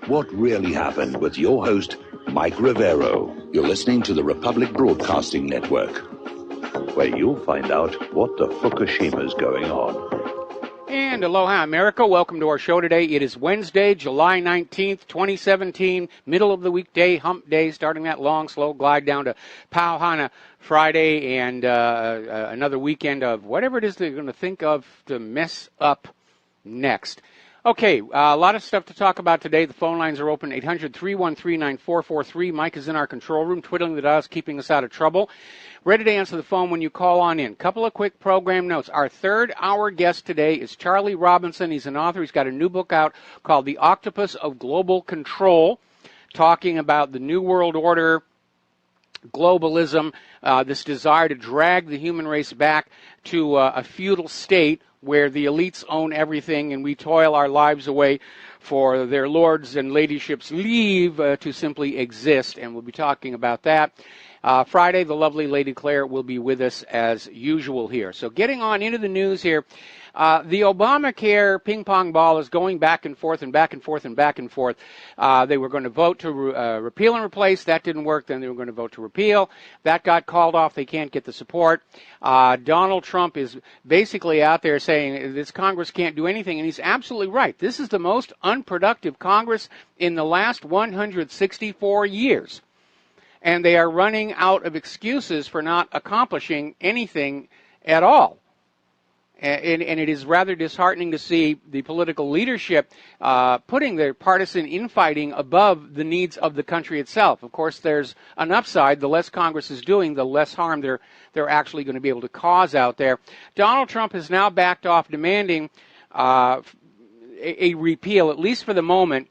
what really happened with your host, Mike Rivero. You're listening to the Republic Broadcasting Network, where you'll find out what the Fukushima's going on. And aloha, America. Welcome to our show today. It is Wednesday, July 19th, 2017, middle of the weekday, hump day, starting that long, slow glide down to Pauhana Friday and another weekend of whatever it is they're going to think of to mess up next. Okay, a lot of stuff to talk about today. The phone lines are open, 800-313-9443. Mike is in our control room, twiddling the dials, keeping us out of trouble. Ready to answer the phone when you call on in. Couple of quick program notes. Our third hour guest today is Charlie Robinson. He's an author. He's got a new book out called The Octopus of Global Control, talking about the New World Order, globalism, this desire to drag the human race back to a feudal state where the elites own everything and we toil our lives away for their lords and ladyships' leave to simply exist. And we'll be talking about that. Friday, the lovely Lady Claire will be with us as usual here. So getting on into the news here, the Obamacare ping-pong ball is going back and forth and back and forth and back and forth. They were going to vote to repeal and replace. That didn't work. Then they were going to vote to repeal. That got called off. They can't get the support. Donald Trump is basically out there saying this Congress can't do anything, and he's absolutely right. This is the most unproductive Congress in the last 164 years. And they are running out of excuses for not accomplishing anything at all. And it is rather disheartening to see the political leadership putting their partisan infighting above the needs of the country itself. Of course, there's an upside. The less Congress is doing, the less harm they're actually going to be able to cause out there. Donald Trump has now backed off demanding a repeal, at least for the moment,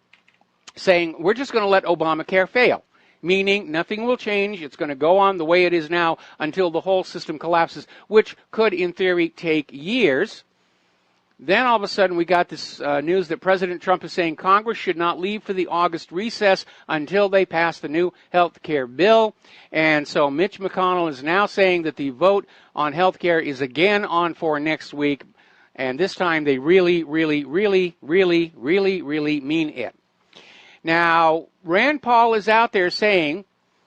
saying we're just going to let Obamacare fail. Meaning nothing will change. It's going to go on the way it is now until the whole system collapses, which could, in theory, take years. Then all of a sudden we got this news that President Trump is saying Congress should not leave for the August recess until they pass the new health care bill. And so Mitch McConnell is now saying that the vote on health care is again on for next week. And this time they really, really, really, really, really, really mean it. Now, Rand Paul is out there saying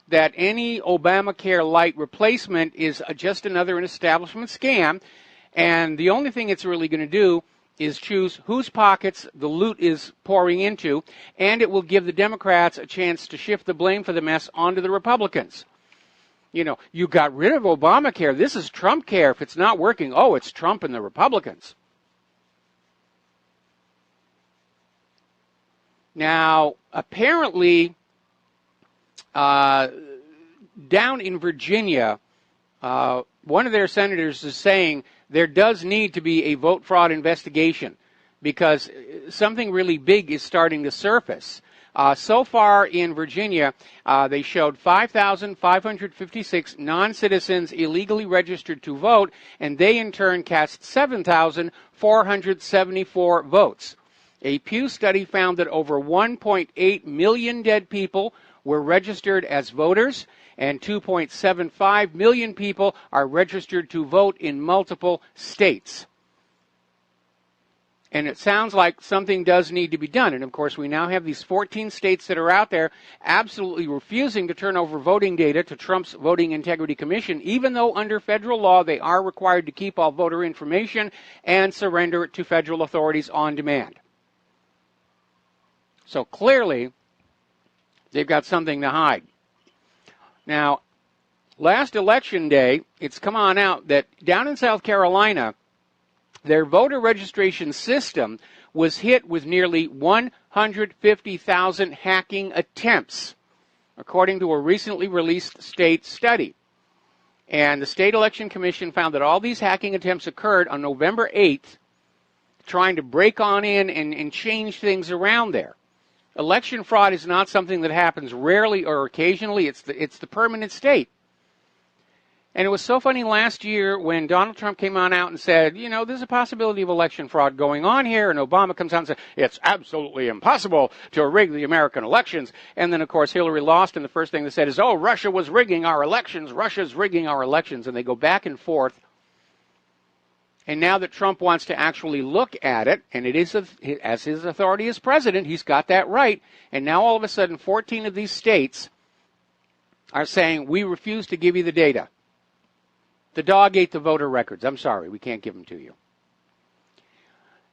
that any Obamacare light replacement is just another establishment scam, and the only thing it's really going to do is choose whose pockets the loot is pouring into, and it will give the Democrats a chance to shift the blame for the mess onto the Republicans. You know, you got rid of Obamacare. This is Trump care. If it's not working, oh, it's Trump and the Republicans. Now, apparently, down in Virginia, one of their senators is saying there does need to be a vote fraud investigation because something really big is starting to surface. So far in Virginia, they showed 5,556 non-citizens illegally registered to vote, and they in turn cast 7,474 votes. A Pew study found that over 1.8 million dead people were registered as voters, and 2.75 million people are registered to vote in multiple states. And it sounds like something does need to be done. And, of course, we now have these 14 states that are out there absolutely refusing to turn over voting data to Trump's Voting Integrity Commission, even though under federal law they are required to keep all voter information and surrender it to federal authorities on demand. So clearly, they've got something to hide. Now, last election day, it's come on out that down in South Carolina, their voter registration system was hit with nearly 150,000 hacking attempts, according to a recently released state study. And the State Election Commission found that all these hacking attempts occurred on November 8th, trying to break on in and change things around there. Election fraud is not something that happens rarely or occasionally. It's the permanent state. And it was so funny last year when Donald Trump came on out and said, you know, there's a possibility of election fraud going on here. And Obama comes out and says, it's absolutely impossible to rig the American elections. And then, of course, Hillary lost. And the first thing they said is, oh, Russia was rigging our elections. Russia's rigging our elections. And they go back and forth. And now that Trump wants to actually look at it, and it is, as his authority as president, he's got that right. And now all of a sudden 14 of these states are saying, we refuse to give you the data. The dog ate the voter records. I'm sorry, we can't give them to you.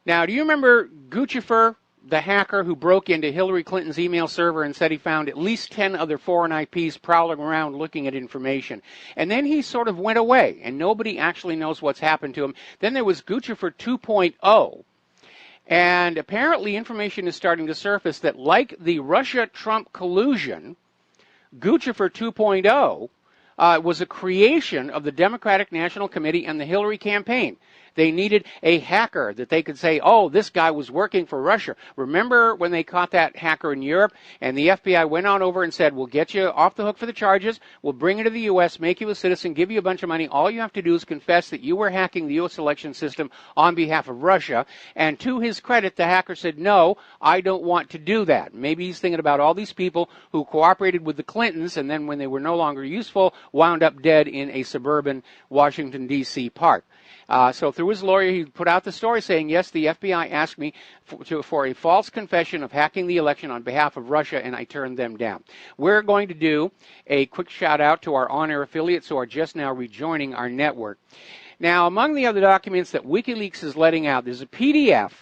Now, do you remember Guccifer, the hacker who broke into Hillary Clinton's email server and said he found at least 10 other foreign IPs prowling around looking at information? And then he sort of went away, and nobody actually knows what's happened to him. Then there was Guccifer 2.0. And apparently information is starting to surface that like the Russia-Trump collusion, Guccifer 2.0 was a creation of the Democratic National Committee and the Hillary campaign. They needed a hacker that they could say, oh, this guy was working for Russia. Remember when they caught that hacker in Europe and the FBI went on over and said, we'll get you off the hook for the charges, we'll bring you to the U.S., make you a citizen, give you a bunch of money. All you have to do is confess that you were hacking the U.S. election system on behalf of Russia. And to his credit, the hacker said, no, I don't want to do that. Maybe he's thinking about all these people who cooperated with the Clintons and then when they were no longer useful, wound up dead in a suburban Washington, D.C. park. So through his lawyer, he put out the story saying, yes, the FBI asked me for a false confession of hacking the election on behalf of Russia, and I turned them down. We're going to do a quick shout-out to our on-air affiliates who are just now rejoining our network. Now, among the other documents that WikiLeaks is letting out, there's a PDF.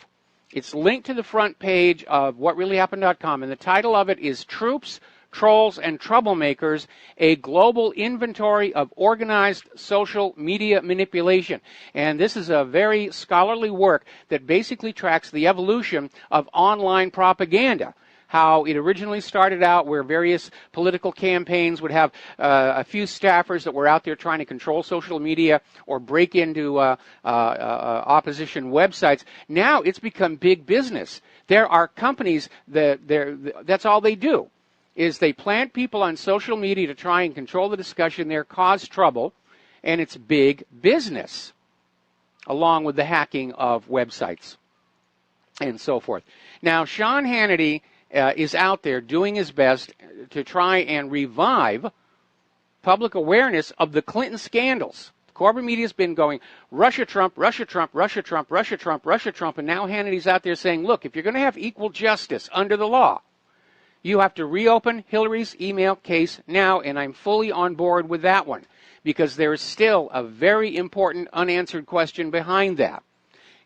It's linked to the front page of whatreallyhappened.com, and the title of it is Troops, Trolls, and Troublemakers, a global inventory of organized social media manipulation. And this is a very scholarly work that basically tracks the evolution of online propaganda. How it originally started out where various political campaigns would have a few staffers that were out there trying to control social media or break into opposition websites. Now it's become big business. There are companies that's all they do. Is they plant people on social media to try and control the discussion there, cause trouble, and it's big business, along with the hacking of websites and so forth. Now, Sean Hannity is out there doing his best to try and revive public awareness of the Clinton scandals. Corporate media's been going Russia, Trump, Russia, Trump, Russia, Trump, Russia, Trump, Russia, Trump, and now Hannity's out there saying, look, if you're going to have equal justice under the law, you have to reopen Hillary's email case now, and I'm fully on board with that one because there is still a very important unanswered question behind that.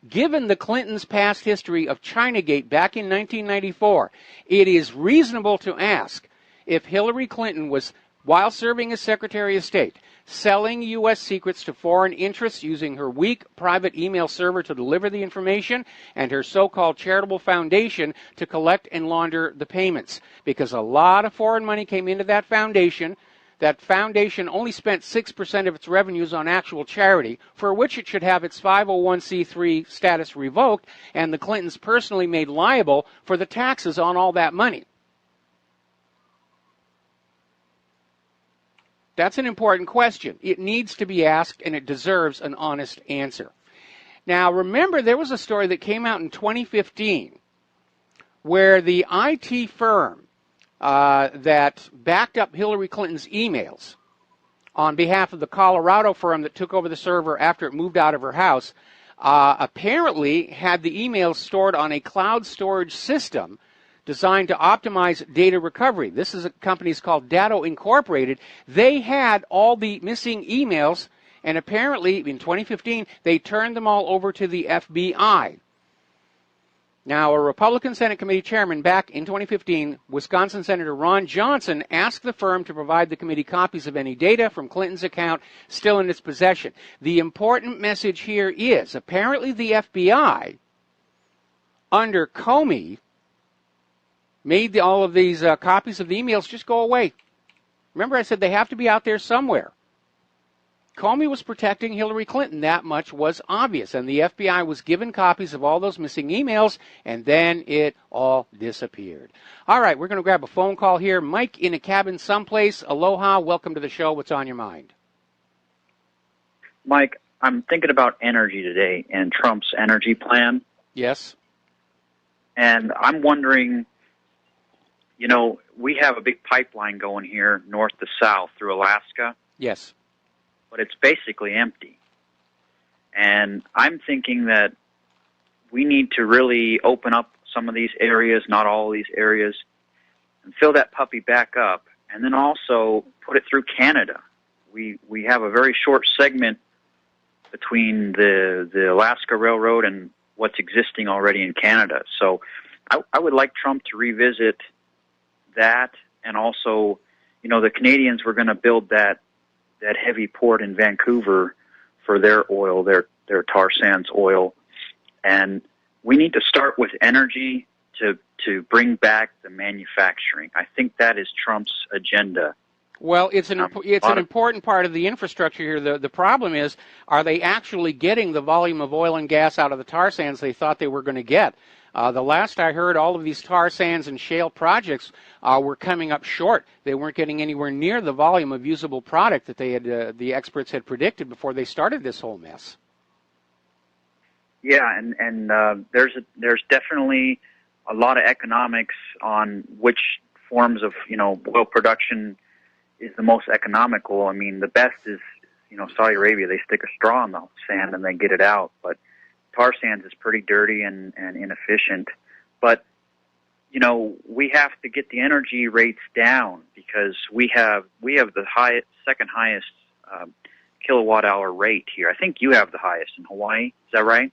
Given the Clintons' past history of Chinagate back in 1994, it is reasonable to ask if Hillary Clinton was, while serving as Secretary of State, selling U.S. secrets to foreign interests using her weak private email server to deliver the information and her so-called charitable foundation to collect and launder the payments. Because a lot of foreign money came into that foundation. That foundation only spent 6% of its revenues on actual charity, for which it should have its 501c3 status revoked, and the Clintons personally made liable for the taxes on all that money. That's an important question. It needs to be asked, and it deserves an honest answer. Now, remember, there was a story that came out in 2015 where the IT firm that backed up Hillary Clinton's emails on behalf of the Colorado firm that took over the server after it moved out of her house apparently had the emails stored on a cloud storage system designed to optimize data recovery. This is a company called Datto Incorporated. They had all the missing emails, and apparently in 2015 they turned them all over to the FBI. Now, a Republican Senate Committee chairman back in 2015, Wisconsin Senator Ron Johnson, asked the firm to provide the committee copies of any data from Clinton's account still in its possession. The important message here is apparently the FBI, under Comey, made all of these copies of the emails just go away. Remember, I said they have to be out there somewhere. Comey was protecting Hillary Clinton. That much was obvious. And the FBI was given copies of all those missing emails, and then it all disappeared. All right, we're going to grab a phone call here. Mike in a cabin someplace. Aloha. Welcome to the show. What's on your mind? Mike, I'm thinking about energy today and Trump's energy plan. Yes. And I'm wondering, you know, we have a big pipeline going here north to south through Alaska. Yes. But it's basically empty. And I'm thinking that we need to really open up some of these areas, not all of these areas, and fill that puppy back up, and then also put it through Canada. We have a very short segment between the Alaska Railroad and what's existing already in Canada. So I would like Trump to revisit that, and also, the Canadians were going to build that heavy port in Vancouver for their oil, their tar sands oil, and we need to start with energy to bring back the manufacturing. I think that is Trump's agenda. Well, it's an important part of the infrastructure here. The problem is, are they actually getting the volume of oil and gas out of the tar sands they thought they were going to get? The last I heard, all of these tar sands and shale projects were coming up short. They weren't getting anywhere near the volume of usable product that they had, the experts had predicted before they started this whole mess. Yeah, and there's definitely a lot of economics on which forms of oil production is the most economical. I mean, the best is Saudi Arabia. They stick a straw in the sand and they get it out, but tar sands is pretty dirty and inefficient. But we have to get the energy rates down, because we have the second highest kilowatt hour rate here. I think you have the highest in Hawaii. Is that right?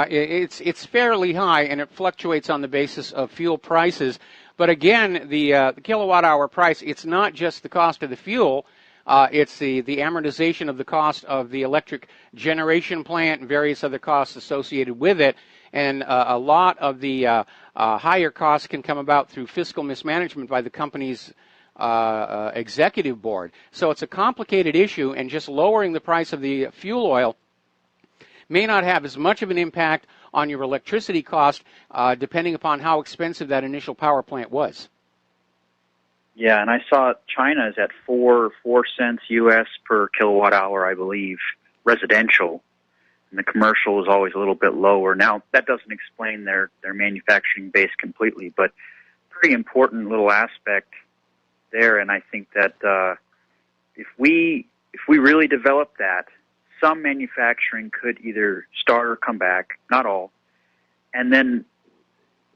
It's fairly high, and it fluctuates on the basis of fuel prices. But again, the kilowatt hour price, it's not just the cost of the fuel. It's the amortization of the cost of the electric generation plant and various other costs associated with it. And a lot of the higher costs can come about through fiscal mismanagement by the company's executive board. So it's a complicated issue, and just lowering the price of the fuel oil may not have as much of an impact on your electricity cost, depending upon how expensive that initial power plant was. Yeah, and I saw China is at 4 cents U.S. per kilowatt hour, I believe, residential, and the commercial is always a little bit lower. Now, that doesn't explain their manufacturing base completely, but pretty important little aspect there. And I think that if we really develop that, some manufacturing could either start or come back, not all. And then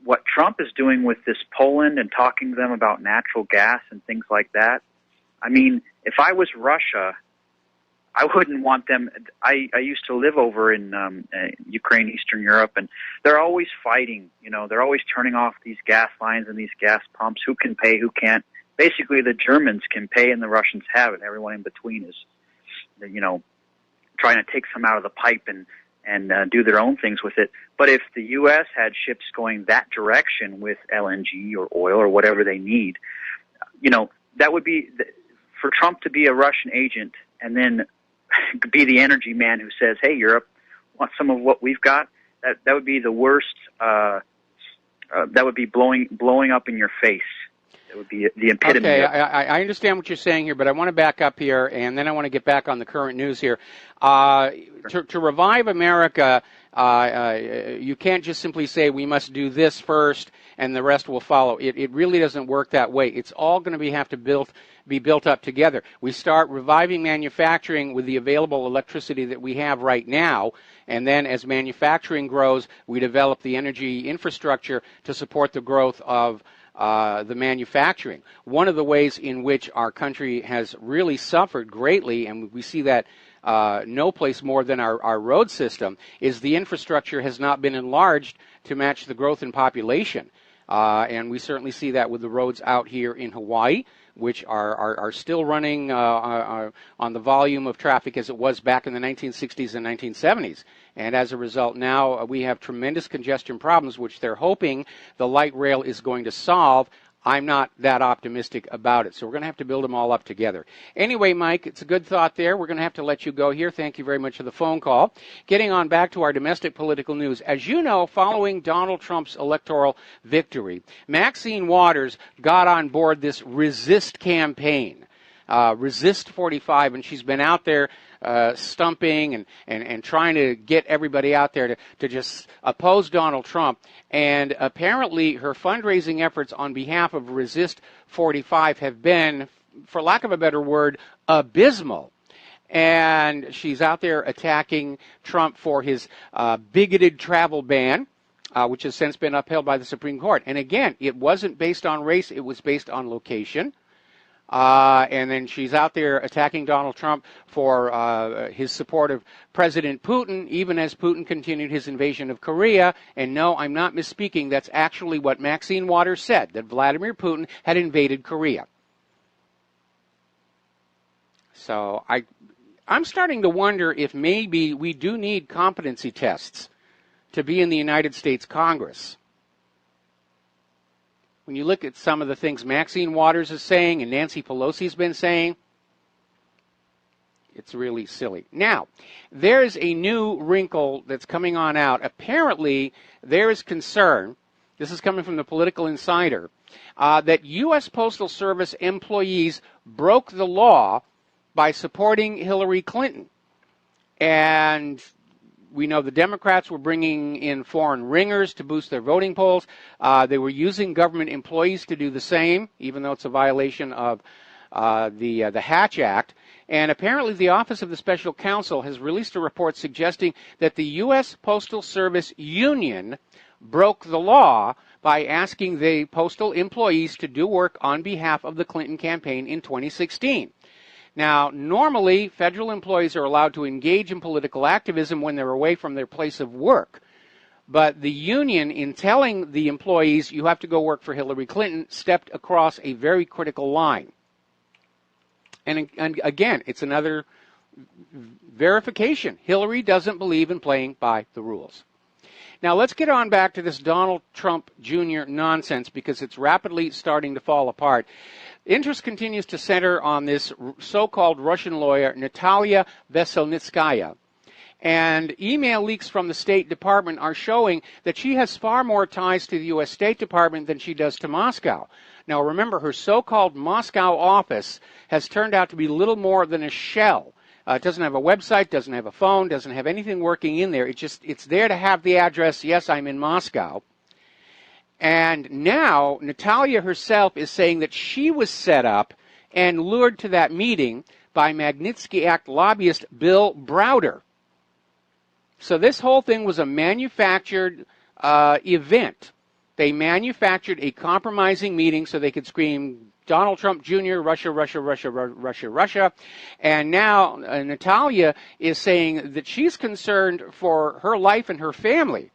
what Trump is doing with this Poland and talking to them about natural gas and things like that, I mean, if I was Russia, I wouldn't want them. I used to live over in Ukraine, Eastern Europe, and they're always fighting. They're always turning off these gas lines and these gas pumps. Who can pay, who can't? Basically, the Germans can pay and the Russians have it. Everyone in between is, trying to take some out of the pipe and do their own things with it. But if the U.S. had ships going that direction with LNG or oil or whatever they need, that would be, for Trump to be a Russian agent and then be the energy man who says, hey, Europe, want some of what we've got? That would be the worst. That would be blowing up in your face. It would be the epitome. Okay, I understand what you're saying here, but I want to back up here, and then I want to get back on the current news here. To revive America, you can't just simply say we must do this first and the rest will follow. It really doesn't work that way. It's all going to have to be built up together. We start reviving manufacturing with the available electricity that we have right now, and then as manufacturing grows, we develop the energy infrastructure to support the growth of the manufacturing. One of the ways in which our country has really suffered greatly, and we see that no place more than our road system, is the infrastructure has not been enlarged to match the growth in population. And we certainly see that with the roads out here in Hawaii, which are still running on the volume of traffic as it was back in the 1960s and 1970s. And as a result, now we have tremendous congestion problems, which they're hoping the light rail is going to solve. I'm not that optimistic about it, so we're going to have to build them all up together. Anyway, Mike, it's a good thought there. We're going to have to let you go here. Thank you very much for the phone call. Getting on back to our domestic political news. As you know, following Donald Trump's electoral victory, Maxine Waters got on board this resist campaign, Resist 45, and she's been out there stumping and trying to get everybody out there to just oppose Donald Trump. And apparently her fundraising efforts on behalf of Resist 45 have been, for lack of a better word, abysmal. And she's out there attacking Trump for his bigoted travel ban, which has since been upheld by the Supreme Court. And again, it wasn't based on race, it was based on location. And then she's out there attacking Donald Trump for his support of President Putin, even as Putin continued his invasion of Korea. And no, I'm not misspeaking. That's actually what Maxine Waters said, that Vladimir Putin had invaded Korea. So I'm starting to wonder if maybe we do need competency tests to be in the United States Congress. When you look at some of the things Maxine Waters is saying and Nancy Pelosi's been saying, it's really silly. Now, there's a new wrinkle that's coming on out. Apparently, there is concern, this is coming from the Political Insider, that U.S. Postal Service employees broke the law by supporting Hillary Clinton. And we know the Democrats were bringing in foreign ringers to boost their voting polls. They were using government employees to do the same, even though it's a violation of the Hatch Act. And apparently the Office of the Special Counsel has released a report suggesting that the U.S. Postal Service Union broke the law by asking the postal employees to do work on behalf of the Clinton campaign in 2016. Now, normally, federal employees are allowed to engage in political activism when they're away from their place of work. But the union, in telling the employees you have to go work for Hillary Clinton, stepped across a very critical line. And again, it's another verification. Hillary doesn't believe in playing by the rules. Now, let's get on back to this Donald Trump Jr. nonsense, because it's rapidly starting to fall apart. Interest continues to center on this so-called Russian lawyer, Natalia Veselnitskaya. And email leaks from the State Department are showing that she has far more ties to the U.S. State Department than she does to Moscow. Now, remember, her so-called Moscow office has turned out to be little more than a shell. It doesn't have a website, doesn't have a phone, doesn't have anything working in there. It's there to have the address, yes, I'm in Moscow. And now Natalia herself is saying that she was set up and lured to that meeting by Magnitsky Act lobbyist Bill Browder. So this whole thing was a manufactured event. They manufactured a compromising meeting so they could scream Donald Trump Jr., Russia, Russia, Russia, Russia, Russia. And now Natalia is saying that she's concerned for her life and her family,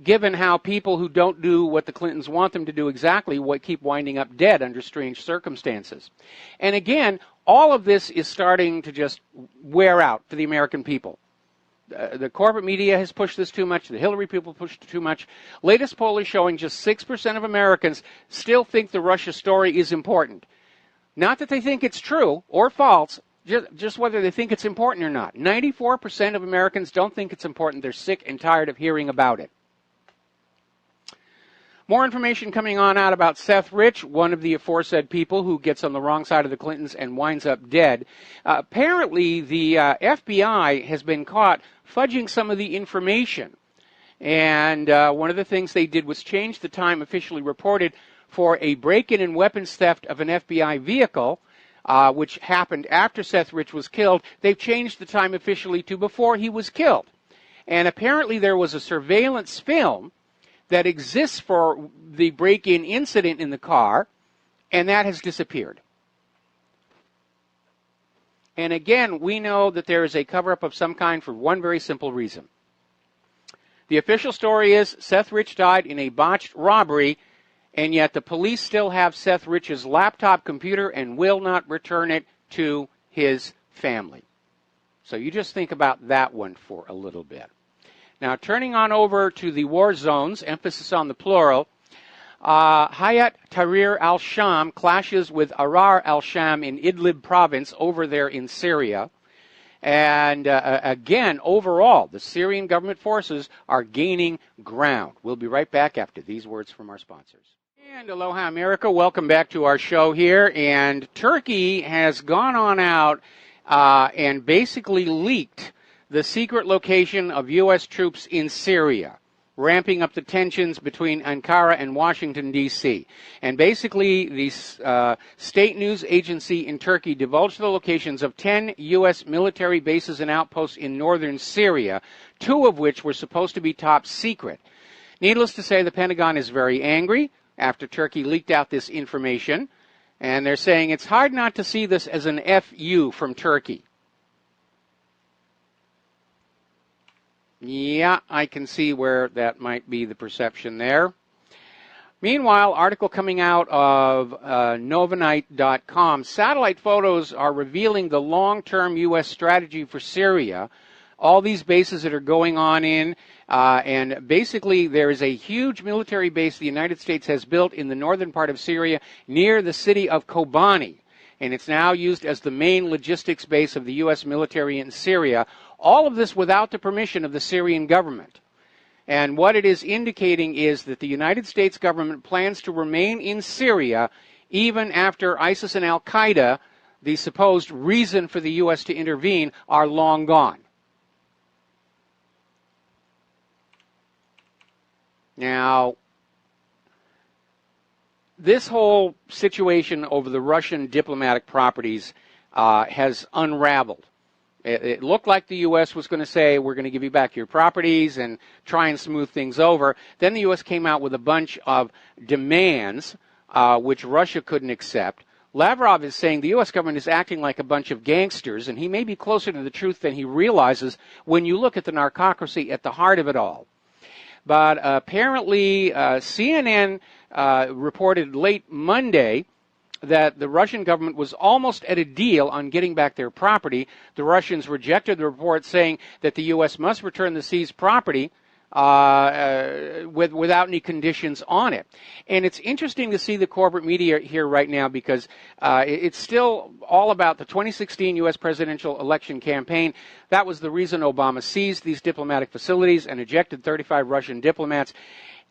given how people who don't do what the Clintons want them to do exactly keep winding up dead under strange circumstances. And again, all of this is starting to just wear out for the American people. The corporate media has pushed this too much. The Hillary people pushed it too much. Latest poll is showing just 6% of Americans still think the Russia story is important. Not that they think it's true or false, just whether they think it's important or not. 94% of Americans don't think it's important. They're sick and tired of hearing about it. More information coming on out about Seth Rich, one of the aforesaid people who gets on the wrong side of the Clintons and winds up dead. Apparently, the FBI has been caught fudging some of the information. And one of the things they did was change the time officially reported for a break-in and weapons theft of an FBI vehicle, which happened after Seth Rich was killed. They've changed the time officially to before he was killed. And apparently there was a surveillance film that exists for the break-in incident in the car, and that has disappeared. And again, we know that there is a cover-up of some kind for one very simple reason. The official story is Seth Rich died in a botched robbery, and yet the police still have Seth Rich's laptop computer and will not return it to his family. So you just think about that one for a little bit. Now, turning on over to the war zones, emphasis on the plural, Hayat Tahrir al-Sham clashes with Arar al-Sham in Idlib province over there in Syria. And again, overall, the Syrian government forces are gaining ground. We'll be right back after these words from our sponsors. And aloha, America. Welcome back to our show here. And Turkey has gone on out and basically leaked the secret location of U.S. troops in Syria. ramping up the tensions between Ankara and Washington, D.C. And basically, the state news agency in Turkey divulged the locations of 10 U.S. military bases and outposts in northern Syria, 2 of which were supposed to be top secret. Needless to say, the Pentagon is very angry after Turkey leaked out this information, and they're saying it's hard not to see this as an FU from Turkey. Yeah, I can see where that might be the perception there. Meanwhile, article coming out of Novonite.com, satellite photos are revealing the long-term U.S. strategy for Syria. All these bases that are going on in, and basically there is a huge military base the United States has built in the northern part of Syria near the city of Kobani. And it's now used as the main logistics base of the U.S. military in Syria. All of this without the permission of the Syrian government. And what it is indicating is that the United States government plans to remain in Syria even after ISIS and Al-Qaeda, the supposed reason for the U.S. to intervene, are long gone. Now, this whole situation over the Russian diplomatic properties has unraveled. It looked like the U.S. was going to say, we're going to give you back your properties and try and smooth things over. Then the U.S. came out with a bunch of demands, which Russia couldn't accept. Lavrov is saying the U.S. government is acting like a bunch of gangsters, and he may be closer to the truth than he realizes when you look at the narcocracy at the heart of it all. But apparently CNN reported late Monday that the Russian government was almost at a deal on getting back their property. The Russians rejected the report, saying that the U.S. must return the seized property without any conditions on it. And it's interesting to see the corporate media here right now because it's still all about the 2016 U.S. presidential election campaign. That was the reason Obama seized these diplomatic facilities and ejected 35 Russian diplomats.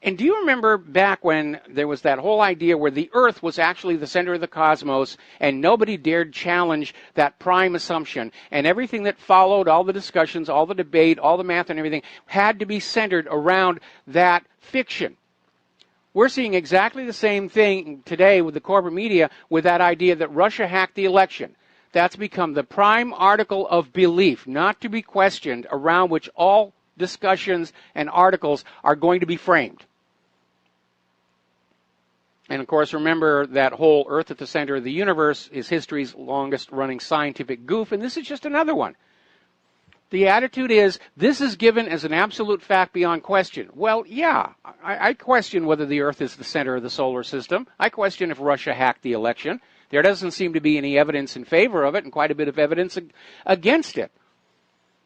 And do you remember back when there was that whole idea where the Earth was actually the center of the cosmos and nobody dared challenge that prime assumption, and everything that followed, all the discussions, all the debate, all the math and everything, had to be centered around that fiction? We're seeing exactly the same thing today with the corporate media with that idea that Russia hacked the election. That's become the prime article of belief, not to be questioned, around which all discussions and articles are going to be framed. And, of course, remember that whole Earth at the center of the universe is history's longest-running scientific goof, and this is just another one. The attitude is, this is given as an absolute fact beyond question. Well, yeah, I question whether the Earth is the center of the solar system. I question if Russia hacked the election. There doesn't seem to be any evidence in favor of it and quite a bit of evidence against it.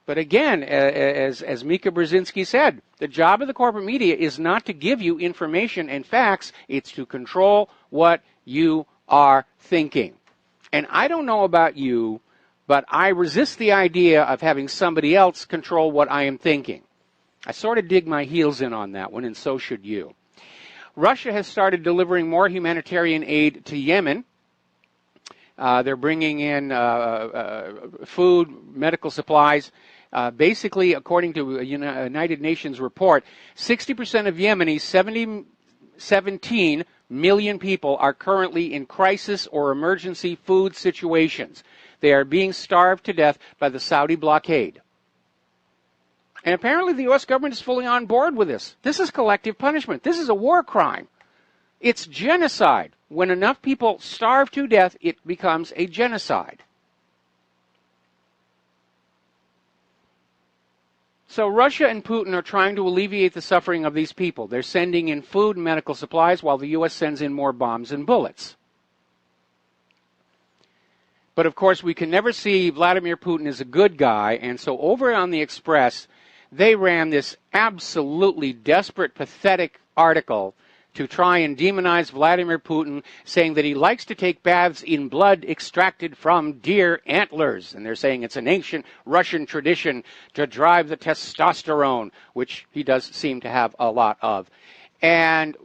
But again, as Mika Brzezinski said, the job of the corporate media is not to give you information and facts. It's to control what you are thinking. And I don't know about you, but I resist the idea of having somebody else control what I am thinking. I sort of dig my heels in on that one, and so should you. Russia has started delivering more humanitarian aid to Yemen. They're bringing in food, medical supplies. Basically, according to a United Nations report, 60% of Yemenis, 17 million people, are currently in crisis or emergency food situations. They are being starved to death by the Saudi blockade. And apparently the U.S. government is fully on board with this. This is collective punishment. This is a war crime. It's genocide. When enough people starve to death, it becomes a genocide. So Russia and Putin are trying to alleviate the suffering of these people. They're sending in food and medical supplies while the U.S. sends in more bombs and bullets. But of course, we can never see Vladimir Putin as a good guy, and so over on the Express, they ran this absolutely desperate, pathetic article to try and demonize Vladimir Putin, saying that he likes to take baths in blood extracted from deer antlers. And they're saying it's an ancient Russian tradition to drive the testosterone, which he does seem to have a lot of. And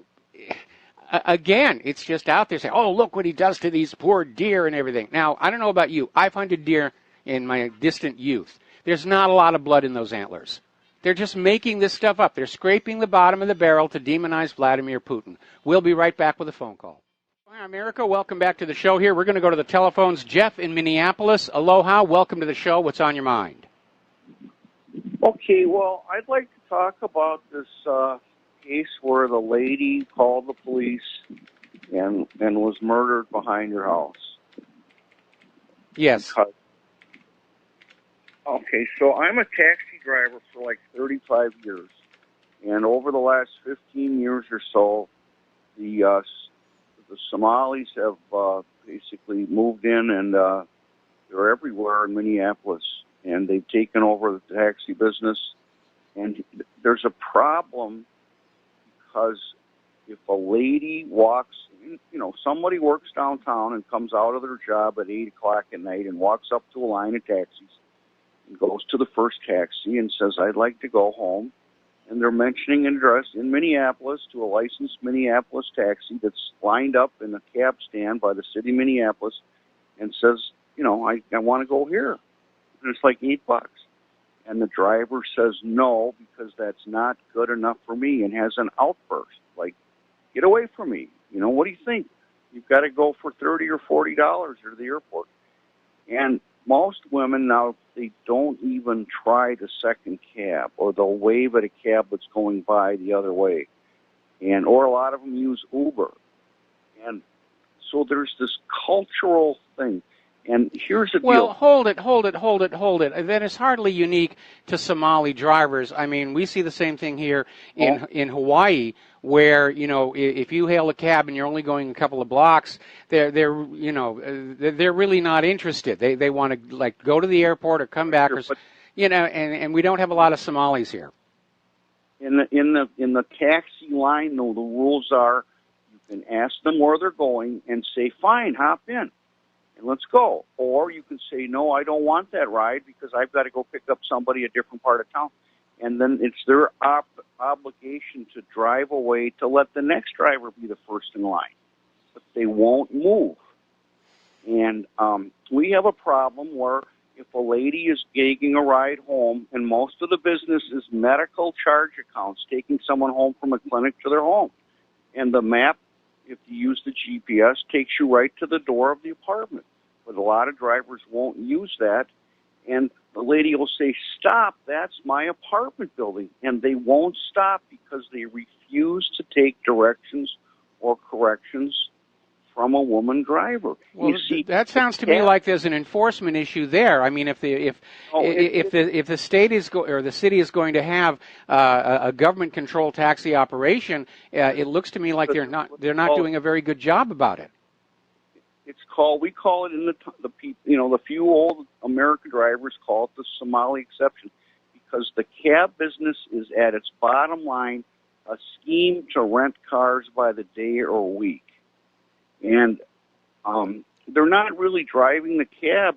again, it's just out there saying, oh, look what he does to these poor deer and everything. Now, I don't know about you. I've hunted deer in my distant youth. There's not a lot of blood in those antlers. They're just making this stuff up. They're scraping the bottom of the barrel to demonize Vladimir Putin. We'll be right back with a phone call. Hi, America. Welcome back to the show here. We're going to go to the telephones. Jeff in Minneapolis. Aloha. Welcome to the show. What's on your mind? Okay, well, I'd like to talk about this case where the lady called the police and was murdered behind her house. Yes. Okay, so I'm a taxi driver for like 35 years, and over the last 15 years or so, the Somalis have basically moved in, and they're everywhere in Minneapolis, and they've taken over the taxi business. And there's a problem because if a lady walks, somebody works downtown and comes out of their job at 8 o'clock at night and walks up to a line of taxis and goes to the first taxi and says, I'd like to go home. And they're mentioning an address in Minneapolis to a licensed Minneapolis taxi that's lined up in a cab stand by the city of Minneapolis and says, I want to go here. And it's like $8. And the driver says no, because that's not good enough for me, and has an outburst. Like, get away from me. What do you think? You've got to go for $30 or $40 to the airport. And most women now, they don't even try the second cab, or they'll wave at a cab that's going by the other way. Or a lot of them use Uber. And so there's this cultural thing. And here's the deal. Well, hold it. That is hardly unique to Somali drivers. I mean, we see the same thing here in Hawaii, where if you hail a cab and you're only going a couple of blocks, they're really not interested. They want to go to the airport or come back, and we don't have a lot of Somalis here. In the taxi line, though, the rules are you can ask them where they're going and say, fine, hop in. And let's go. Or you can say, no, I don't want that ride because I've got to go pick up somebody a different part of town. And then it's their obligation to drive away to let the next driver be the first in line. But they won't move. And we have a problem where if a lady is gagging a ride home, and most of the business is medical charge accounts, taking someone home from a clinic to their home. And the map, if you use the GPS, takes you right to the door of the apartment. But a lot of drivers won't use that, and the lady will say, stop, that's my apartment building. And they won't stop because they refuse to take directions or corrections from a woman driver. Well, that sounds to me like there's an enforcement issue there. I mean, if the state is or the city is going to have a government-controlled taxi operation, it looks to me like they're not doing a very good job about it. We call it in the few old American drivers call it the Somali exception, because the cab business is at its bottom line a scheme to rent cars by the day or week. And they're not really driving the cab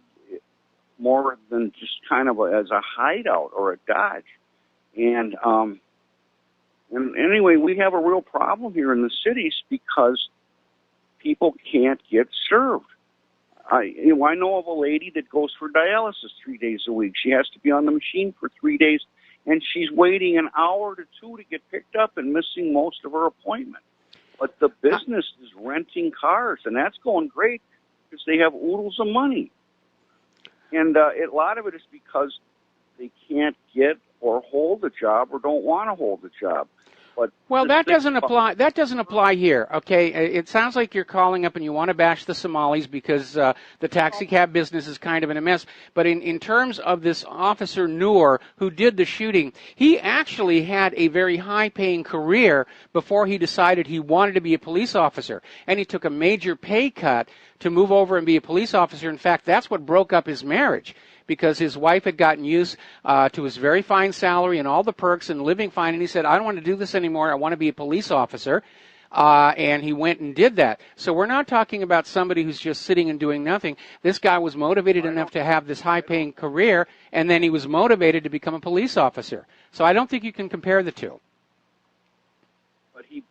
more than just kind of as a hideout or a dodge. And anyway, we have a real problem here in the cities because people can't get served. I know of a lady that goes for dialysis 3 days a week. She has to be on the machine for 3 days, and she's waiting an hour to two to get picked up and missing most of her appointment. But the business is renting cars, and that's going great because they have oodles of money. And a lot of it is because they can't get or hold a job or don't want to hold a job. Well, that doesn't apply. That doesn't apply here. Okay, it sounds like you're calling up and you want to bash the Somalis because the taxi cab business is kind of in a mess. But in terms of this officer Noor who did the shooting, he actually had a very high-paying career before he decided he wanted to be a police officer, and he took a major pay cut to move over and be a police officer. In fact, that's what broke up his marriage, because his wife had gotten used to his very fine salary and all the perks and living fine, and he said, I don't want to do this anymore, I want to be a police officer, and he went and did that. So we're not talking about somebody who's just sitting and doing nothing. This guy was motivated enough to have this high-paying career, and then he was motivated to become a police officer. So I don't think you can compare the two. But he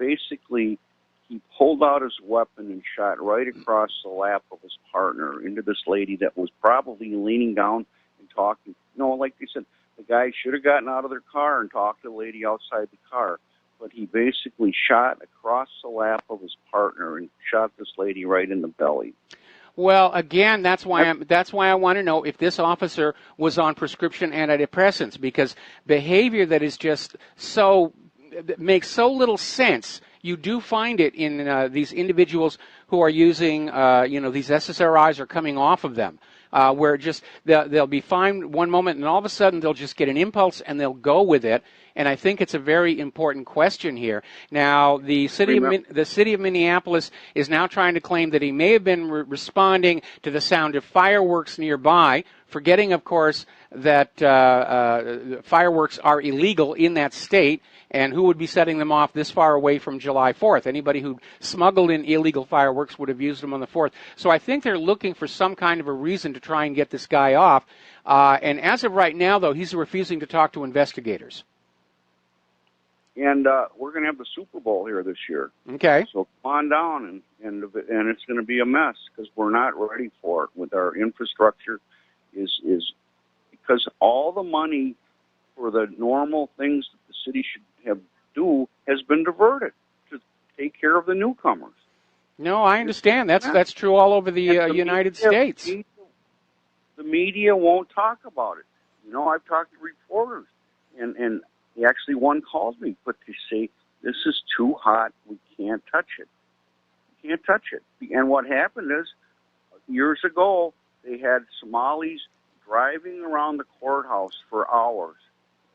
pulled out his weapon and shot right across the lap of his partner into this lady that was probably leaning down and talking. Like they said, the guy should have gotten out of their car and talked to the lady outside the car. But he basically shot across the lap of his partner and shot this lady right in the belly. Well, again, that's why I want to know if this officer was on prescription antidepressants, because behavior that is just that makes so little sense. You do find it in these individuals who are using, these SSRIs are coming off of them, where just they'll be fine one moment and all of a sudden they'll just get an impulse and they'll go with it. And I think it's a very important question here. Now, the city of Minneapolis is now trying to claim that he may have been responding to the sound of fireworks nearby, forgetting, of course, that fireworks are illegal in that state. And who would be setting them off this far away from July 4th? Anybody who smuggled in illegal fireworks would have used them on the 4th. So I think they're looking for some kind of a reason to try and get this guy off. And as of right now, though, he's refusing to talk to investigators. And we're going to have the Super Bowl here this year. Okay. So come on down, and it's going to be a mess because we're not ready for it. With our infrastructure is because all the money for the normal things that the city should do has been diverted to take care of the newcomers. No, I understand. That's true all over the United States. The media won't talk about it. You know, I've talked to reporters, and actually one calls me, but they say, this is too hot, we can't touch it. We can't touch it. And what happened is, years ago, they had Somalis driving around the courthouse for hours,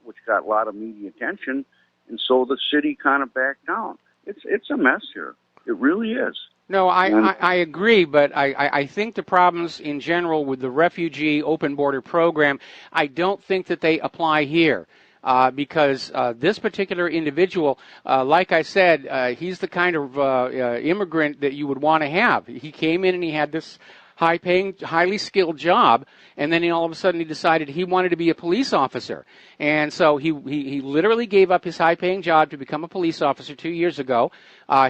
which got a lot of media attention, and so the city kind of backed down. It's a mess here. It really is. No, I agree, but I think the problems in general with the refugee open border program, I don't think that they apply here. Because this particular individual, like I said, he's the kind of immigrant that you would want to have. He came in and he had this high-paying, highly skilled job, and then all of a sudden he decided he wanted to be a police officer. And so he literally gave up his high-paying job to become a police officer 2 years ago.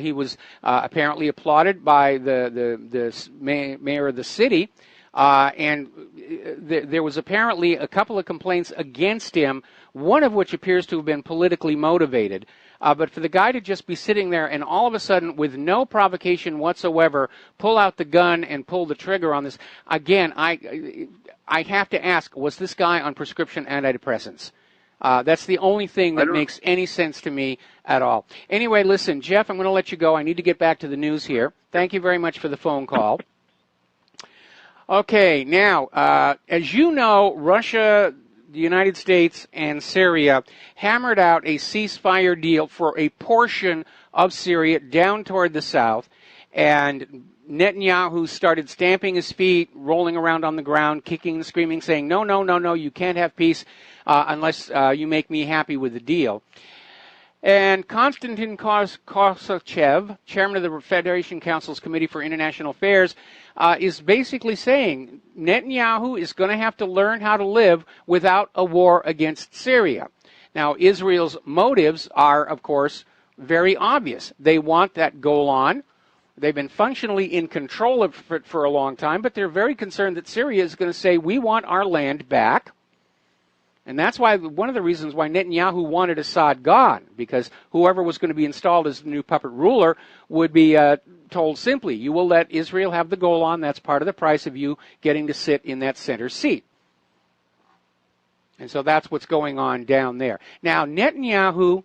He was apparently applauded by the mayor of the city. And there was apparently a couple of complaints against him, one of which appears to have been politically motivated. But for the guy to just be sitting there and all of a sudden, with no provocation whatsoever, pull out the gun and pull the trigger on this, again, I have to ask, was this guy on prescription antidepressants? That's the only thing that makes any sense to me at all. Anyway, listen, Jeff, I'm going to let you go. I need to get back to the news here. Thank you very much for the phone call. Okay, now, as you know, Russia, the United States, and Syria hammered out a ceasefire deal for a portion of Syria down toward the south, and Netanyahu started stamping his feet, rolling around on the ground, kicking and screaming, saying, no, no, no, no, you can't have peace unless you make me happy with the deal. And Konstantin Kosachev, chairman of the Federation Council's Committee for International Affairs, is basically saying Netanyahu is going to have to learn how to live without a war against Syria. Now, Israel's motives are, of course, very obvious. They want that Golan. They've been functionally in control of it for a long time, but they're very concerned that Syria is going to say, we want our land back. And that's why one of the reasons why Netanyahu wanted Assad gone, because whoever was going to be installed as the new puppet ruler would be told simply, you will let Israel have the Golan, that's part of the price of you getting to sit in that center seat. And so that's what's going on down there. Now, Netanyahu,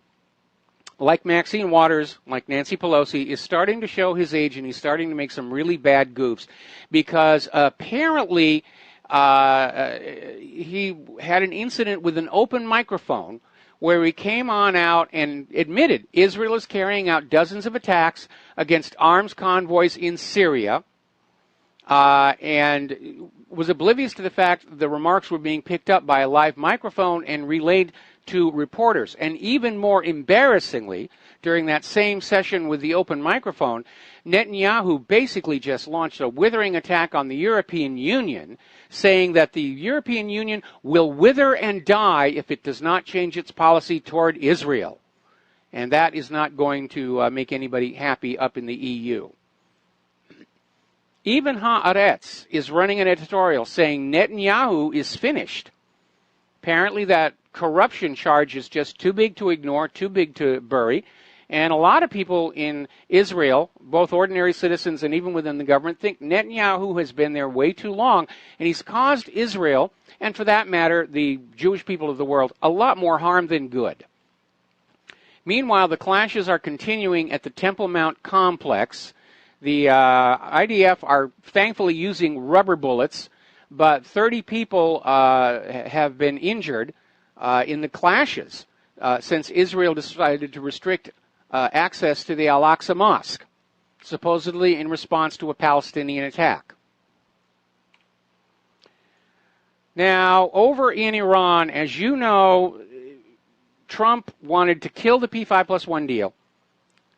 like Maxine Waters, like Nancy Pelosi, is starting to show his age, and he's starting to make some really bad goofs, because apparently he had an incident with an open microphone where he came on out and admitted Israel is carrying out dozens of attacks against arms convoys in Syria, and was oblivious to the fact that the remarks were being picked up by a live microphone and relayed to reporters. And even more embarrassingly, during that same session with the open microphone, Netanyahu basically just launched a withering attack on the European Union, saying that the European Union will wither and die if it does not change its policy toward Israel. And that is not going to make anybody happy up in the EU. Even Haaretz is running an editorial saying Netanyahu is finished. Apparently that corruption charge is just too big to ignore, too big to bury. And a lot of people in Israel, both ordinary citizens and even within the government, think Netanyahu has been there way too long, and he's caused Israel, and for that matter, the Jewish people of the world, a lot more harm than good. Meanwhile, the clashes are continuing at the Temple Mount complex. The IDF are thankfully using rubber bullets, but 30 people have been injured in the clashes since Israel decided to restrict access to the Al-Aqsa Mosque, supposedly in response to a Palestinian attack. Now, over in Iran, as you know, Trump wanted to kill the P5+1 deal.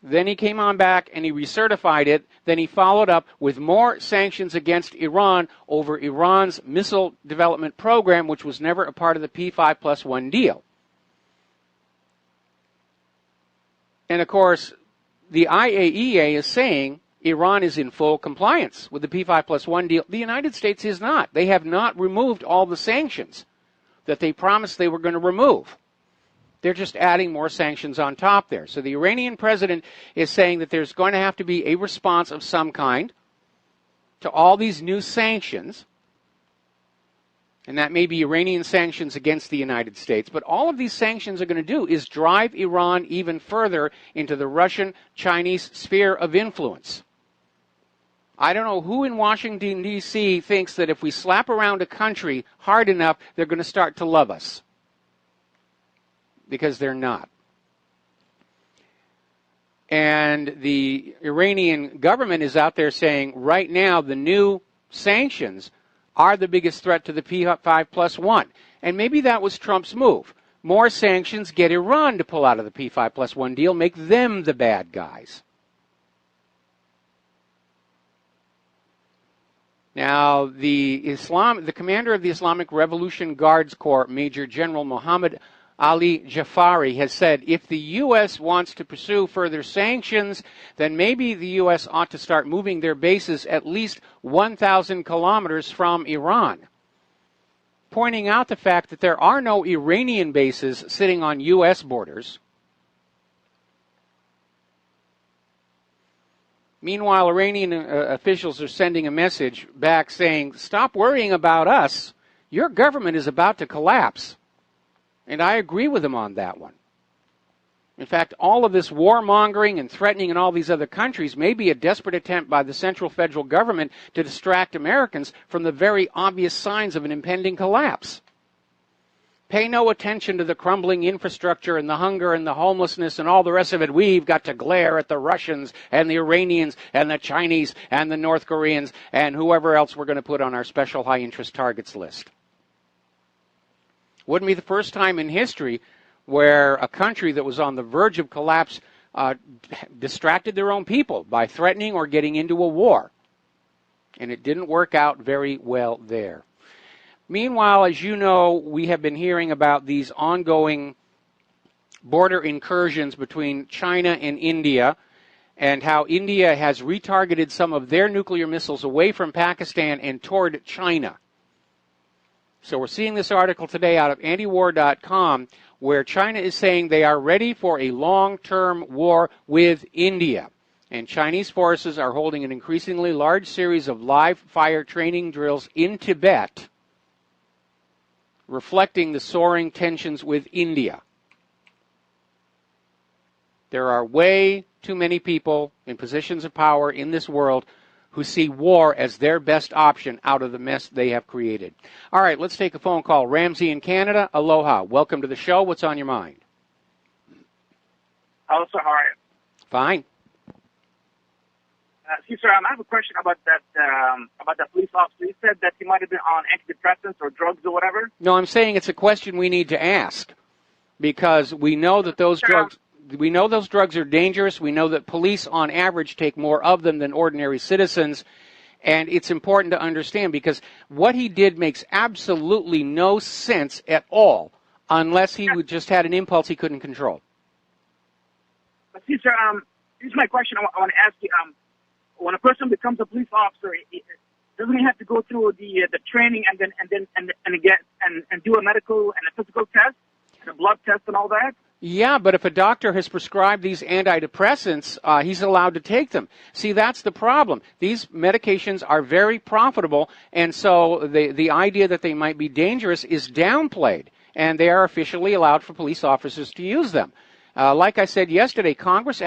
Then he came on back and he recertified it. Then he followed up with more sanctions against Iran over Iran's missile development program, which was never a part of the P5+1 deal. And of course, the IAEA is saying Iran is in full compliance with the P5+1 deal. The United States is not. They have not removed all the sanctions that they promised they were going to remove. They're just adding more sanctions on top there. So the Iranian president is saying that there's going to have to be a response of some kind to all these new sanctions. And that may be Iranian sanctions against the United States. But all of these sanctions are going to do is drive Iran even further into the Russian-Chinese sphere of influence. I don't know who in Washington, D.C. thinks that if we slap around a country hard enough, they're going to start to love us. Because they're not. And the Iranian government is out there saying right now the new sanctions are the biggest threat to the P5+1. And maybe that was Trump's move. More sanctions, get Iran to pull out of the P5+1 deal, make them the bad guys. Now, the commander of the Islamic Revolution Guards Corps, Major General Mohammed Ali Jafari, has said if the U.S. wants to pursue further sanctions, then maybe the U.S. ought to start moving their bases at least 1,000 kilometers from Iran, pointing out the fact that there are no Iranian bases sitting on U.S. borders. Meanwhile, Iranian officials are sending a message back saying, stop worrying about us. Your government is about to collapse. And I agree with them on that one. In fact, all of this warmongering and threatening in all these other countries may be a desperate attempt by the central federal government to distract Americans from the very obvious signs of an impending collapse. Pay no attention to the crumbling infrastructure and the hunger and the homelessness and all the rest of it. We've got to glare at the Russians and the Iranians and the Chinese and the North Koreans and whoever else we're going to put on our special high-interest targets list. Wouldn't be the first time in history where a country that was on the verge of collapse distracted their own people by threatening or getting into a war. And it didn't work out very well there. Meanwhile, as you know, we have been hearing about these ongoing border incursions between China and India, and how India has retargeted some of their nuclear missiles away from Pakistan and toward China. So we're seeing this article today out of antiwar.com where China is saying they are ready for a long-term war with India. And Chinese forces are holding an increasingly large series of live fire training drills in Tibet, reflecting the soaring tensions with India. There are way too many people in positions of power in this world who see war as their best option out of the mess they have created. All right, let's take a phone call. Ramsey in Canada, aloha. Welcome to the show. What's on your mind? Hello, sir. How are you? Fine. Sir, I have a question about that police officer. You said that he might have been on antidepressants or drugs or whatever. No, I'm saying it's a question we need to ask because we know that those drugs... We know those drugs are dangerous. We know that police, on average, take more of them than ordinary citizens. And it's important to understand because what he did makes absolutely no sense at all unless he would just had an impulse he couldn't control. But see, sir, here's my question I want to ask you. When a person becomes a police officer, doesn't he have to go through the training and do a medical and a physical test and a blood test and all that? Yeah, but if a doctor has prescribed these antidepressants, he's allowed to take them. See, that's the problem. These medications are very profitable, and so the idea that they might be dangerous is downplayed, and they are officially allowed for police officers to use them. Like I said yesterday, Congress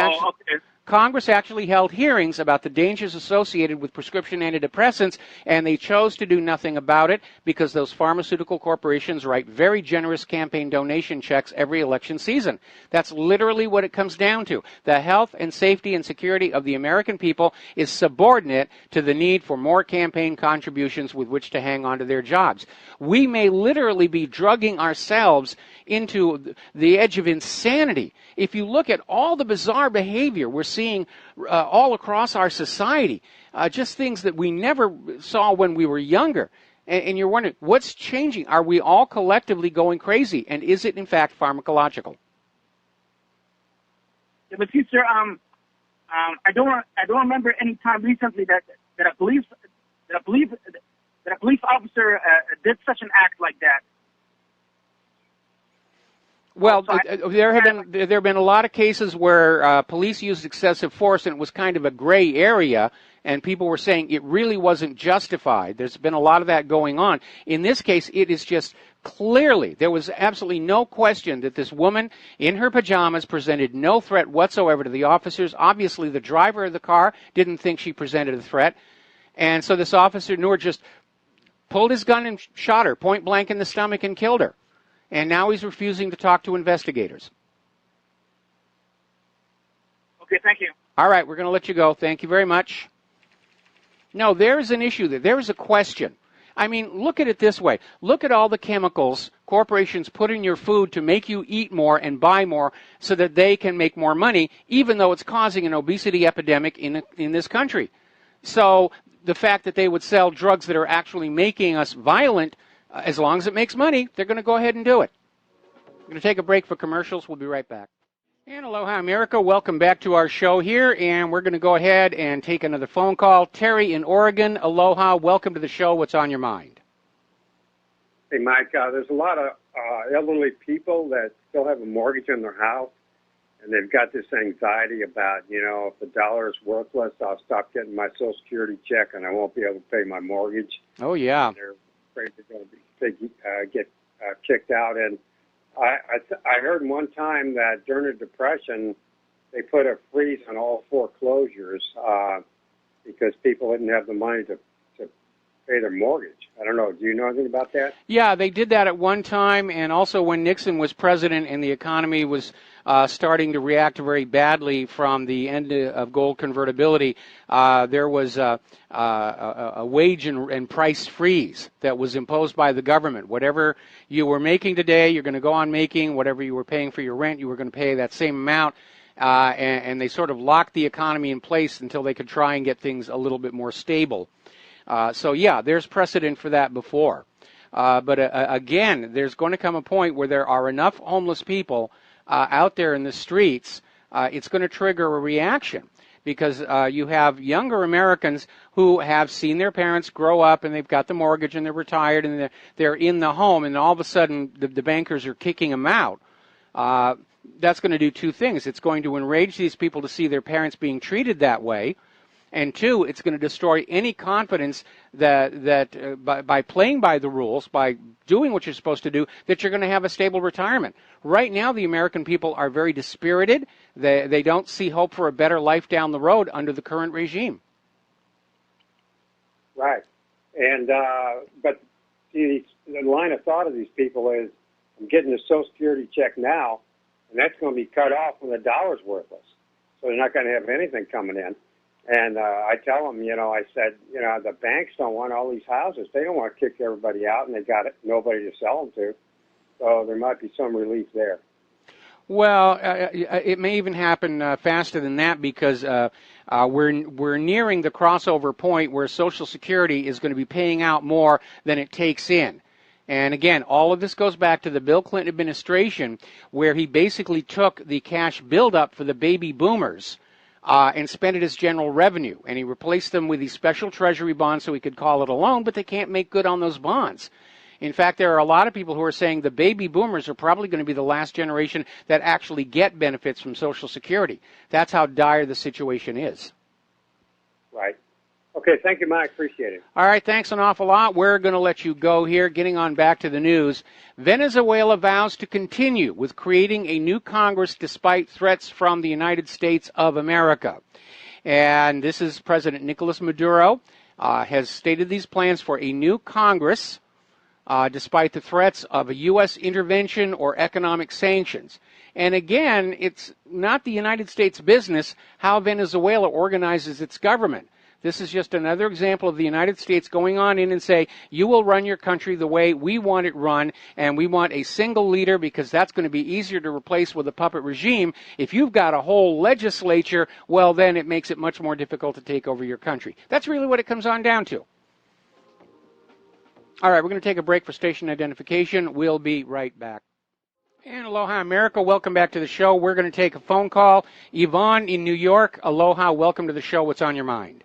actually held hearings about the dangers associated with prescription antidepressants, and they chose to do nothing about it because those pharmaceutical corporations write very generous campaign donation checks every election season. That's literally what it comes down to. The health and safety and security of the American people is subordinate to the need for more campaign contributions with which to hang on to their jobs. We may literally be drugging ourselves into the edge of insanity. If you look at all the bizarre behavior we're seeing all across our society, just things that we never saw when we were younger, and you're wondering, what's changing? Are we all collectively going crazy, and is it in fact pharmacological? Yeah, but see, sir, I don't remember any time recently that a police officer did such an act like that. Well, there have been a lot of cases where police used excessive force, and it was kind of a gray area, and people were saying it really wasn't justified. There's been a lot of that going on. In this case, it is just clearly, there was absolutely no question that this woman in her pajamas presented no threat whatsoever to the officers. Obviously, the driver of the car didn't think she presented a threat, and so this officer, Noor, just pulled his gun and shot her point blank in the stomach and killed her. And now he's refusing to talk to investigators. Okay, thank you. All right, we're going to let you go. Thank you very much. No, there's an issue there. There is a question. I mean, look at it this way. Look at all the chemicals corporations put in your food to make you eat more and buy more so that they can make more money, even though it's causing an obesity epidemic in this country. So the fact that they would sell drugs that are actually making us violent, as long as it makes money, they're going to go ahead and do it. We're going to take a break for commercials. We'll be right back. And aloha, America. Welcome back to our show here, and we're going to go ahead and take another phone call. Terry in Oregon, aloha. Welcome to the show. What's on your mind? Hey, Mike, there's a lot of elderly people that still have a mortgage on their house, and they've got this anxiety about, if the dollar is worthless, I'll stop getting my Social Security check, and I won't be able to pay my mortgage. Oh, yeah. And they're afraid they're going to get kicked out. And I heard one time that during the Depression, they put a freeze on all foreclosures because people didn't have the money to pay their mortgage. I don't know. Do you know anything about that? Yeah, they did that at one time, and also when Nixon was president and the economy was starting to react very badly from the end of gold convertibility, there was a wage and price freeze that was imposed by the government. Whatever you were making today, you're going to go on making. Whatever you were paying for your rent, you were going to pay that same amount. And they sort of locked the economy in place until they could try and get things a little bit more stable. So, yeah, there's precedent for that before. But again, there's going to come a point where there are enough homeless people out there in the streets, it's going to trigger a reaction because you have younger Americans who have seen their parents grow up and they've got the mortgage and they're retired and they're in the home, and all of a sudden the bankers are kicking them out. That's going to do two things. It's going to enrage these people to see their parents being treated that way. And two, it's going to destroy any confidence that by playing by the rules, by doing what you're supposed to do, that you're going to have a stable retirement. Right now, the American people are very dispirited. They don't see hope for a better life down the road under the current regime. Right. And but see, the line of thought of these people is, I'm getting a Social Security check now, and that's going to be cut off when the dollar's worthless. So they're not going to have anything coming in. And I tell them, I said, the banks don't want all these houses. They don't want to kick everybody out, and they got nobody to sell them to. So there might be some relief there. Well, it may even happen faster than that because we're nearing the crossover point where Social Security is going to be paying out more than it takes in. And again, all of this goes back to the Bill Clinton administration, where he basically took the cash buildup for the baby boomers and spent it as general revenue. And he replaced them with these special treasury bonds so he could call it a loan, but they can't make good on those bonds. In fact, there are a lot of people who are saying the baby boomers are probably going to be the last generation that actually get benefits from Social Security. That's how dire the situation is. Right. Okay, thank you, Mike. Appreciate it. All right, thanks an awful lot. We're going to let you go here. Getting on back to the news. Venezuela vows to continue with creating a new Congress despite threats from the United States of America. And this is President Nicolas Maduro has stated these plans for a new Congress despite the threats of a U.S. intervention or economic sanctions. And again, it's not the United States' business how Venezuela organizes its government. This is just another example of the United States going on in and say, you will run your country the way we want it run, and we want a single leader because that's going to be easier to replace with a puppet regime. If you've got a whole legislature, well, then it makes it much more difficult to take over your country. That's really what it comes on down to. All right, we're going to take a break for station identification. We'll be right back. And aloha, America. Welcome back to the show. We're going to take a phone call. Yvonne in New York. Aloha. Welcome to the show. What's on your mind?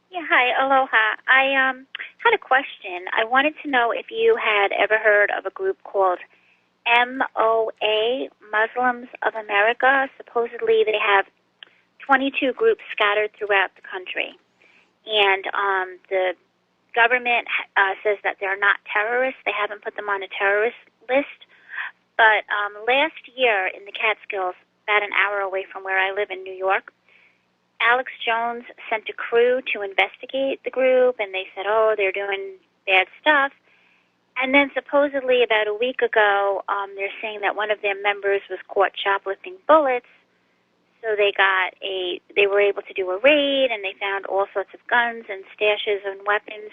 Yeah, hi, aloha. I had a question. I wanted to know if you had ever heard of a group called MOA, Muslims of America. Supposedly they have 22 groups scattered throughout the country. And the government says that they're not terrorists. They haven't put them on a terrorist list. But last year in the Catskills, about an hour away from where I live in New York, Alex Jones sent a crew to investigate the group, and they said, oh, they're doing bad stuff. And then supposedly about a week ago, they're saying that one of their members was caught shoplifting bullets. So they were able to do a raid, and they found all sorts of guns and stashes and weapons.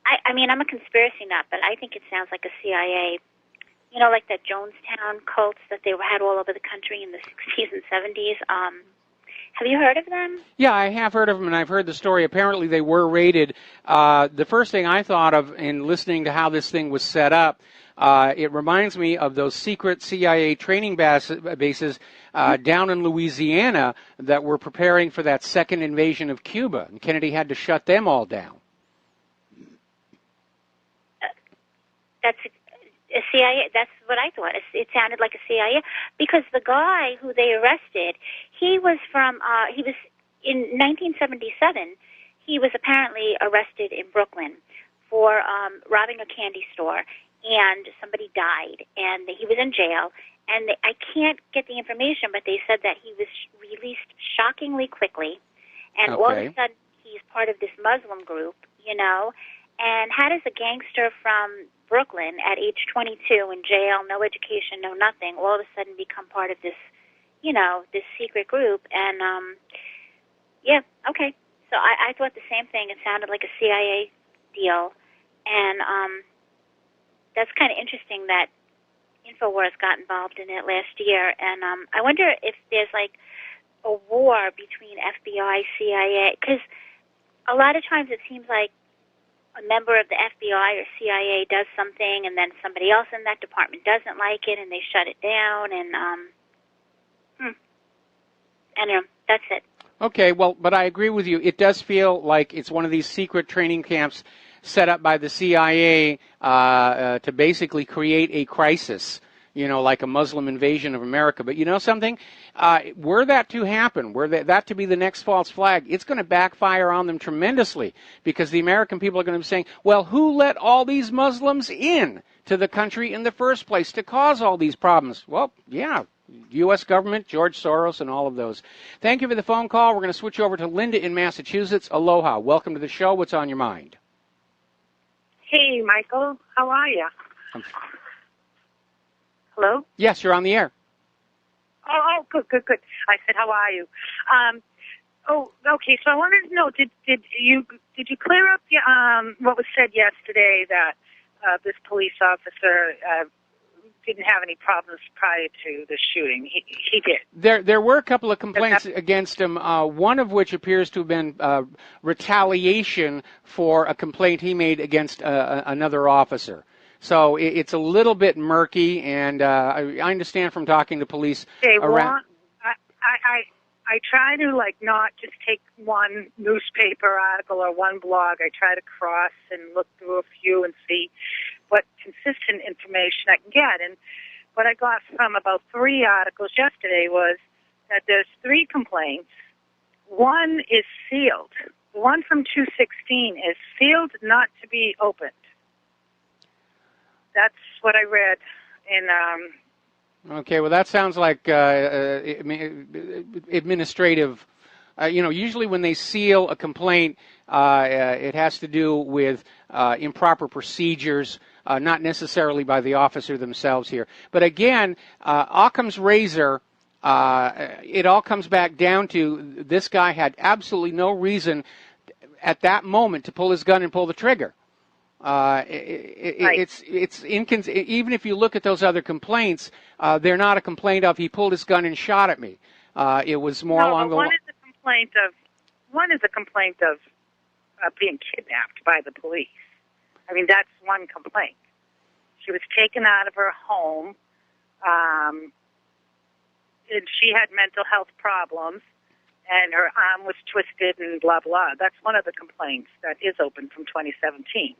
I mean, I'm a conspiracy nut, but I think it sounds like a CIA, you know, like that Jonestown cults that they had all over the country in the 60s and 70s. Have you heard of them? Yeah, I have heard of them, and I've heard the story. Apparently, they were raided. The first thing I thought of in listening to how this thing was set up, it reminds me of those secret CIA training bases down in Louisiana that were preparing for that second invasion of Cuba, and Kennedy had to shut them all down. That's a CIA. That's what I thought. It sounded like a CIA because the guy who they arrested, he was in 1977. He was apparently arrested in Brooklyn for robbing a candy store, and somebody died, and he was in jail. And I can't get the information, but they said that he was released shockingly quickly, and all of a sudden he's part of this Muslim group, you know. And how does a gangster from Brooklyn at age 22 in jail, no education, no nothing, all of a sudden become part of this, you know, this secret group? And, yeah, okay. So I thought the same thing. It sounded like a CIA deal. And that's kind of interesting that InfoWars got involved in it last year. And I wonder if there's, like, a war between FBI, CIA, because a lot of times it seems like a member of the FBI or CIA does something, and then somebody else in that department doesn't like it, and they shut it down, and anyway, that's it. Okay, well, but I agree with you. It does feel like it's one of these secret training camps set up by the CIA to basically create a crisis, you know, like a Muslim invasion of America. But you know something? Were that to happen, were that to be the next false flag, it's going to backfire on them tremendously because the American people are going to be saying, well, who let all these Muslims in to the country in the first place to cause all these problems? Well, yeah, U.S. government, George Soros, and all of those. Thank you for the phone call. We're going to switch over to Linda in Massachusetts. Aloha. Welcome to the show. What's on your mind? Hey, Michael. How are you? Hello? Yes, you're on the air. Oh, good. I said, how are you? Okay. So I wanted to know, did you clear up what was said yesterday that this police officer didn't have any problems prior to the shooting? He did. There were a couple of complaints against him, one of which appears to have been retaliation for a complaint he made against another officer. So it's a little bit murky, and I understand from talking to police around. I try to not just take one newspaper article or one blog. I try to cross and look through a few and see what consistent information I can get. And what I got from about 3 articles yesterday was that there's 3 complaints. One is sealed. The one from 216 is sealed, not to be opened. That's what I read in. Okay, well, that sounds like administrative. Usually when they seal a complaint, it has to do with improper procedures, not necessarily by the officer themselves here. But again, Occam's razor, it all comes back down to this guy had absolutely no reason at that moment to pull his gun and pull the trigger. Even if you look at those other complaints, they're not a complaint of he pulled his gun and shot at me. It was more along the line. One is a complaint of being kidnapped by the police. I mean, that's one complaint. She was taken out of her home, and she had mental health problems, and her arm was twisted and blah, blah. That's one of the complaints that is open from 2017.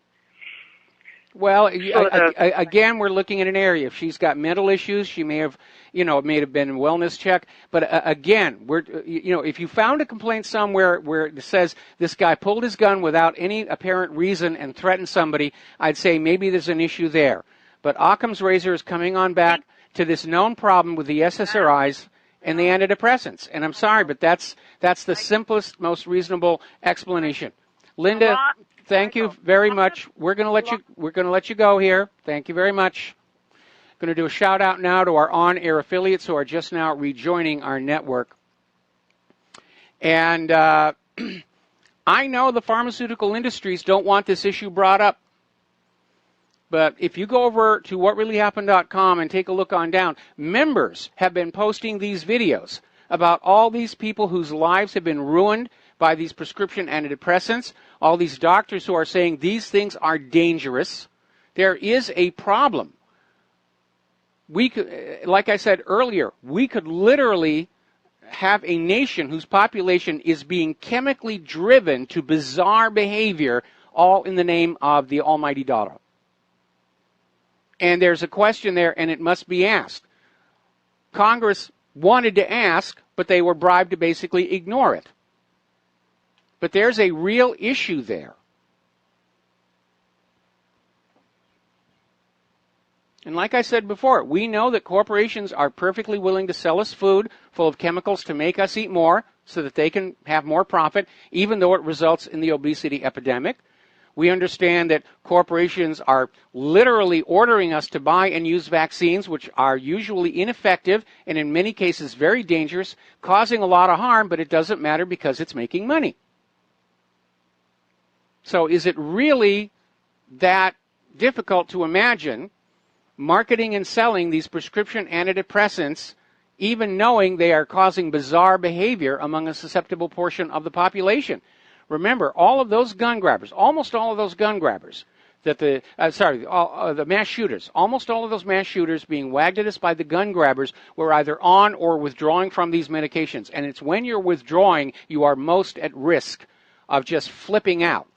Well, again, we're looking at an area. If she's got mental issues, she may have, it may have been a wellness check. But again, if you found a complaint somewhere where it says this guy pulled his gun without any apparent reason and threatened somebody, I'd say maybe there's an issue there. But Occam's razor is coming on back to this known problem with the SSRIs and the antidepressants. And I'm sorry, but that's the simplest, most reasonable explanation. Linda, thank you very much. We're going to let you go here. Thank you very much. Going to do a shout out now to our on-air affiliates who are just now rejoining our network. And I know the pharmaceutical industries don't want this issue brought up. But if you go over to whatreallyhappened.com and take a look on down, members have been posting these videos about all these people whose lives have been ruined by these prescription antidepressants, all these doctors who are saying these things are dangerous. There is a problem. We could, like I said earlier, we could literally have a nation whose population is being chemically driven to bizarre behavior, all in the name of the almighty dollar. And there's a question there, and it must be asked. Congress wanted to ask, but they were bribed to basically ignore it. But there's a real issue there. And like I said before, we know that corporations are perfectly willing to sell us food full of chemicals to make us eat more so that they can have more profit, even though it results in the obesity epidemic. We understand that corporations are literally ordering us to buy and use vaccines, which are usually ineffective and in many cases very dangerous, causing a lot of harm, but it doesn't matter because it's making money. So is it really that difficult to imagine marketing and selling these prescription antidepressants, even knowing they are causing bizarre behavior among a susceptible portion of the population? Remember, all of those gun grabbers, almost all of those gun grabbers, the mass shooters, almost all of those mass shooters being wagged at us by the gun grabbers were either on or withdrawing from these medications. And it's when you're withdrawing, you are most at risk of just flipping out.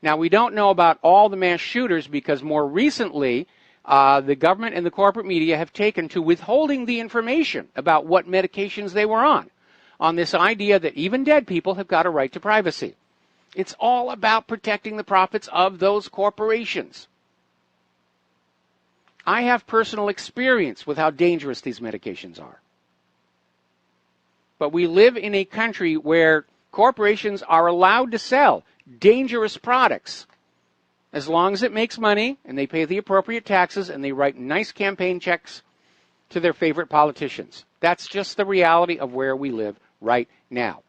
Now, we don't know about all the mass shooters because more recently, the government and the corporate media have taken to withholding the information about what medications they were on this idea that even dead people have got a right to privacy. It's all about protecting the profits of those corporations. I have personal experience with how dangerous these medications are. But we live in a country where corporations are allowed to sell dangerous products as long as it makes money and they pay the appropriate taxes and they write nice campaign checks to their favorite politicians. That's just the reality of where we live right now.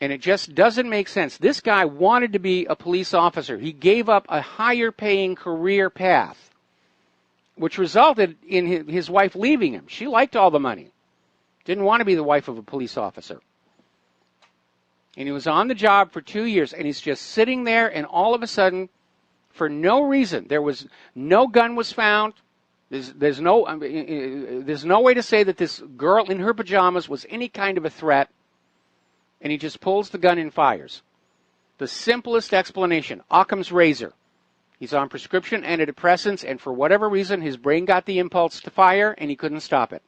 And it just doesn't make sense. This guy wanted to be a police officer. He gave up a higher paying career path, which resulted in his wife leaving him. She liked all the money. Didn't want to be the wife of a police officer. And he was on the job for 2 years, and he's just sitting there, and all of a sudden, for no reason, no gun was found, There's no way to say that this girl in her pajamas was any kind of a threat, and he just pulls the gun and fires. The simplest explanation, Occam's razor. He's on prescription antidepressants, and for whatever reason, his brain got the impulse to fire, and he couldn't stop it.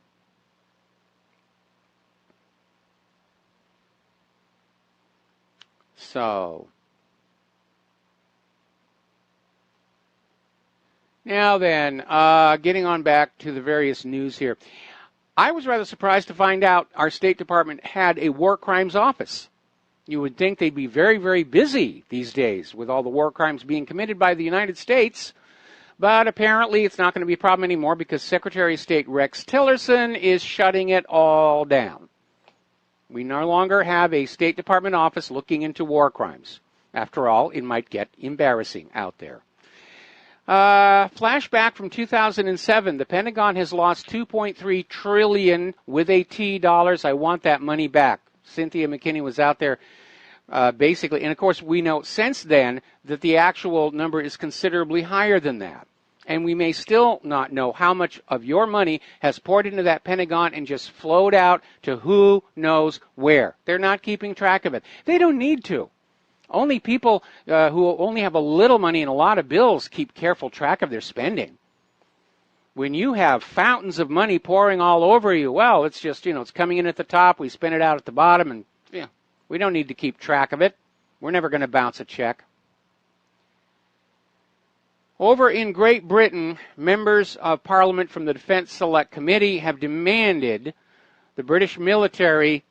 So, now then, getting on back to the various news here. I was rather surprised to find out our State Department had a war crimes office. You would think they'd be very, very busy these days with all the war crimes being committed by the United States. But apparently it's not going to be a problem anymore because Secretary of State Rex Tillerson is shutting it all down. We no longer have a State Department office looking into war crimes. After all, it might get embarrassing out there. Flashback from 2007, the Pentagon has lost $2.3 trillion with a T dollars. I want that money back. Cynthia McKinney was out there basically, and of course we know since then that the actual number is considerably higher than that. And we may still not know how much of your money has poured into that Pentagon and just flowed out to who knows where. They're not keeping track of it. They don't need to. Only people who only have a little money and a lot of bills keep careful track of their spending. When you have fountains of money pouring all over you, well, it's just, it's coming in at the top, we spend it out at the bottom, and we don't need to keep track of it. We're never going to bounce a check. Over in Great Britain, members of Parliament from the Defence Select Committee have demanded the British military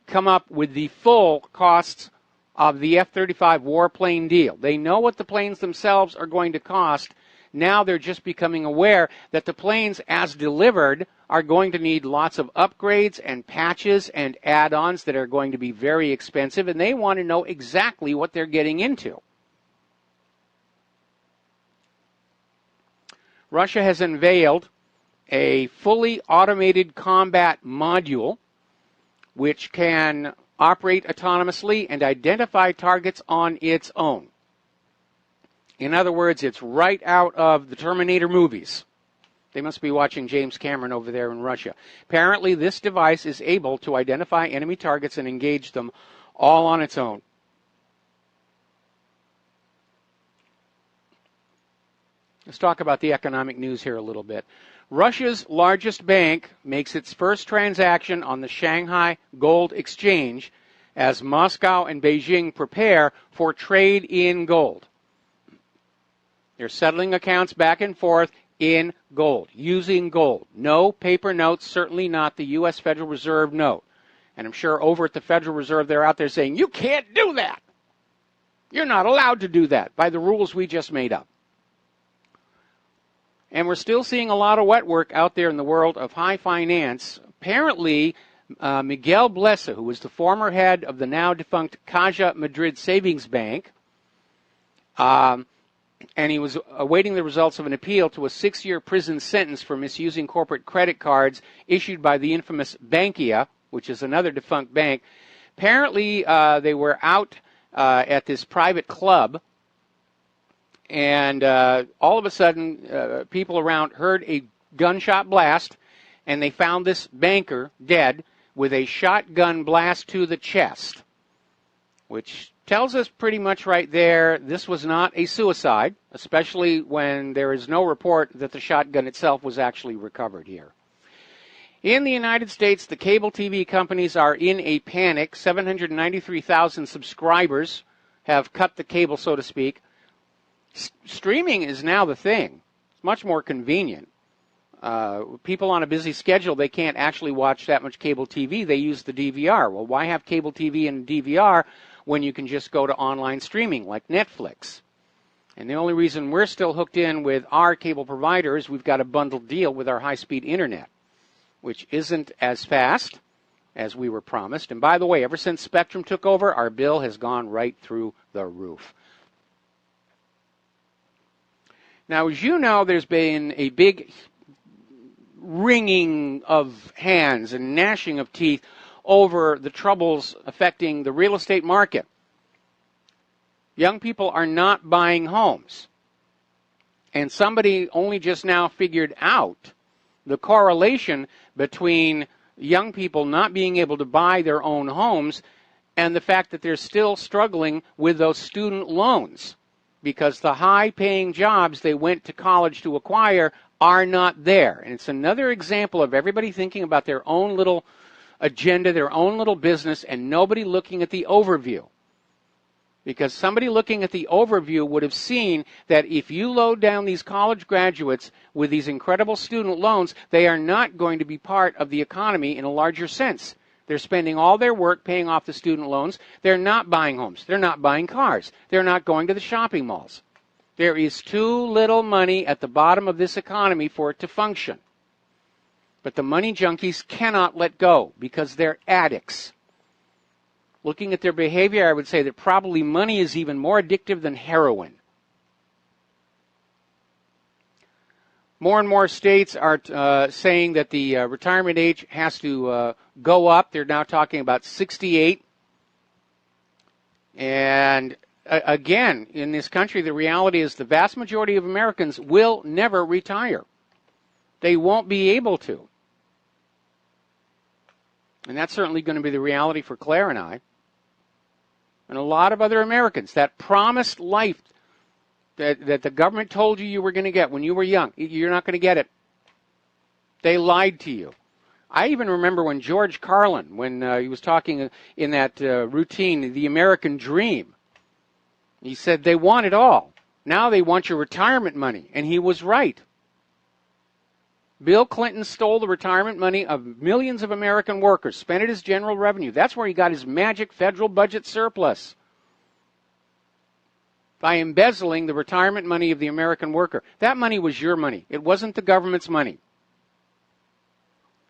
come up with the full costs of the F-35 warplane deal. They know what the planes themselves are going to cost. Now they're just becoming aware that the planes, as delivered, are going to need lots of upgrades and patches and add-ons that are going to be very expensive, and they want to know exactly what they're getting into. Russia has unveiled a fully automated combat module which can operate autonomously and identify targets on its own. In other words, it's right out of the Terminator movies. They must be watching James Cameron over there in Russia. Apparently, this device is able to identify enemy targets and engage them all on its own. Let's talk about the economic news here a little bit. Russia's largest bank makes its first transaction on the Shanghai Gold Exchange as Moscow and Beijing prepare for trade in gold. They're settling accounts back and forth in gold, using gold. No paper notes, certainly not the U.S. Federal Reserve note. And I'm sure over at the Federal Reserve they're out there saying, you can't do that. You're not allowed to do that by the rules we just made up. And we're still seeing a lot of wet work out there in the world of high finance. Apparently, Miguel Blesa, who was the former head of the now-defunct Caja Madrid Savings Bank, and he was awaiting the results of an appeal to a 6-year prison sentence for misusing corporate credit cards issued by the infamous Aiea, which is another defunct bank. Apparently, they were out at this private club, and all of a sudden, people around heard a gunshot blast, and they found this banker dead with a shotgun blast to the chest, which tells us pretty much right there this was not a suicide, especially when there is no report that the shotgun itself was actually recovered here. In the United States, the cable TV companies are in a panic. 793,000 subscribers have cut the cable, so to speak. Streaming is now the thing. It's much more convenient. People on a busy schedule, they can't actually watch that much cable TV. They use the DVR. Well, why have cable TV and DVR when you can just go to online streaming like Netflix? And the only reason we're still hooked in with our cable provider is we've got a bundled deal with our high-speed internet, which isn't as fast as we were promised. And by the way, ever since Spectrum took over, our bill has gone right through the roof. Now, as you know, there's been a big wringing of hands and gnashing of teeth over the troubles affecting the real estate market. Young people are not buying homes. And somebody only just now figured out the correlation between young people not being able to buy their own homes and the fact that they're still struggling with those student loans because the high-paying jobs they went to college to acquire are not there. And it's another example of everybody thinking about their own little agenda, their own little business, and nobody looking at the overview. Because somebody looking at the overview would have seen that if you load down these college graduates with these incredible student loans, they are not going to be part of the economy in a larger sense. They're spending all their work paying off the student loans. They're not buying homes. They're not buying cars. They're not going to the shopping malls. There is too little money at the bottom of this economy for it to function. But the money junkies cannot let go because they're addicts. Looking at their behavior, I would say that probably money is even more addictive than heroin. More and more states are saying that the retirement age has to go up. They're now talking about 68. And again, in this country, the reality is the vast majority of Americans will never retire. They won't be able to. And that's certainly going to be the reality for Claire and I. And a lot of other Americans, that promised life that the government told you were going to get when you were young, you're not going to get it. They lied to you. I even remember when George Carlin, when he was talking in that routine, The American Dream, he said they want it all. Now they want your retirement money. And he was right. Bill Clinton stole the retirement money of millions of American workers, spent it as general revenue. That's where he got his magic federal budget surplus. By embezzling the retirement money of the American worker. That money was your money. It wasn't the government's money.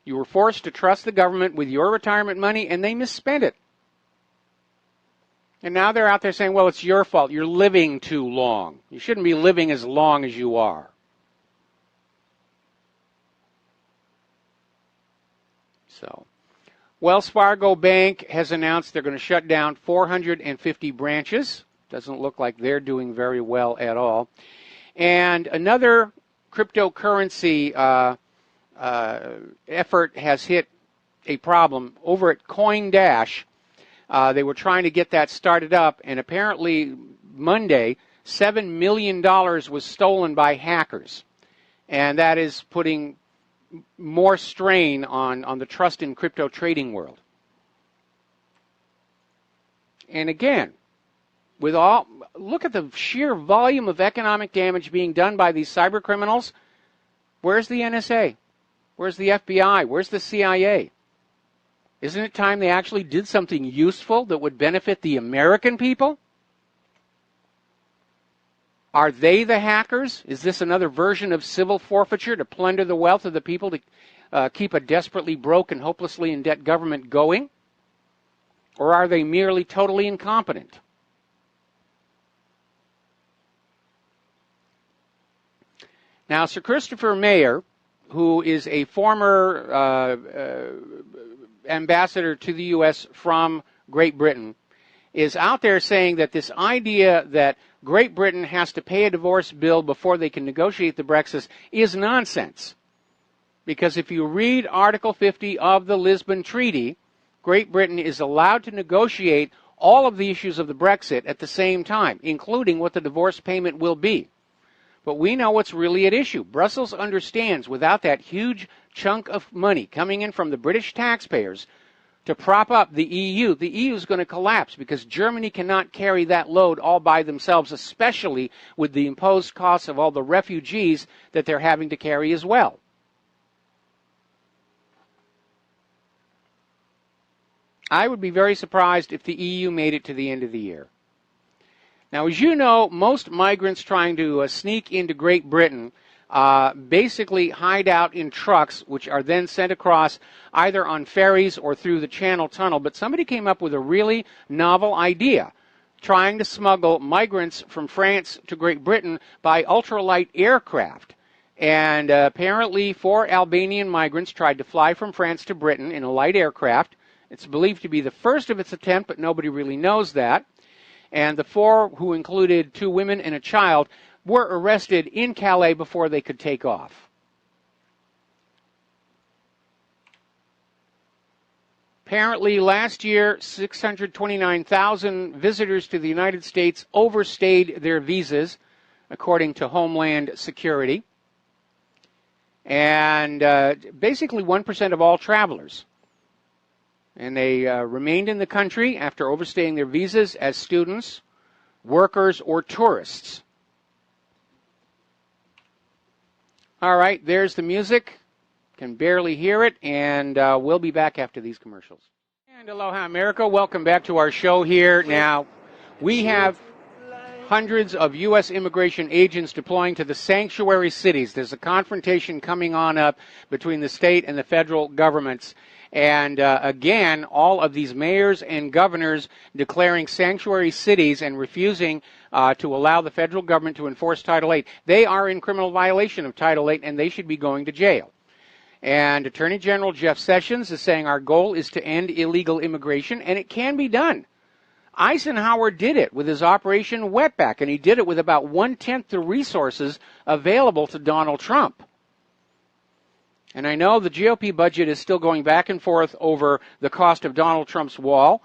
You were forced to trust the government with your retirement money, and they misspent it. And now they're out there saying, well, it's your fault. You're living too long. You shouldn't be living as long as you are. So, Wells Fargo Bank has announced they're going to shut down 450 branches. Doesn't look like they're doing very well at all. And another cryptocurrency effort has hit a problem over at CoinDash. They were trying to get that started up, and apparently Monday, $7 million was stolen by hackers. And that is putting more strain on the trust in crypto trading world. And again, look at the sheer volume of economic damage being done by these cyber criminals. Where's the NSA? Where's the FBI? Where's the CIA? Isn't it time they actually did something useful that would benefit the American people? Are they the hackers? Is this another version of civil forfeiture to plunder the wealth of the people to keep a desperately broke and hopelessly in debt government going? Or are they merely totally incompetent? Now, Sir Christopher Mayer, who is a former ambassador to the U.S. from Great Britain, is out there saying that this idea that Great Britain has to pay a divorce bill before they can negotiate the Brexit is nonsense. Because if you read Article 50 of the Lisbon Treaty, Great Britain is allowed to negotiate all of the issues of the Brexit at the same time, including what the divorce payment will be. But we know what's really at issue. Brussels understands without that huge chunk of money coming in from the British taxpayers to prop up the EU is going to collapse because Germany cannot carry that load all by themselves, especially with the imposed costs of all the refugees that they're having to carry as well. I would be very surprised if the EU made it to the end of the year. Now, as you know, most migrants trying to sneak into Great Britain basically hide out in trucks, which are then sent across either on ferries or through the Channel Tunnel. But somebody came up with a really novel idea, trying to smuggle migrants from France to Great Britain by ultralight aircraft. And apparently 4 Albanian migrants tried to fly from France to Britain in a light aircraft. It's believed to be the first of its attempt, but nobody really knows that. And the 4, who included 2 women and a child, were arrested in Calais before they could take off. Apparently, last year, 629,000 visitors to the United States overstayed their visas, according to Homeland Security. And basically 1% of all travelers. And they remained in the country after overstaying their visas as students, workers, or tourists. All right, there's the music. Can barely hear it, and we'll be back after these commercials. And aloha, America. Welcome back to our show here. Now, we have hundreds of U.S. immigration agents deploying to the sanctuary cities. There's a confrontation coming on up between the state and the federal governments. And again, all of these mayors and governors declaring sanctuary cities and refusing to allow the federal government to enforce Title VIII. They are in criminal violation of Title VIII, and they should be going to jail. And Attorney General Jeff Sessions is saying our goal is to end illegal immigration, and it can be done. Eisenhower did it with his Operation Wetback, and he did it with about 1/10 the resources available to Donald Trump. And I know the GOP budget is still going back and forth over the cost of Donald Trump's wall.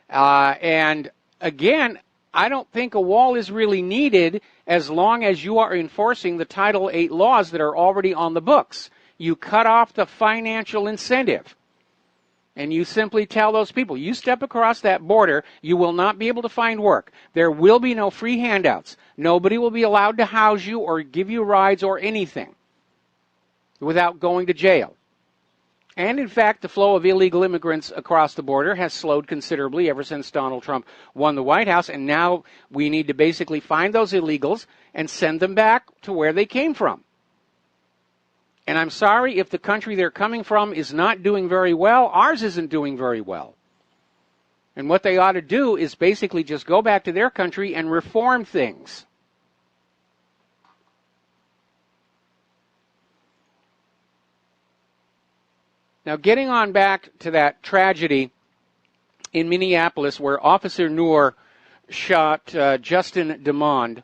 And again, I don't think a wall is really needed as long as you are enforcing the Title VIII laws that are already on the books. You cut off the financial incentive. And you simply tell those people, you step across that border, you will not be able to find work. There will be no free handouts. Nobody will be allowed to house you or give you rides or anything without going to jail. And in fact, the flow of illegal immigrants across the border has slowed considerably ever since Donald Trump won the White House. And now we need to basically find those illegals and send them back to where they came from. And I'm sorry if the country they're coming from is not doing very well. Ours isn't doing very well. And what they ought to do is basically just go back to their country and reform things. Now, getting on back to that tragedy in Minneapolis where Officer Noor shot Justin DeMond,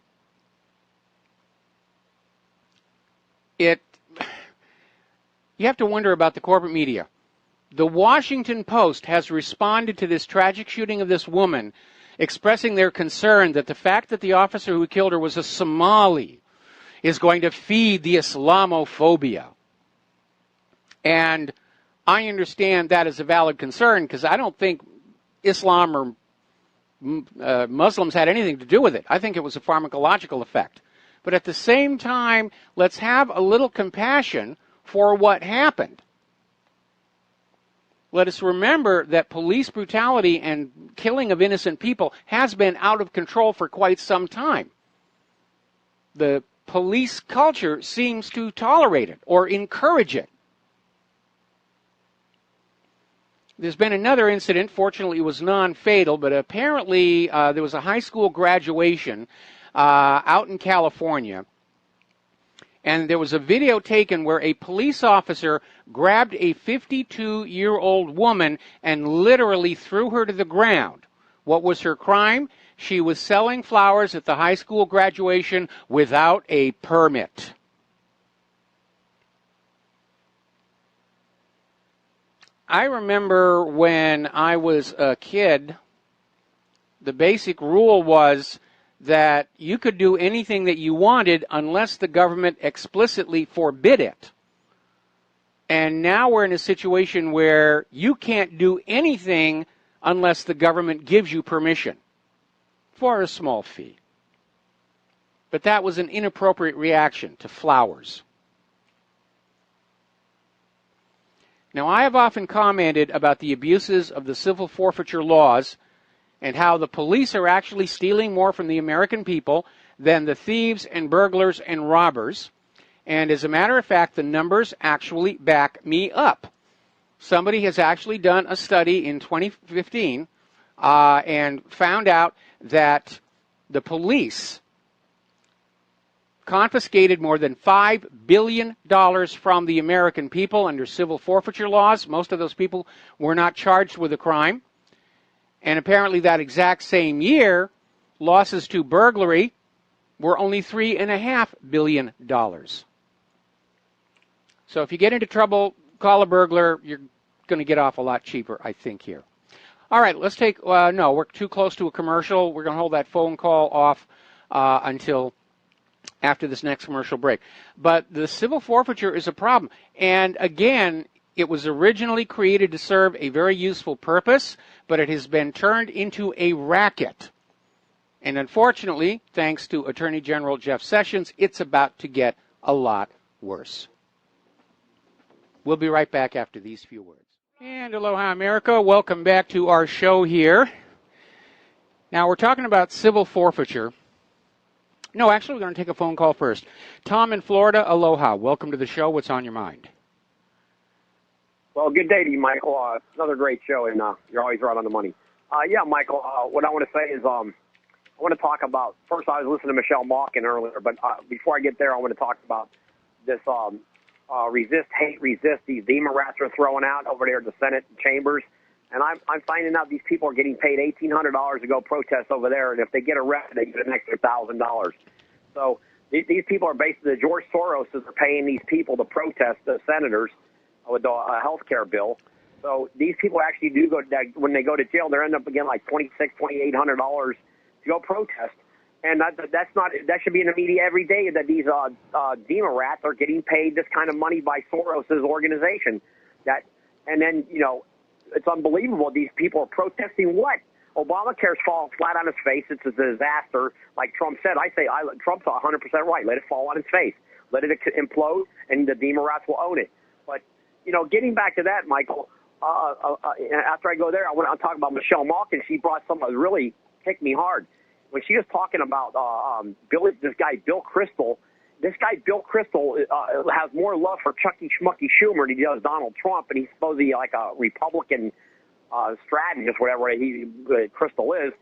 you have to wonder about the corporate media. The Washington Post has responded to this tragic shooting of this woman, expressing their concern that the fact that the officer who killed her was a Somali is going to feed the Islamophobia. And I understand that is a valid concern because I don't think Islam or Muslims had anything to do with it. I think it was a pharmacological effect. But at the same time, let's have a little compassion for what happened. Let us remember that police brutality and killing of innocent people has been out of control for quite some time. The police culture seems to tolerate it or encourage it. There's been another incident. Fortunately, it was non-fatal, but apparently there was a high school graduation out in California. And there was a video taken where a police officer grabbed a 52-year-old woman and literally threw her to the ground. What was her crime? She was selling flowers at the high school graduation without a permit. I remember when I was a kid, the basic rule was that you could do anything that you wanted unless the government explicitly forbid it. And now we're in a situation where you can't do anything unless the government gives you permission for a small fee. But that was an inappropriate reaction to flowers. Now, I have often commented about the abuses of the civil forfeiture laws and how the police are actually stealing more from the American people than the thieves and burglars and robbers. And as a matter of fact, the numbers actually back me up. Somebody has actually done a study in 2015 and found out that the police confiscated more than $5 billion from the American people under civil forfeiture laws. Most of those people were not charged with a crime. And apparently that exact same year, losses to burglary We're only $3.5 billion. So if you get into trouble, call a burglar. You're going to get off a lot cheaper, I think, here. All right, let's take, no, we're too close to a commercial. We're going to hold that phone call off until after this next commercial break. But the civil forfeiture is a problem. And again, it was originally created to serve a very useful purpose, but it has been turned into a racket. And unfortunately, thanks to Attorney General Jeff Sessions, it's about to get a lot worse. We'll be right back after these few words. And aloha, America. Welcome back to our show here. Now, we're talking about civil forfeiture. No, actually, we're going to take a phone call first. Tom in Florida, aloha. Welcome to the show. What's on your mind? Well, good day to you, Michael. Another great show, and you're always right on the money. Yeah, Michael, what I want to say is I want to talk about, first I was listening to Michelle Malkin earlier, but before I get there, I want to talk about this resist, hate, resist, these demon rats are throwing out over there at the Senate chambers. And I'm finding out these people are getting paid $1,800 to go protest over there, and if they get arrested, they get an extra $1,000. So these people are basically, the George Soroses are paying these people to protest, the senators, with the health care bill. So these people actually do go, when they go to jail, they end up getting like $2,800 to go protest. And that should be in the media every day, that these demon rats are getting paid this kind of money by Soros's organization. And then, you know, it's unbelievable. These people are protesting what? Obamacare's falling flat on its face. It's a disaster. Like Trump said, Trump's 100% right. Let it fall on its face. Let it implode, and the demon rats will own it. But, you know, getting back to that, Michael, after I go there, I want to talk about Michelle Malkin. She brought something that really kicked me hard. When she was talking about this guy, Bill Kristol, has more love for Chucky Schmucky Schumer than he does Donald Trump, and he's supposedly like a Republican strategist, whatever Kristol is.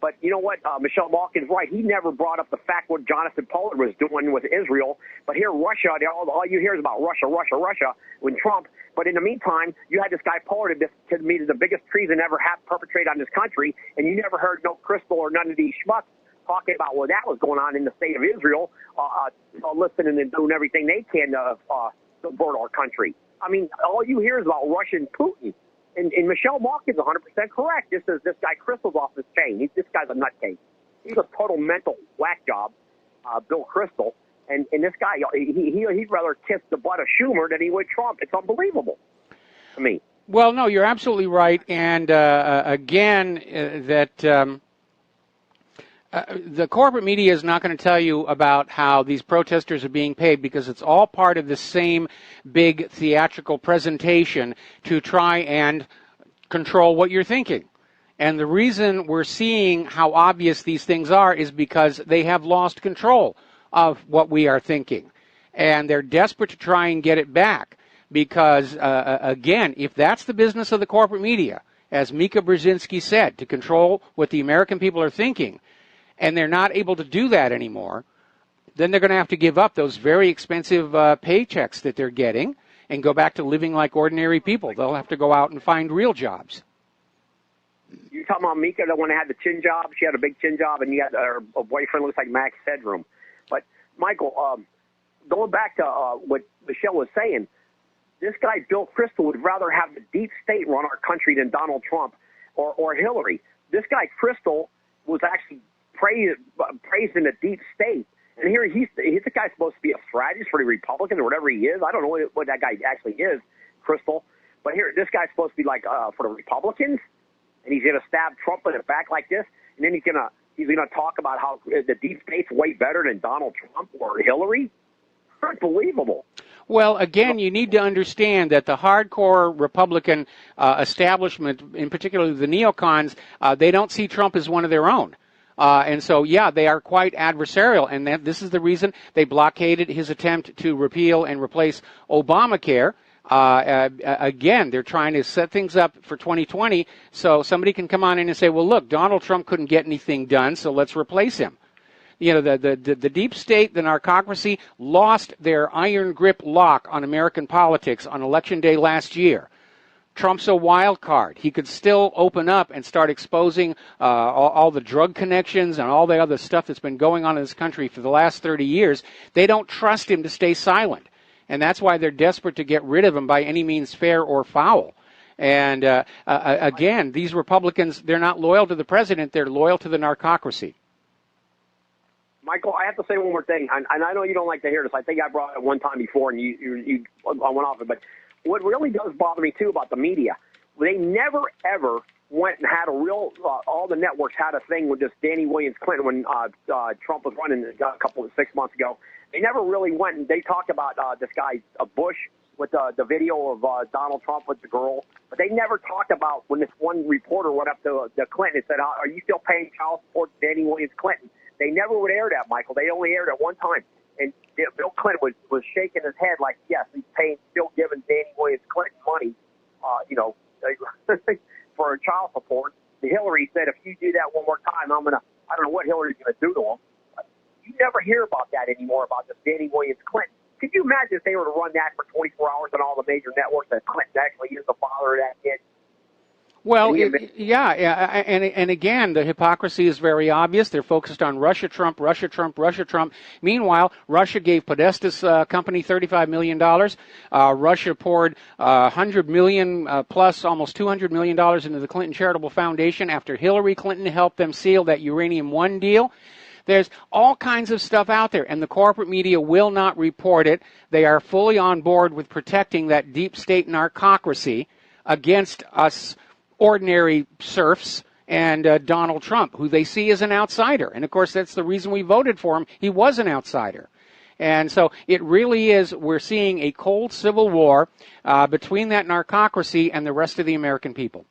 But you know what? Michelle Malkin's right. He never brought up the fact what Jonathan Pollard was doing with Israel. But here, Russia, all you hear is about Russia, with Trump. But in the meantime, you had this guy Pollard to me the biggest treason ever perpetrated on this country, and you never heard no Kristol or none of these schmucks talking about what that was going on in the state of Israel, listening and doing everything they can to subvert our country. I mean, all you hear is about Russia and Putin. And Michelle Malkin's 100% correct. This guy Kristol's off his chain. This guy's a nutcase. He's a total mental whack job, Bill Kristol. And this guy, he'd rather kiss the butt of Schumer than he would Trump. It's unbelievable to me. Well, no, you're absolutely right. And again, the corporate media is not going to tell you about how these protesters are being paid, because it's all part of the same big theatrical presentation to try and control what you're thinking. And the reason we're seeing how obvious these things are is because they have lost control of what we are thinking. And they're desperate to try and get it back. Because, again, if that's the business of the corporate media, as Mika Brzezinski said, to control what the American people are thinking, and they're not able to do that anymore, then they're going to have to give up those very expensive paychecks that they're getting and go back to living like ordinary people. They'll have to go out and find real jobs. You're talking about Mika, the one that had the chin job? She had a big chin job, and her boyfriend looks like Max Headroom. But, Michael, going back to what Michelle was saying, this guy, Bill Kristol, would rather have the deep state run our country than Donald Trump or Hillary. This guy, Kristol, was actually praising the deep state. And here he's the guy supposed to be a strategist for the Republicans or whatever he is. I don't know what that guy actually is, Kristol. But here, this guy's supposed to be like for the Republicans, and he's going to stab Trump in the back like this, and then he's gonna talk about how the deep state's way better than Donald Trump or Hillary. Unbelievable. Well, again, you need to understand that the hardcore Republican establishment, in particular the neocons, they don't see Trump as one of their own. And so, yeah, they are quite adversarial, and this is the reason they blockaded his attempt to repeal and replace Obamacare. Again, they're trying to set things up for 2020 so somebody can come on in and say, well, look, Donald Trump couldn't get anything done, so let's replace him. You know, the deep state, the narcocracy, lost their iron grip lock on American politics on Election Day last year. Trump's a wild card. He could still open up and start exposing all the drug connections and all the other stuff that's been going on in this country for the last 30 years. They don't trust him to stay silent. And that's why they're desperate to get rid of him by any means fair or foul. And again, these Republicans, they're not loyal to the president. They're loyal to the narcocracy. Michael, I have to say one more thing, and I know you don't like to hear this. I think I brought it one time before, and you went off it. But what really does bother me, too, about the media, they never, ever went and had a real all the networks had a thing with this Danny Williams Clinton when Trump was running a 6 months ago. They never really went and they talked about this guy, Bush, with the video of Donald Trump with the girl. But they never talked about when this one reporter went up to Clinton and said, are you still paying child support to Danny Williams Clinton? They never would air that, Michael. They only aired it one time. And Bill Clinton was shaking his head like, yes, he's still giving Danny Williams Clinton money, for child support. Hillary said, if you do that one more time, I don't know what Hillary's going to do to him. You never hear about that anymore, about this Danny Williams Clinton. Could you imagine if they were to run that for 24 hours on all the major networks, that Clinton actually is the father of that kid? Well, and again, the hypocrisy is very obvious. They're focused on Russia, Trump, Russia, Trump, Russia, Trump. Meanwhile, Russia gave Podesta's company $35 million. Russia poured $100 million plus almost $200 million into the Clinton Charitable Foundation after Hillary Clinton helped them seal that Uranium One deal. There's all kinds of stuff out there, and the corporate media will not report it. They are fully on board with protecting that deep state narcocracy against us ordinary serfs and Donald Trump, who they see as an outsider. And, of course, that's the reason we voted for him. He was an outsider. And so it really is, we're seeing a cold civil war between that narcocracy and the rest of the American people.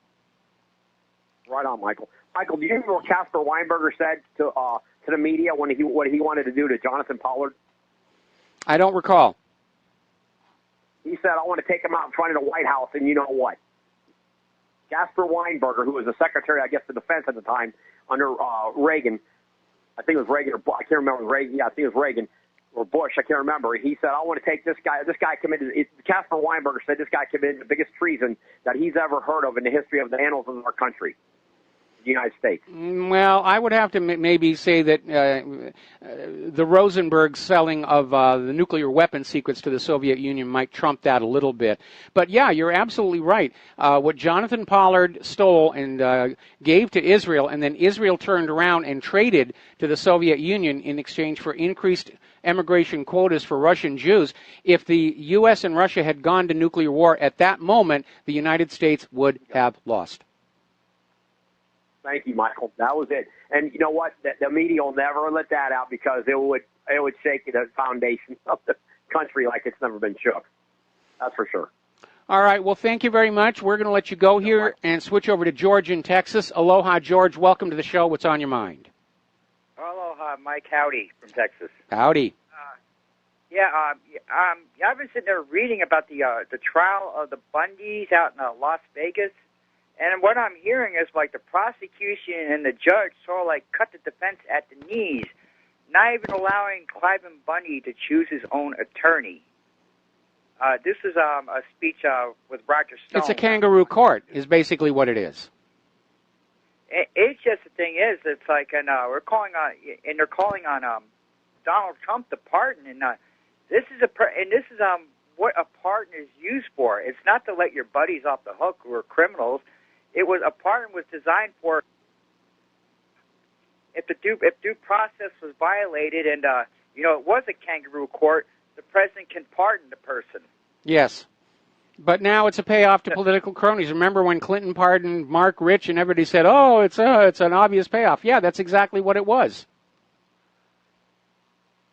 Right on, Michael. Michael, do you remember what Casper Weinberger said to the media when what he wanted to do to Jonathan Pollard? I don't recall. He said, I want to take him out in front of the White House, and you know what? Casper Weinberger, who was the Secretary, I guess, of Defense at the time under Reagan, I think it was Reagan, or I can't remember, Reagan. Yeah, I think it was Reagan or Bush. I can't remember. He said, I want to take this guy. This guy committed, Casper Weinberger said this guy committed the biggest treason that he's ever heard of in the history of the annals of our country, the United States. Well, I would have to maybe say that the Rosenberg selling of the nuclear weapon secrets to the Soviet Union might trump that a little bit. But yeah, you're absolutely right. What Jonathan Pollard stole and gave to Israel, and then Israel turned around and traded to the Soviet Union in exchange for increased immigration quotas for Russian Jews. If the U.S. and Russia had gone to nuclear war at that moment, the United States would have lost. Thank you, Michael. That was it. And you know what? The media will never let that out because it would shake the foundation of the country like it's never been shook. That's for sure. All right. Well, thank you very much. We're going to let you go here and switch over to George in Texas. Aloha, George. Welcome to the show. What's on your mind? Aloha, Mike. Howdy from Texas. Howdy. I've been sitting there reading about the trial of the Bundys out in Las Vegas. And what I'm hearing is like the prosecution and the judge sort of like cut the defense at the knees, not even allowing Cliven Bundy to choose his own attorney. This is a speech with Roger Stone. It's a kangaroo court is basically what it is. It's just the thing is, it's like, and they're calling on Donald Trump to pardon, and this is what a pardon is used for. It's not to let your buddies off the hook who are criminals. It was a pardon was designed for if due process was violated, and it was a kangaroo court. The president can pardon the person. Yes, but now it's a payoff to political cronies. Remember when Clinton pardoned Mark Rich, and everybody said, "Oh, it's an obvious payoff." Yeah, that's exactly what it was.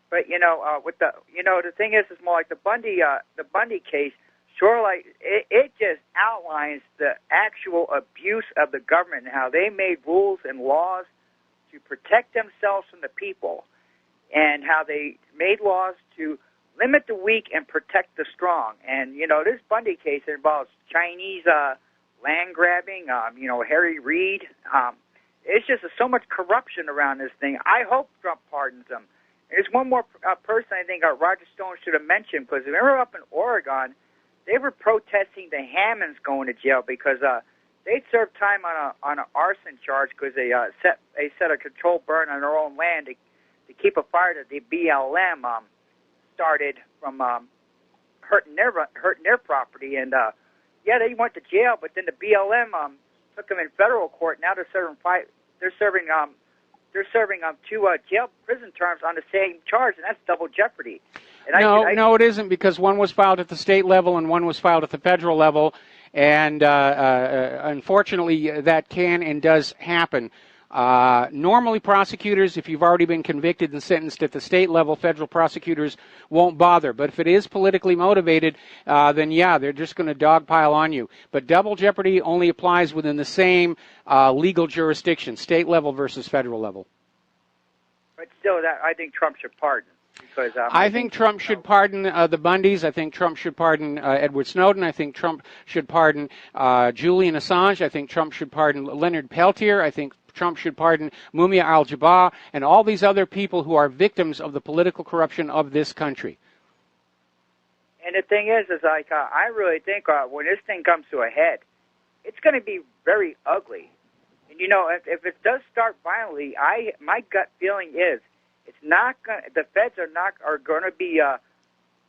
But the thing is, it's more like the Bundy case. Sure, like it just outlines the actual abuse of the government and how they made rules and laws to protect themselves from the people, and how they made laws to limit the weak and protect the strong. And this Bundy case involves Chinese land grabbing. Harry Reid. It's just so much corruption around this thing. I hope Trump pardons them. And there's one more person I think Roger Stone should have mentioned, because remember up in Oregon, they were protesting the Hammonds going to jail because they served time on an arson charge because they set a controlled burn on their own land to keep a fire that the BLM started from hurting their property. And yeah, they went to jail, but then the BLM took them in federal court. Now they're serving 2 prison terms on the same charge, and that's double jeopardy. And no, it isn't, because one was filed at the state level and one was filed at the federal level, and unfortunately that can and does happen. Normally prosecutors, if you've already been convicted and sentenced at the state level, federal prosecutors won't bother. But if it is politically motivated, then yeah, they're just going to dogpile on you. But double jeopardy only applies within the same legal jurisdiction, state level versus federal level. But still, I think Trump should pardon. Because, I think Trump should pardon the Bundys. I think Trump should pardon Edward Snowden. I think Trump should pardon Julian Assange. I think Trump should pardon Leonard Peltier. I think Trump should pardon Mumia al-Jabbar and all these other people who are victims of the political corruption of this country. And the thing is like, I really think when this thing comes to a head, it's going to be very ugly. And, you know, if it does start violently, my gut feeling is it's not going. The feds are going to be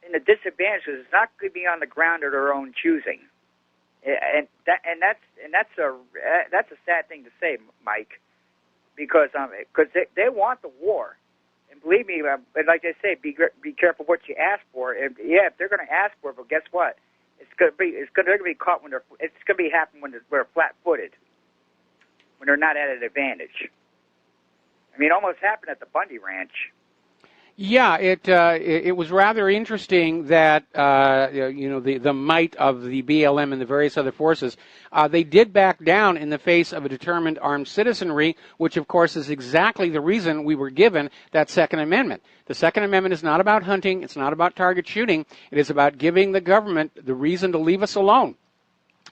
in a disadvantage because it's not going to be on the ground of their own choosing, and that's a sad thing to say, Mike, because they want the war, and believe me, but like I say, be careful what you ask for. And yeah, if they're going to ask for it, but guess what? They're going to be caught when it's going to be happen when they're flat-footed, when they're not at an advantage. I mean, it almost happened at the Bundy Ranch. Yeah, it was rather interesting that the might of the BLM and the various other forces, they did back down in the face of a determined armed citizenry, which of course is exactly the reason we were given that Second Amendment. The Second Amendment is not about hunting, it's not about target shooting, it is about giving the government the reason to leave us alone.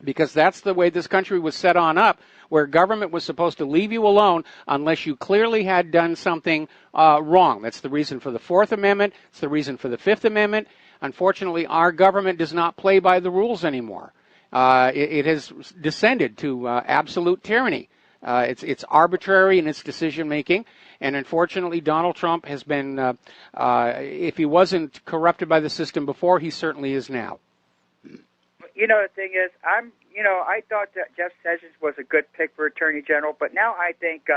Because that's the way this country was set on up, where government was supposed to leave you alone unless you clearly had done something wrong. That's the reason for the Fourth Amendment. It's the reason for the Fifth Amendment. Unfortunately, our government does not play by the rules anymore. It has descended to absolute tyranny. It's arbitrary in its decision-making. And unfortunately, Donald Trump has been, if he wasn't corrupted by the system before, he certainly is now. You know, the thing is, I thought that Jeff Sessions was a good pick for Attorney General, but now I think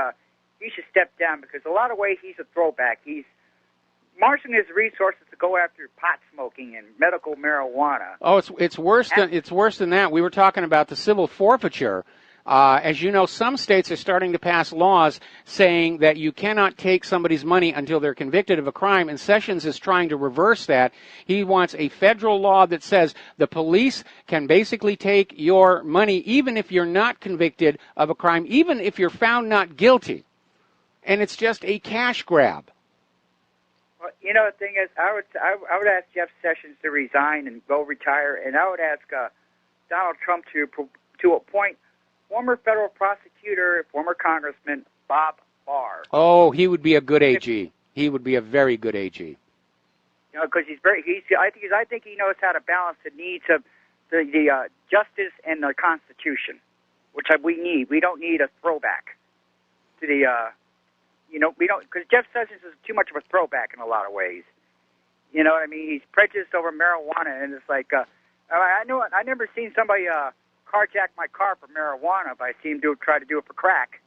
he should step down because a lot of ways he's a throwback. He's marshaling his resources to go after pot smoking and medical marijuana. Oh, it's worse than that. We were talking about the civil forfeiture. As you know, some states are starting to pass laws saying that you cannot take somebody's money until they're convicted of a crime, and Sessions is trying to reverse that. He wants a federal law that says the police can basically take your money even if you're not convicted of a crime, even if you're found not guilty. And it's just a cash grab. Well, you know, the thing is, I would ask Jeff Sessions to resign and go retire, and I would ask Donald Trump to appoint former federal prosecutor, former Congressman Bob Barr. Oh, he would be a good AG. He would be a very good AG. You know, because I think he knows how to balance the needs of the justice and the Constitution, which we need. We don't need a throwback to the, we don't, because Jeff Sessions is too much of a throwback in a lot of ways. You know what I mean? He's prejudiced over marijuana, and it's like, I never seen somebody carjack my car for marijuana, but I see him try to do it for crack.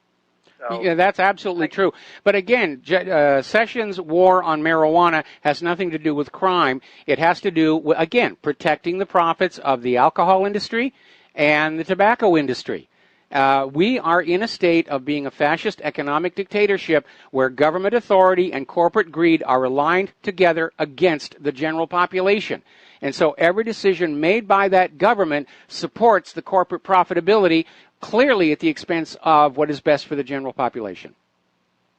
So, yeah, that's absolutely true. But again, Sessions' war on marijuana has nothing to do with crime. It has to do with, again, protecting the profits of the alcohol industry and the tobacco industry. We are in a state of being a fascist economic dictatorship where government authority and corporate greed are aligned together against the general population. And so every decision made by that government supports the corporate profitability, clearly at the expense of what is best for the general population.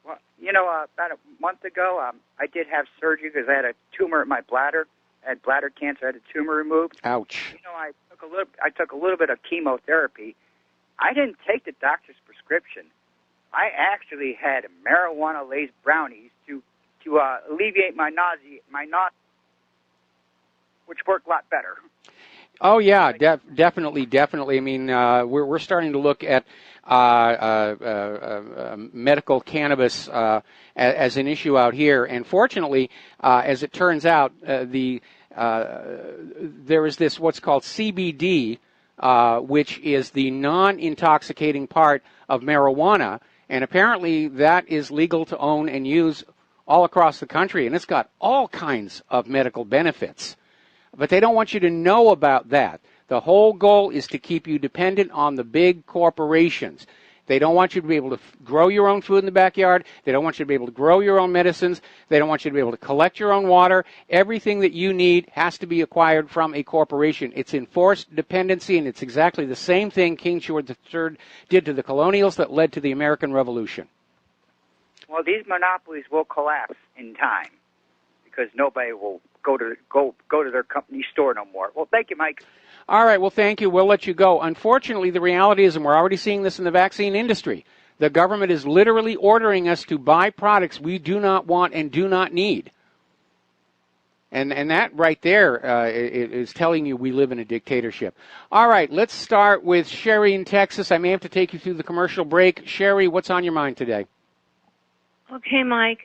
Well, you know, about a month ago, I did have surgery because I had a tumor in my bladder. I had bladder cancer. I had a tumor removed. Ouch. You know, I took a little bit of chemotherapy. I didn't take the doctor's prescription. I actually had marijuana-laced brownies to alleviate my nausea, which worked a lot better. Oh yeah, definitely. I mean, we're starting to look at medical cannabis as an issue out here, and fortunately, as it turns out, there is this what's called CBD, which is the non-intoxicating part of marijuana, and apparently that is legal to own and use all across the country, and it's got all kinds of medical benefits. But they don't want you to know about that. The whole goal is to keep you dependent on the big corporations. They don't want you to be able to grow your own food in the backyard. They don't want you to be able to grow your own medicines. They don't want you to be able to collect your own water. Everything that you need has to be acquired from a corporation. It's enforced dependency, and it's exactly the same thing King George III did to the colonials that led to the American Revolution. Well, these monopolies will collapse in time because nobody will go to their company store no more. Well, thank you, Mike. All right, well, thank you. We'll let you go. Unfortunately, the reality is, and we're already seeing this in the vaccine industry, the government is literally ordering us to buy products we do not want and do not need. And that right there is telling you we live in a dictatorship. All right, let's start with Sherry in Texas. I may have to take you through the commercial break. Sherry, what's on your mind today? Okay, Mike.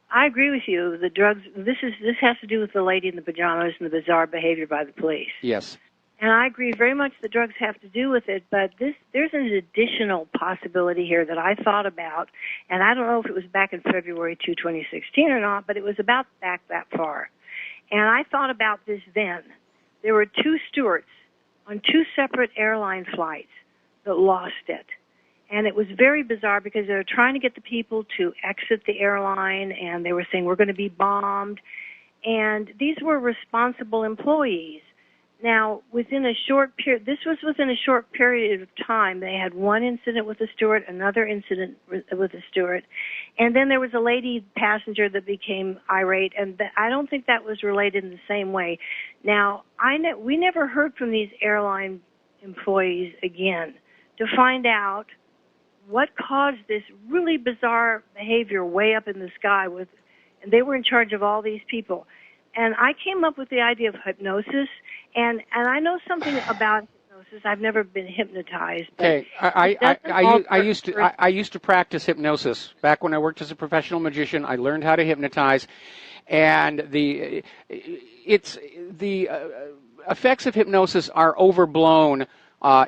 I agree with you. The drugs. This has to do with the lady in the pajamas and the bizarre behavior by the police. Yes. And I agree very much the drugs have to do with it, but there's an additional possibility here that I thought about, and I don't know if it was back in February 2016 or not, but it was about back that far. And I thought about this then. There were two stewards on two separate airline flights that lost it. And it was very bizarre because they were trying to get the people to exit the airline, and they were saying, we're going to be bombed. And these were responsible employees. Now, within a short period, this was within a short period of time, they had one incident with a steward, another incident with a steward, and then there was a lady passenger that became irate, and I don't think that was related in the same way. Now, we never heard from these airline employees again to find out what caused this really bizarre behavior way up in the sky and they were in charge of all these people. And I came up with the idea of hypnosis, and I know something about hypnosis. I've never been hypnotized. Okay, I used to practice hypnosis back when I worked as a professional magician. I learned how to hypnotize, and the effects of hypnosis are overblown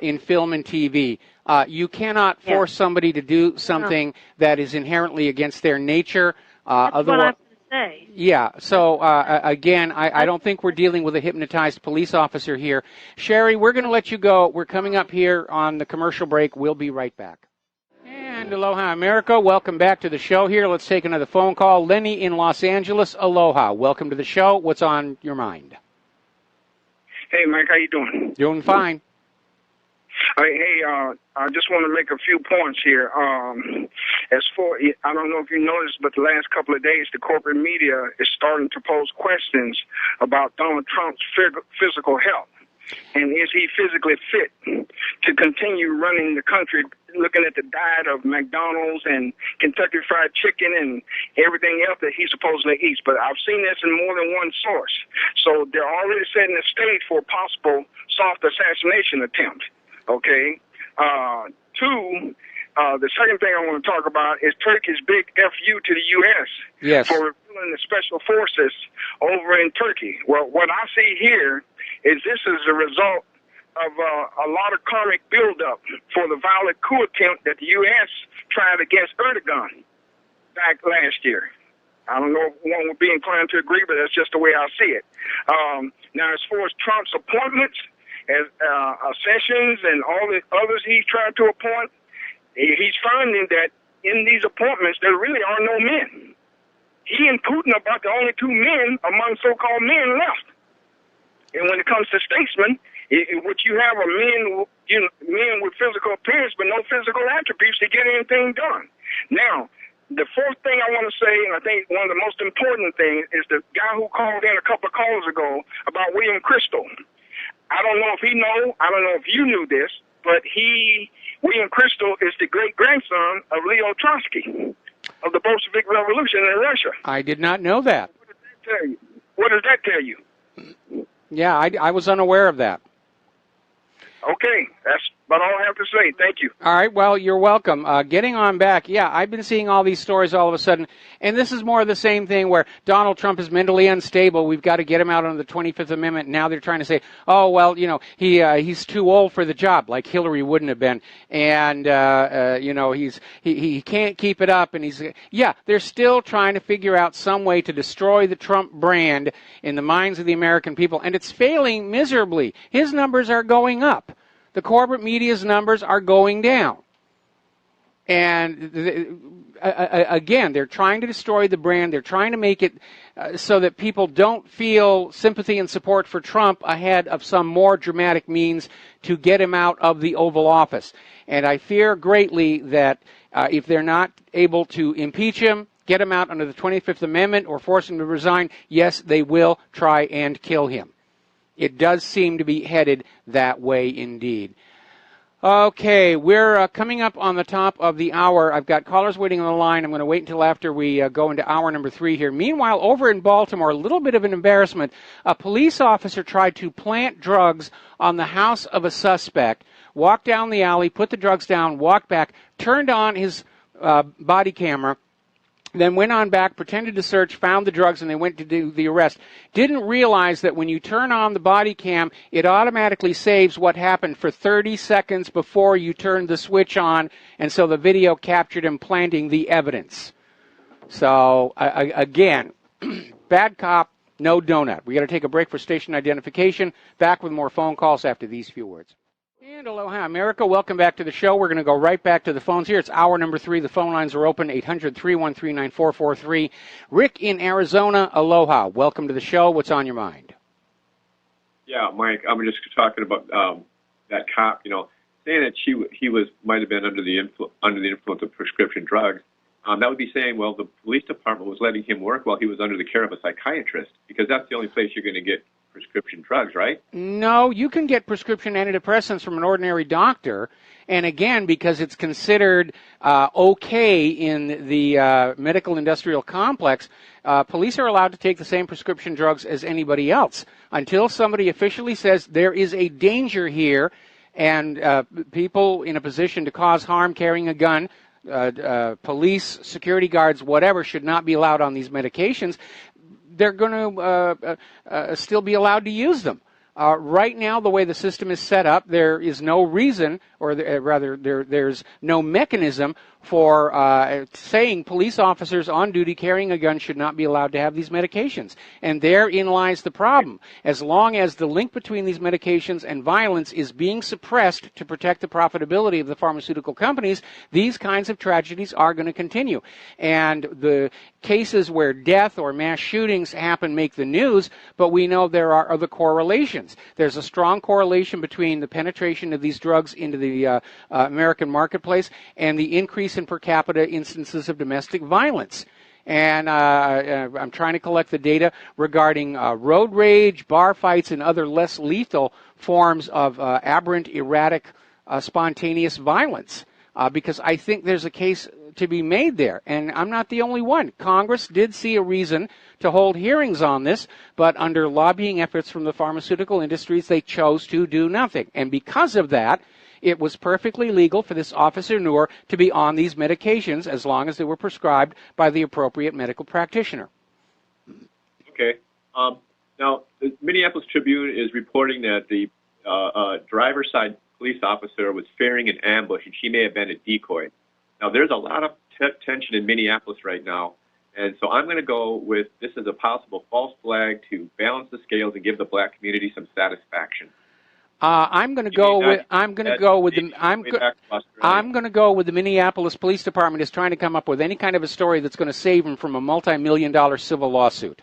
in film and TV. You cannot force somebody to do something that is inherently against their nature. That's what I'm going to say. Yeah, so again, I don't think we're dealing with a hypnotized police officer here. Sherry, we're going to let you go. We're coming up here on the commercial break. We'll be right back. And aloha, America. Welcome back to the show here. Let's take another phone call. Lenny in Los Angeles. Aloha. Welcome to the show. What's on your mind? Hey, Mike. How you doing? Doing fine. Hey, I just want to make a few points here. As for, I don't know if you noticed, but the last couple of days, the corporate media is starting to pose questions about Donald Trump's physical health. And is he physically fit to continue running the country, looking at the diet of McDonald's and Kentucky Fried Chicken and everything else that he supposedly eats? But I've seen this in more than one source. So they're already setting the stage for a possible soft assassination attempt. Okay. Two, the second thing I want to talk about is Turkey's big FU to the U.S. for revealing the special forces over in Turkey. Well, what I see here is this is a result of a lot of karmic buildup for the violent coup attempt that the U.S. tried against Erdogan back last year. I don't know if one would be inclined to agree, but that's just the way I see it. Now, as far as Trump's appointments, as Sessions and all the others he's tried to appoint, he's finding that in these appointments there really are no men. He and Putin are about the only two men among so-called men left. And when it comes to statesmen, what you have are men with physical appearance but no physical attributes to get anything done. Now, the fourth thing I want to say, and I think one of the most important things, is the guy who called in a couple of calls ago about William Crystal. I don't know if he know, I don't know if you knew this, but William Crystal is the great-grandson of Leo Trotsky of the Bolshevik Revolution in Russia. I did not know that. What does that tell you? Yeah, I was unaware of that. Okay, that's about all I have to say. Thank you. All right, well, you're welcome. Getting on back, yeah, I've been seeing all these stories all of a sudden, and this is more of the same thing where Donald Trump is mentally unstable. We've got to get him out under the 25th Amendment. Now they're trying to say, oh, well, he's too old for the job, like Hillary wouldn't have been, and he can't keep it up, and they're still trying to figure out some way to destroy the Trump brand in the minds of the American people, and it's failing miserably. His numbers are going up. The corporate media's numbers are going down. And again, they're trying to destroy the brand. They're trying to make it so that people don't feel sympathy and support for Trump ahead of some more dramatic means to get him out of the Oval Office. And I fear greatly that if they're not able to impeach him, get him out under the 25th Amendment, or force him to resign, yes, they will try and kill him. It does seem to be headed that way indeed. Okay, we're coming up on the top of the hour. I've got callers waiting on the line. I'm going to wait until after we go into hour number 3 here. Meanwhile, over in Baltimore, a little bit of an embarrassment. A police officer tried to plant drugs on the house of a suspect, walked down the alley, put the drugs down, walked back, turned on his body camera, then went on back, pretended to search, found the drugs, and they went to do the arrest. Didn't realize that when you turn on the body cam, it automatically saves what happened for 30 seconds before you turned the switch on, and so the video captured him planting the evidence. So, again, bad cop, no donut. We got to take a break for station identification. Back with more phone calls after these few words. And aloha, America. Welcome back to the show. We're going to go right back to the phones here. It's hour number 3. The phone lines are open, 800-313-9443. Rick in Arizona, aloha. Welcome to the show. What's on your mind? Yeah, Mike, I'm just talking about that cop, saying that he might have been under the influence of prescription drugs. That would be saying, well, the police department was letting him work while he was under the care of a psychiatrist, because that's the only place you're going to get prescription drugs, right? No, you can get prescription antidepressants from an ordinary doctor, and again, because it's considered okay in the medical industrial complex, police are allowed to take the same prescription drugs as anybody else until somebody officially says there is a danger here, and people in a position to cause harm carrying a gun, police, security guards, whatever, should not be allowed on these medications. They're going to still be allowed to use them. Right now, the way the system is set up, there is no reason, or there's no mechanism for saying police officers on duty carrying a gun should not be allowed to have these medications. And therein lies the problem. As long as the link between these medications and violence is being suppressed to protect the profitability of the pharmaceutical companies, these kinds of tragedies are going to continue. And the cases where death or mass shootings happen make the news, but we know there are other correlations. There's a strong correlation between the penetration of these drugs into the American marketplace and the increase in per capita instances of domestic violence. And I'm trying to collect the data regarding road rage, bar fights, and other less lethal forms of aberrant, erratic, spontaneous violence. Because I think there's a case to be made there. And I'm not the only one. Congress did see a reason to hold hearings on this, but under lobbying efforts from the pharmaceutical industries, they chose to do nothing. And because of that, it was perfectly legal for this Officer Noor to be on these medications as long as they were prescribed by the appropriate medical practitioner. Okay. Now, the Minneapolis Tribune is reporting that the driver's side police officer was fearing an ambush, and she may have been a decoy. Now, there's a lot of tension in Minneapolis right now, and so I'm going to go with this as a possible false flag to balance the scales and give the black community some satisfaction. I'm going to go with the Minneapolis Police Department is trying to come up with any kind of a story that's going to save him from a multi-million-dollar civil lawsuit.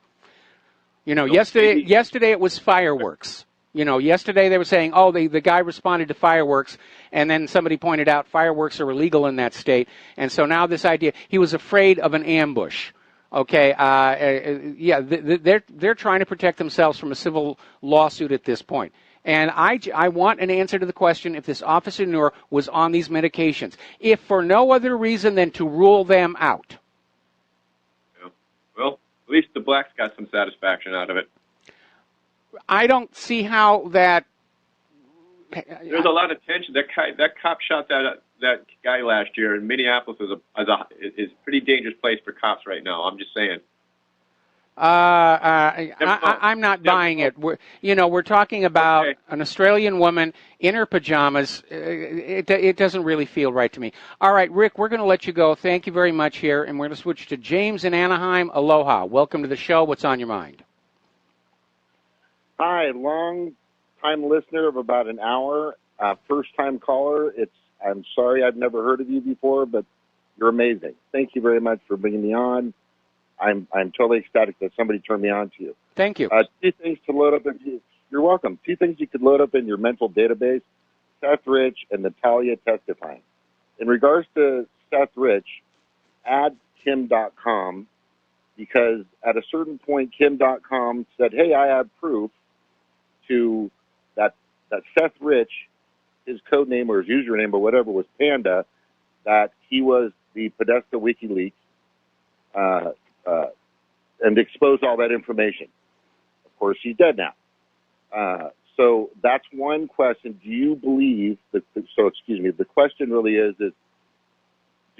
Yesterday it was fireworks. Yesterday they were saying, the guy responded to fireworks, and then somebody pointed out fireworks are illegal in that state, and so now this idea, he was afraid of an ambush. Okay, they're trying to protect themselves from a civil lawsuit at this point. And I want an answer to the question if this Officer Noor was on these medications, if for no other reason than to rule them out. Yeah. Well, at least the blacks got some satisfaction out of it. I don't see how that. There's a lot of tension. That cop shot that guy last year, and Minneapolis is a pretty dangerous place for cops right now. I'm just saying. I'm not buying it. We're talking about an Australian woman in her pajamas. It doesn't really feel right to me. All right, Rick, we're going to let you go. Thank you very much here, and we're going to switch to James in Anaheim. Aloha. Welcome to the show. What's on your mind? Hi, long-time listener of about an hour, first-time caller. I'm sorry I've never heard of you before, but you're amazing. Thank you very much for bringing me on. I'm totally ecstatic that somebody turned me on to you. Thank you. 2 things to load up. You're welcome. 2 things you could load up in your mental database: Seth Rich and Natalia testifying. In regards to Seth Rich, add Kim.com, because at a certain point, Kim.com said, "Hey, I have proof to that Seth Rich, his code name or his username or whatever was Panda, that he was the Podesta WikiLeaks." And expose all that information. Of course, she's dead now. So that's one question. Do you believe that? The question really is: do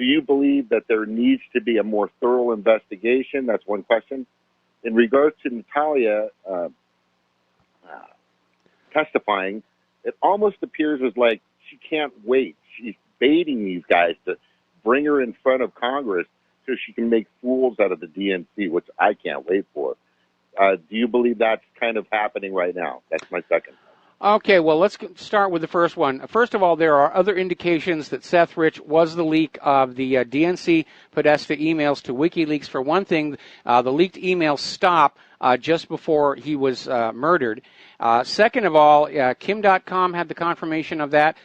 you believe that there needs to be a more thorough investigation? That's one question. In regards to Natalia testifying, it almost appears as like she can't wait. She's baiting these guys to bring her in front of Congress so she can make fools out of the DNC, which I can't wait for. Do you believe that's kind of happening right now? That's my second. Okay, well, let's start with the first one. First of all, there are other indications that Seth Rich was the leak of the DNC Podesta emails to WikiLeaks. For one thing, the leaked emails stop just before he was murdered. Second of all, Kim.com had the confirmation of that.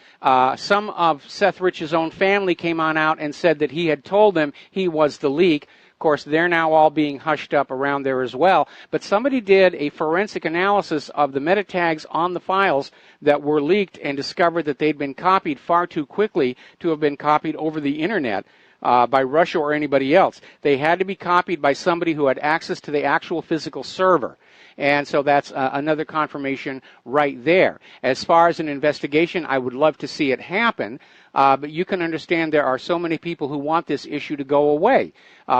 Some of Seth Rich's own family came on out and said that he had told them he was the leak. Of course, they're now all being hushed up around there as well. But somebody did a forensic analysis of the meta tags on the files that were leaked and discovered that they'd been copied far too quickly to have been copied over the internet by Russia or anybody else. They had to be copied by somebody who had access to the actual physical server. And so that's another confirmation right there. As far as an investigation, I would love to see it happen. But you can understand there are so many people who want this issue to go away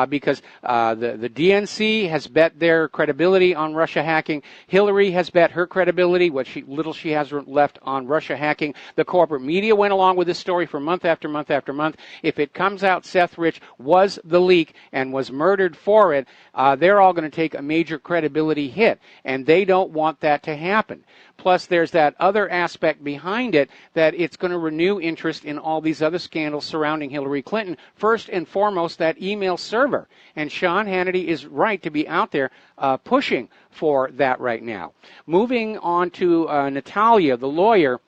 because the DNC has bet their credibility on Russia hacking. Hillary has bet her credibility, what little she has left, on Russia hacking. The corporate media went along with this story for month after month after month. If it comes out Seth Rich was the leak and was murdered for it, they're all going to take a major credibility hit, and they don't want that to happen. Plus, there's that other aspect behind it that it's going to renew interest in all these other scandals surrounding Hillary Clinton. First and foremost, that email server. And Sean Hannity is right to be out there pushing for that right now. Moving on to Natalia, the lawyer.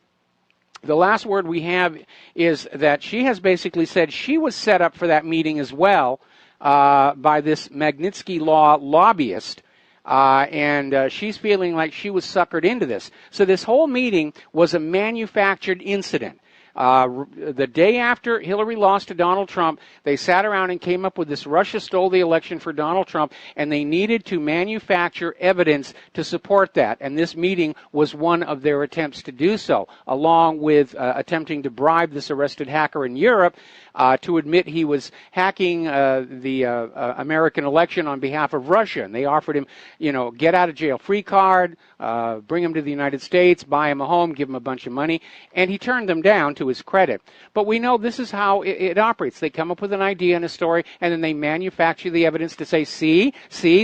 The last word we have is that she has basically said she was set up for that meeting as well by this Magnitsky Law lobbyist. And she's feeling like she was suckered into this. So this whole meeting was a manufactured incident. The day after Hillary lost to Donald Trump, they sat around and came up with this Russia stole the election for Donald Trump, and they needed to manufacture evidence to support that. And this meeting was one of their attempts to do so, along with attempting to bribe this arrested hacker in Europe to admit he was hacking the American election on behalf of Russia. And they offered him, get out of jail free card, bring him to the United States, buy him a home, give him a bunch of money. And he turned them down, to his credit. But we know this is how it operates. They come up with an idea and a story, and then they manufacture the evidence to say, see,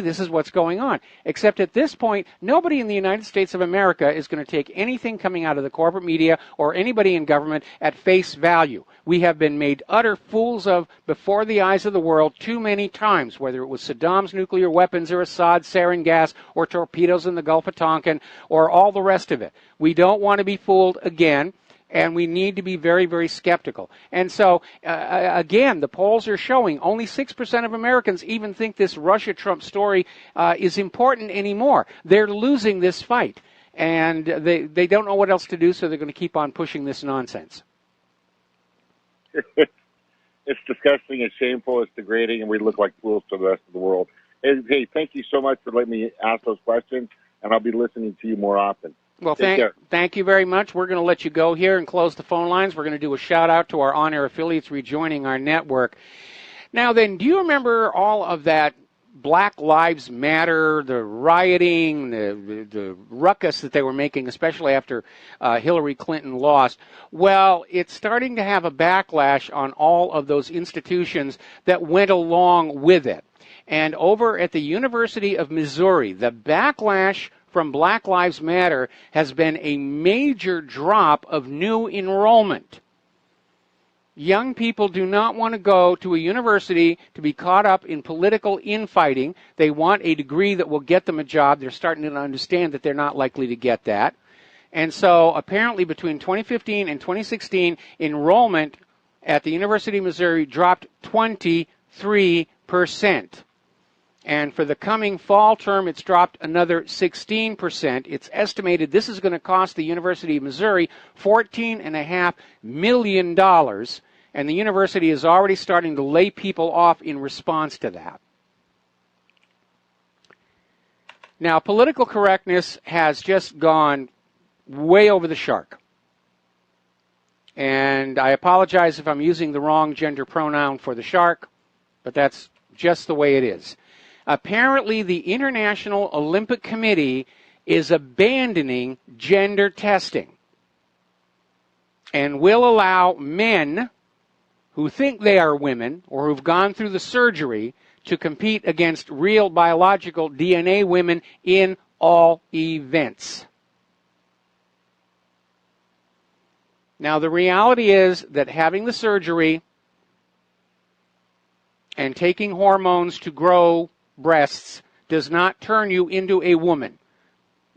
this is what's going on. Except at this point, nobody in the United States of America is going to take anything coming out of the corporate media or anybody in government at face value. We have been made utter fools of before the eyes of the world too many times, whether it was Saddam's nuclear weapons or Assad's sarin gas or torpedoes in the Gulf of Tonkin or all the rest of it. We don't want to be fooled again. And we need to be very, very skeptical. And so, again, the polls are showing only 6% of Americans even think this Russia-Trump story is important anymore. They're losing this fight. And they don't know what else to do, so they're going to keep on pushing this nonsense. It's disgusting, it's shameful, it's degrading, and we look like fools to the rest of the world. And, hey, thank you so much for letting me ask those questions, and I'll be listening to you more often. Well, Take care. thank you very much. We're going to let you go here and close the phone lines. We're going to do a shout-out to our on-air affiliates rejoining our network. Now then, do you remember all of that Black Lives Matter, the rioting, the ruckus that they were making, especially after Hillary Clinton lost? Well, it's starting to have a backlash on all of those institutions that went along with it. And over at the University of Missouri, the backlash from Black Lives Matter has been a major drop of new enrollment. Young people do not want to go to a university to be caught up in political infighting. They want a degree that will get them a job. They're starting to understand that they're not likely to get that. And so apparently between 2015 and 2016, enrollment at the University of Missouri dropped 23%. And for the coming fall term, it's dropped another 16%. It's estimated this is going to cost the University of Missouri $14.5 million, and the university is already starting to lay people off in response to that. Now, political correctness has just gone way over the shark. And I apologize if I'm using the wrong gender pronoun for the shark, but that's just the way it is. Apparently, the International Olympic Committee is abandoning gender testing and will allow men who think they are women or who've gone through the surgery to compete against real biological DNA women in all events. Now, the reality is that having the surgery and taking hormones to grow breasts does not turn you into a woman.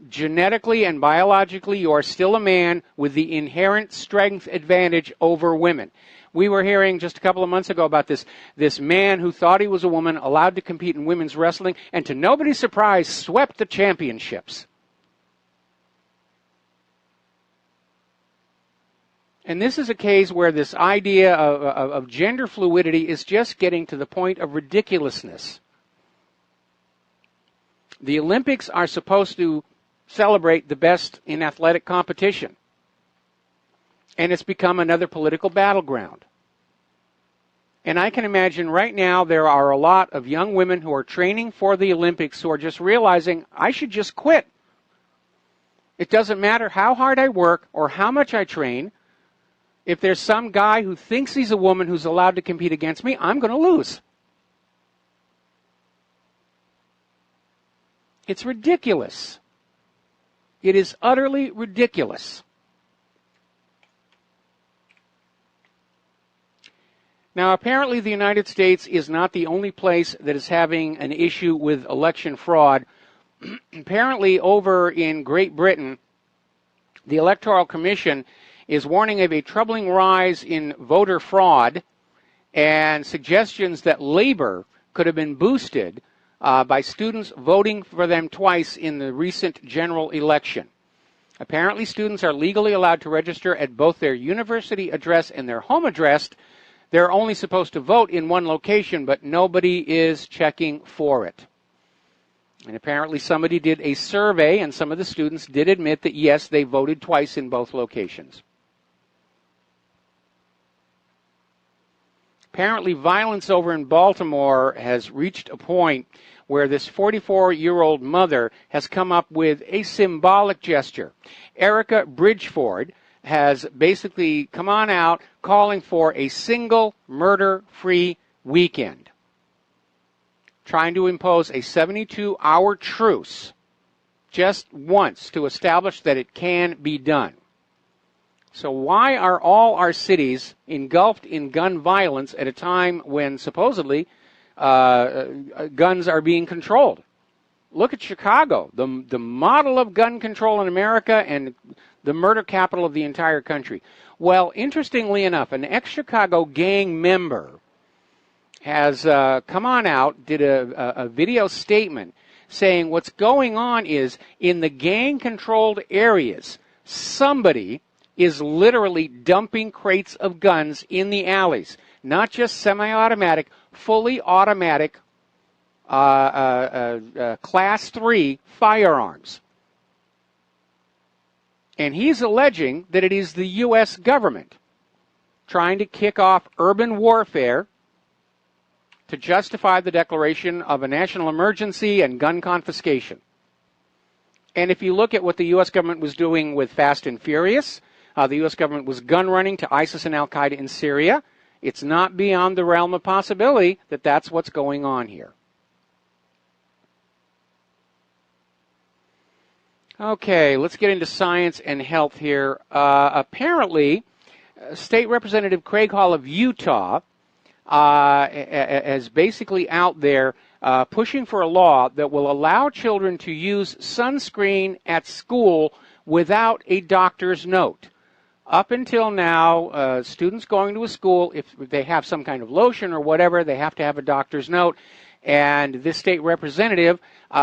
Genetically and biologically, you are still a man with the inherent strength advantage over women. We were hearing just a couple of months ago about this man who thought he was a woman, allowed to compete in women's wrestling, and to nobody's surprise, swept the championships. And this is a case where this idea of gender fluidity is just getting to the point of ridiculousness. The Olympics are supposed to celebrate the best in athletic competition. And it's become another political battleground. And I can imagine right now there are a lot of young women who are training for the Olympics who are just realizing, I should just quit. It doesn't matter how hard I work or how much I train. If there's some guy who thinks he's a woman who's allowed to compete against me, I'm going to lose. It's ridiculous. It is utterly ridiculous. Now, apparently the United States is not the only place that is having an issue with election fraud. Apparently, over in Great Britain, the Electoral Commission is warning of a troubling rise in voter fraud and suggestions that Labour could have been boosted by students voting for them twice in the recent general election. Apparently, students are legally allowed to register at both their university address and their home address. They're only supposed to vote in one location, but nobody is checking for it. And apparently somebody did a survey, and some of the students did admit that, yes, they voted twice in both locations. Apparently, violence over in Baltimore has reached a point where this 44-year-old mother has come up with a symbolic gesture. Erica Bridgeford has basically come on out calling for a single murder-free weekend, trying to impose a 72-hour truce just once to establish that it can be done. So why are all our cities engulfed in gun violence at a time when supposedly guns are being controlled? Look at Chicago, the model of gun control in America and the murder capital of the entire country. Well, interestingly enough, an ex-Chicago gang member has come on out, did a video statement saying what's going on is in the gang-controlled areas, somebody is literally dumping crates of guns in the alleys, not just semi-automatic, fully automatic Class 3 firearms. And he's alleging that it is the U.S. government trying to kick off urban warfare to justify the declaration of a national emergency and gun confiscation. And if you look at what the U.S. government was doing with Fast and Furious, the U.S. government was gun running to ISIS and Al-Qaeda in Syria. It's not beyond the realm of possibility that that's what's going on here. Okay, let's get into science and health here. Apparently, State Representative Craig Hall of Utah is basically out there pushing for a law that will allow children to use sunscreen at school without a doctor's note. Up until now, students going to a school, if they have some kind of lotion or whatever, they have to have a doctor's note. And this state representative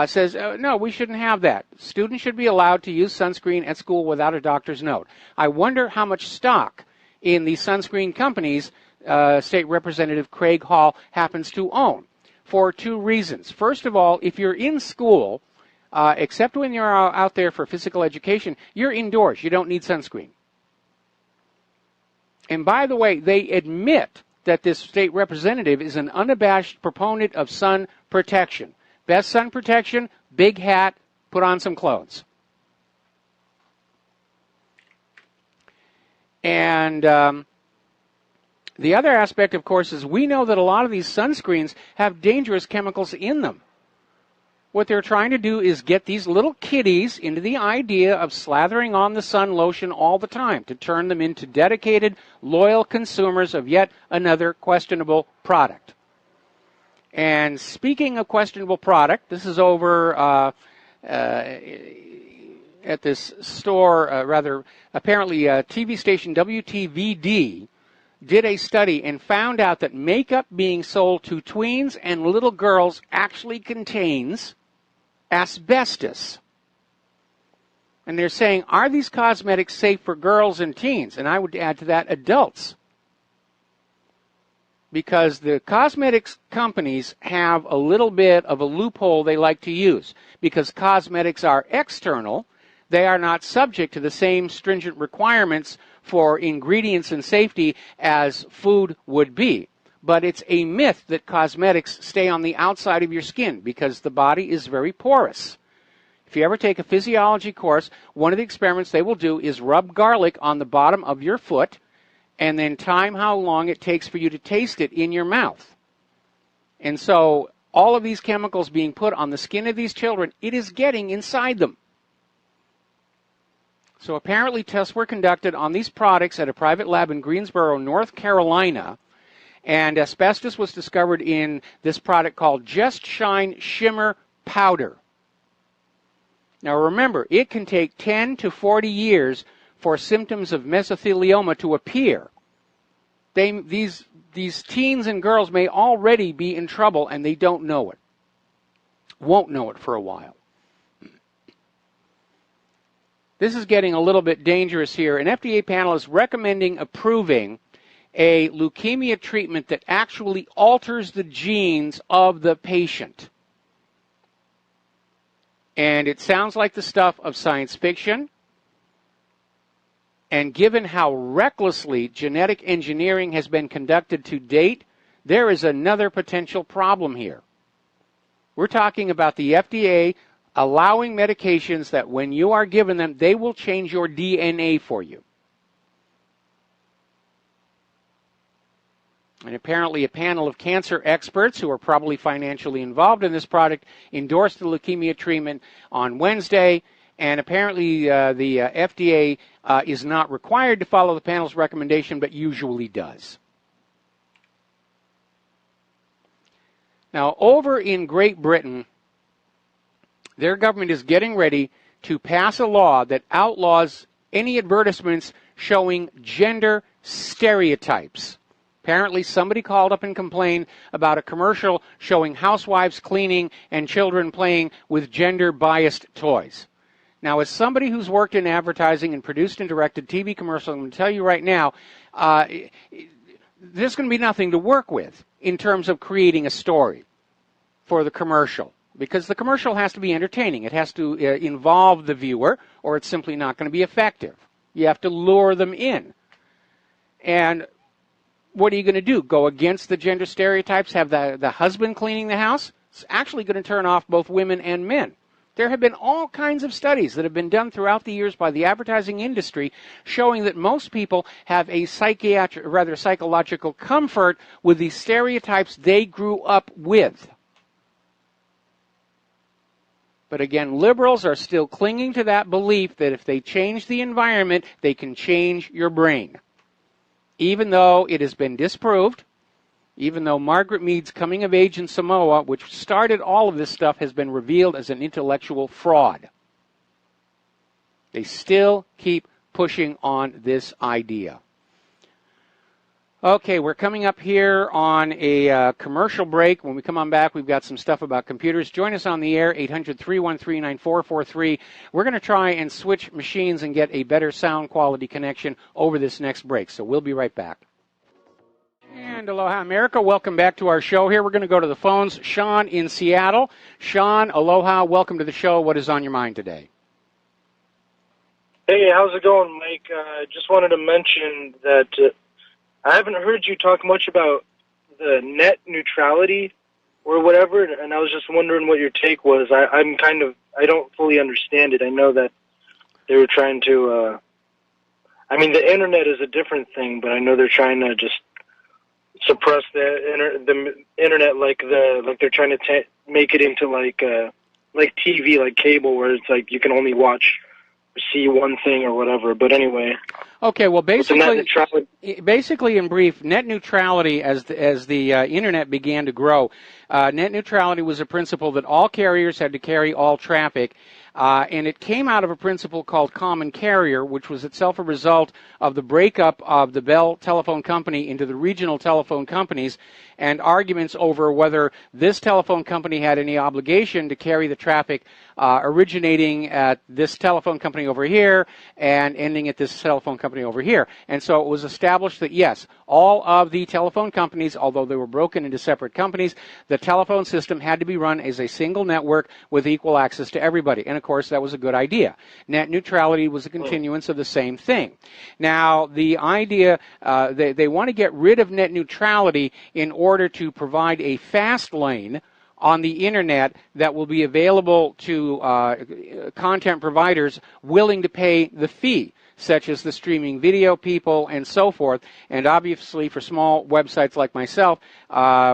says, no, we shouldn't have that. Students should be allowed to use sunscreen at school without a doctor's note. I wonder how much stock in the sunscreen companies State Representative Craig Hall happens to own, for two reasons. First of all, if you're in school, except when you're out there for physical education, you're indoors. You don't need sunscreen. And by the way, they admit that this state representative is an unabashed proponent of sun protection. Best sun protection, big hat, put on some clothes. And the other aspect, of course, is we know that a lot of these sunscreens have dangerous chemicals in them. What they're trying to do is get these little kiddies into the idea of slathering on the sun lotion all the time to turn them into dedicated, loyal consumers of yet another questionable product. And speaking of questionable product, this is over at this store, apparently TV station WTVD did a study and found out that makeup being sold to tweens and little girls actually contains asbestos. And they're saying, are these cosmetics safe for girls and teens? And I would add to that adults. Because the cosmetics companies have a little bit of a loophole they like to use. Because cosmetics are external, they are not subject to the same stringent requirements for ingredients and safety as food would be. But it's a myth that cosmetics stay on the outside of your skin because the body is very porous. If you ever take a physiology course, one of the experiments they will do is rub garlic on the bottom of your foot and then time how long it takes for you to taste it in your mouth. And so all of these chemicals being put on the skin of these children, it is getting inside them. So apparently tests were conducted on these products at a private lab in Greensboro, North Carolina, and asbestos was discovered in this product called Just Shine Shimmer Powder. Now remember, it can take 10 to 40 years for symptoms of mesothelioma to appear. These teens and girls may already be in trouble and they don't know it. Won't know it for a while. This is getting a little bit dangerous here. An FDA panel is recommending approving a leukemia treatment that actually alters the genes of the patient. And it sounds like the stuff of science fiction. And given how recklessly genetic engineering has been conducted to date, there is another potential problem here. We're talking about the FDA allowing medications that when you are given them, they will change your DNA for you. And apparently a panel of cancer experts who are probably financially involved in this product endorsed the leukemia treatment on Wednesday. And apparently the FDA is not required to follow the panel's recommendation, but usually does. Now, over in Great Britain, their government is getting ready to pass a law that outlaws any advertisements showing gender stereotypes. Apparently somebody called up and complained about a commercial showing housewives cleaning and children playing with gender-biased toys. Now, as somebody who's worked in advertising and produced and directed TV commercials, I'm going to tell you right now, there's going to be nothing to work with in terms of creating a story. for the commercial, because the commercial has to be entertaining. It has to involve the viewer, or it's simply not going to be effective. You have to lure them in. And what are you going to do? Go against the gender stereotypes? Have the husband cleaning the house? It's actually going to turn off both women and men. There have been all kinds of studies that have been done throughout the years by the advertising industry showing that most people have a psychological comfort with the stereotypes they grew up with. But again, liberals are still clinging to that belief that if they change the environment, they can change your brain. Even though it has been disproved, even though Margaret Mead's coming of age in Samoa, which started all of this stuff, has been revealed as an intellectual fraud. They still keep pushing on this idea. Okay, we're coming up here on a commercial break. When we come on back, we've got some stuff about computers. Join us on the air, 800-313-9443. We're going to try and switch machines and get a better sound quality connection over this next break. So we'll be right back. And aloha, America. Welcome back to our show here. We're going to go to the phones. Sean in Seattle. Sean, aloha. Welcome to the show. What is on your mind today? Hey, how's it going, Mike? Just wanted to mention that I haven't heard you talk much about the net neutrality or whatever, and I was just wondering what your take was. I don't fully understand it. I know that they were trying to, the internet is a different thing, but I know they're trying to just suppress the internet like they're trying to make it into like TV, like cable, where it's like you can only watch or see one thing or whatever. But anyway. Okay, well, basically, in brief, net neutrality, as the internet began to grow, net neutrality was a principle that all carriers had to carry all traffic, and it came out of a principle called common carrier, which was itself a result of the breakup of the Bell Telephone Company into the regional telephone companies, and arguments over whether this telephone company had any obligation to carry the traffic originating at this telephone company over here and ending at this telephone company over here. And so it was established that, yes, all of the telephone companies, although they were broken into separate companies, the telephone system had to be run as a single network with equal access to everybody. And, of course, that was a good idea. Net neutrality was a continuance of the same thing. Now, the idea, they want to get rid of net neutrality in order to provide a fast lane on the internet that will be available to content providers willing to pay the fee, such as the streaming video people and so forth. And obviously, for small websites like myself,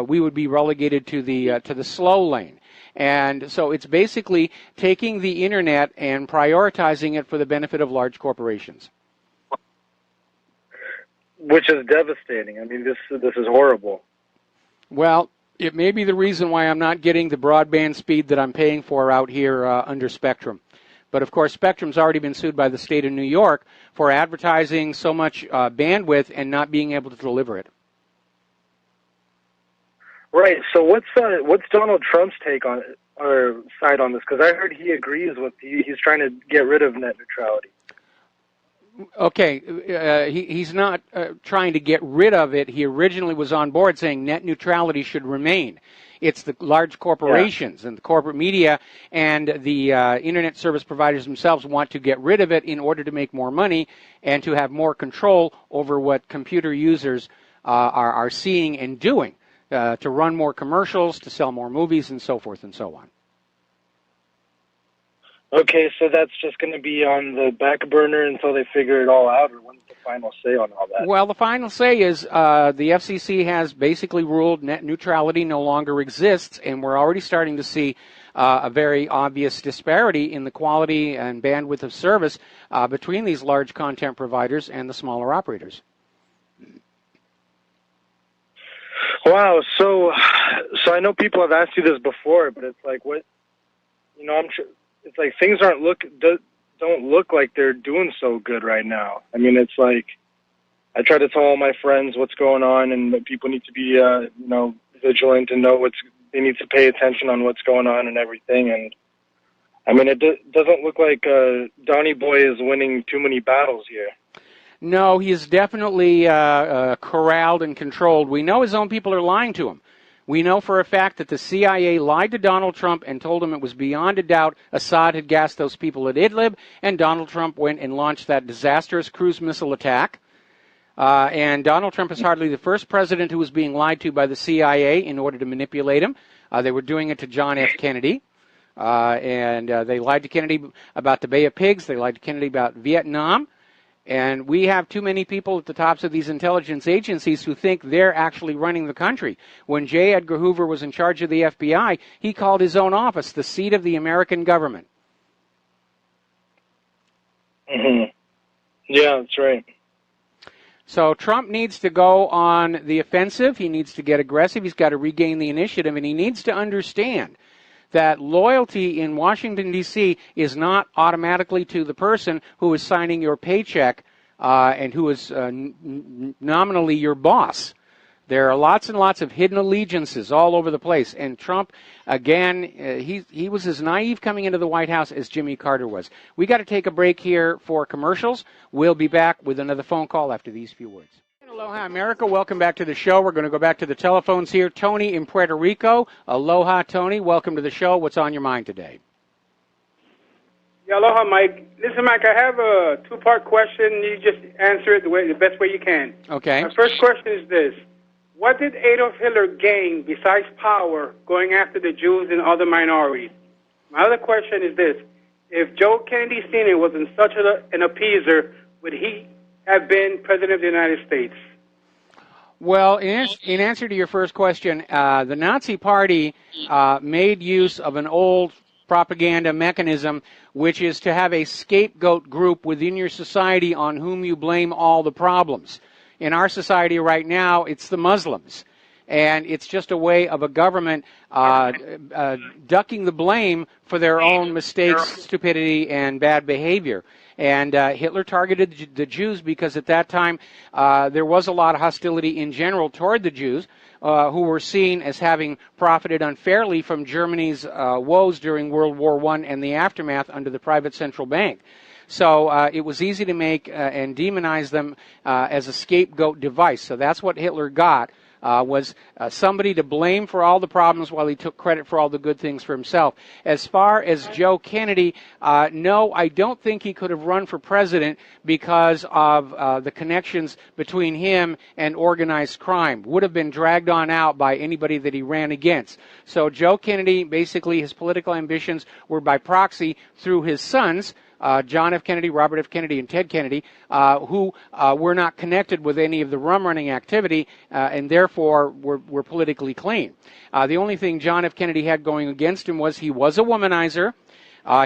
we would be relegated to the slow lane. And so it's basically taking the internet and prioritizing it for the benefit of large corporations. Which is devastating. I mean, this is horrible. Well, it may be the reason why I'm not getting the broadband speed that I'm paying for out here under Spectrum. But, of course, Spectrum's already been sued by the state of New York for advertising so much bandwidth and not being able to deliver it. Right. So what's Donald Trump's take on it, or side on this? Because I heard he agrees with he's trying to get rid of net neutrality. Okay, he's not trying to get rid of it. He originally was on board saying net neutrality should remain. It's the large corporations and the corporate media and the internet service providers themselves want to get rid of it in order to make more money and to have more control over what computer users are seeing and doing, to run more commercials, to sell more movies, and so forth and so on. Okay, so that's just going to be on the back burner until they figure it all out, or when's the final say on all that? Well, the final say is the FCC has basically ruled net neutrality no longer exists, and we're already starting to see a very obvious disparity in the quality and bandwidth of service between these large content providers and the smaller operators. Wow, so I know people have asked you this before, but it's like, what, you know, it's like things don't look like they're doing so good right now. I mean, it's like I try to tell all my friends what's going on, and that people need to be, vigilant and know they need to pay attention on what's going on and everything. And I mean, it doesn't look like Donnie Boy is winning too many battles here. No, he is definitely corralled and controlled. We know his own people are lying to him. We know for a fact that the CIA lied to Donald Trump and told him it was beyond a doubt Assad had gassed those people at Idlib, and Donald Trump went and launched that disastrous cruise missile attack. And Donald Trump is hardly the first president who was being lied to by the CIA in order to manipulate him. They were doing it to John F. Kennedy. And they lied to Kennedy about the Bay of Pigs. They lied to Kennedy about Vietnam. And we have too many people at the tops of these intelligence agencies who think they're actually running the country. When J. Edgar Hoover was in charge of the FBI, he called his own office the seat of the American government. Mm-hmm. Yeah, that's right. So Trump needs to go on the offensive. He needs to get aggressive. He's got to regain the initiative, and he needs to understand that loyalty in Washington, D.C. is not automatically to the person who is signing your paycheck and who is nominally your boss. There are lots and lots of hidden allegiances all over the place. And Trump, again, he was as naive coming into the White House as Jimmy Carter was. We got to take a break here for commercials. We'll be back with another phone call after these few words. Aloha, America. Welcome back to the show. We're going to go back to the telephones here. Tony in Puerto Rico. Aloha, Tony. Welcome to the show. What's on your mind today? Yeah, aloha, Mike. Listen, Mike, I have a two-part question. You just answer it the best way you can. Okay. My first question is this. What did Adolf Hitler gain besides power going after the Jews and other minorities? My other question is this. If Joe Kennedy Sr. wasn't such an appeaser, would he have been President of the United States? Well, in answer to your first question, the Nazi Party made use of an old propaganda mechanism, which is to have a scapegoat group within your society on whom you blame all the problems. In our society right now, it's the Muslims. And it's just a way of a government ducking the blame for their own mistakes, stupidity, and bad behavior. And Hitler targeted the Jews because at that time there was a lot of hostility in general toward the Jews who were seen as having profited unfairly from Germany's woes during World War I and the aftermath under the private central bank. So it was easy to make and demonize them as a scapegoat device. So that's what Hitler got. Was somebody to blame for all the problems while he took credit for all the good things for himself. As far as Joe Kennedy, no, I don't think he could have run for president because of the connections between him and organized crime. Would have been dragged on out by anybody that he ran against. So Joe Kennedy, basically his political ambitions were by proxy through his sons, John F. Kennedy, Robert F. Kennedy, and Ted Kennedy, who were not connected with any of the rum-running activity and therefore were politically clean. The only thing John F. Kennedy had going against him was he was a womanizer.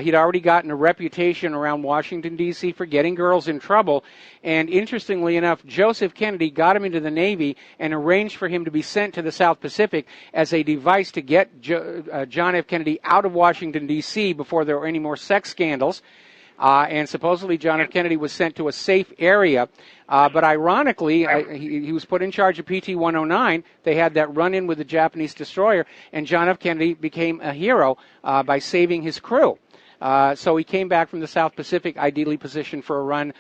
He'd already gotten a reputation around Washington, D.C. for getting girls in trouble. And interestingly enough, Joseph Kennedy got him into the Navy and arranged for him to be sent to the South Pacific as a device to get John F. Kennedy out of Washington, D.C. before there were any more sex scandals. And supposedly John F. Kennedy was sent to a safe area. But ironically, he was put in charge of PT-109. They had that run-in with the Japanese destroyer, and John F. Kennedy became a hero by saving his crew. So he came back from the South Pacific, ideally positioned for a run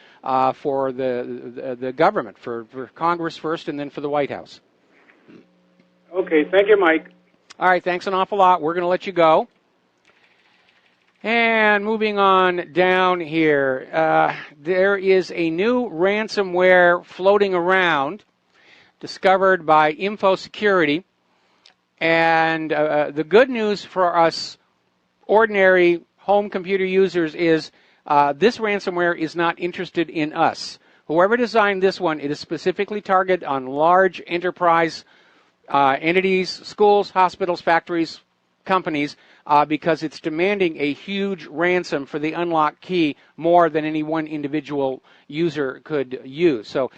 for the government, for Congress first and then for the White House. Okay, thank you, Mike. All right, thanks an awful lot. We're going to let you go. And moving on down here, there is a new ransomware floating around, discovered by InfoSecurity. And the good news for us ordinary home computer users is this ransomware is not interested in us. Whoever designed this one, it is specifically targeted on large enterprise entities, schools, hospitals, factories, companies, because it's demanding a huge ransom for the unlock key more than any one individual user could use. So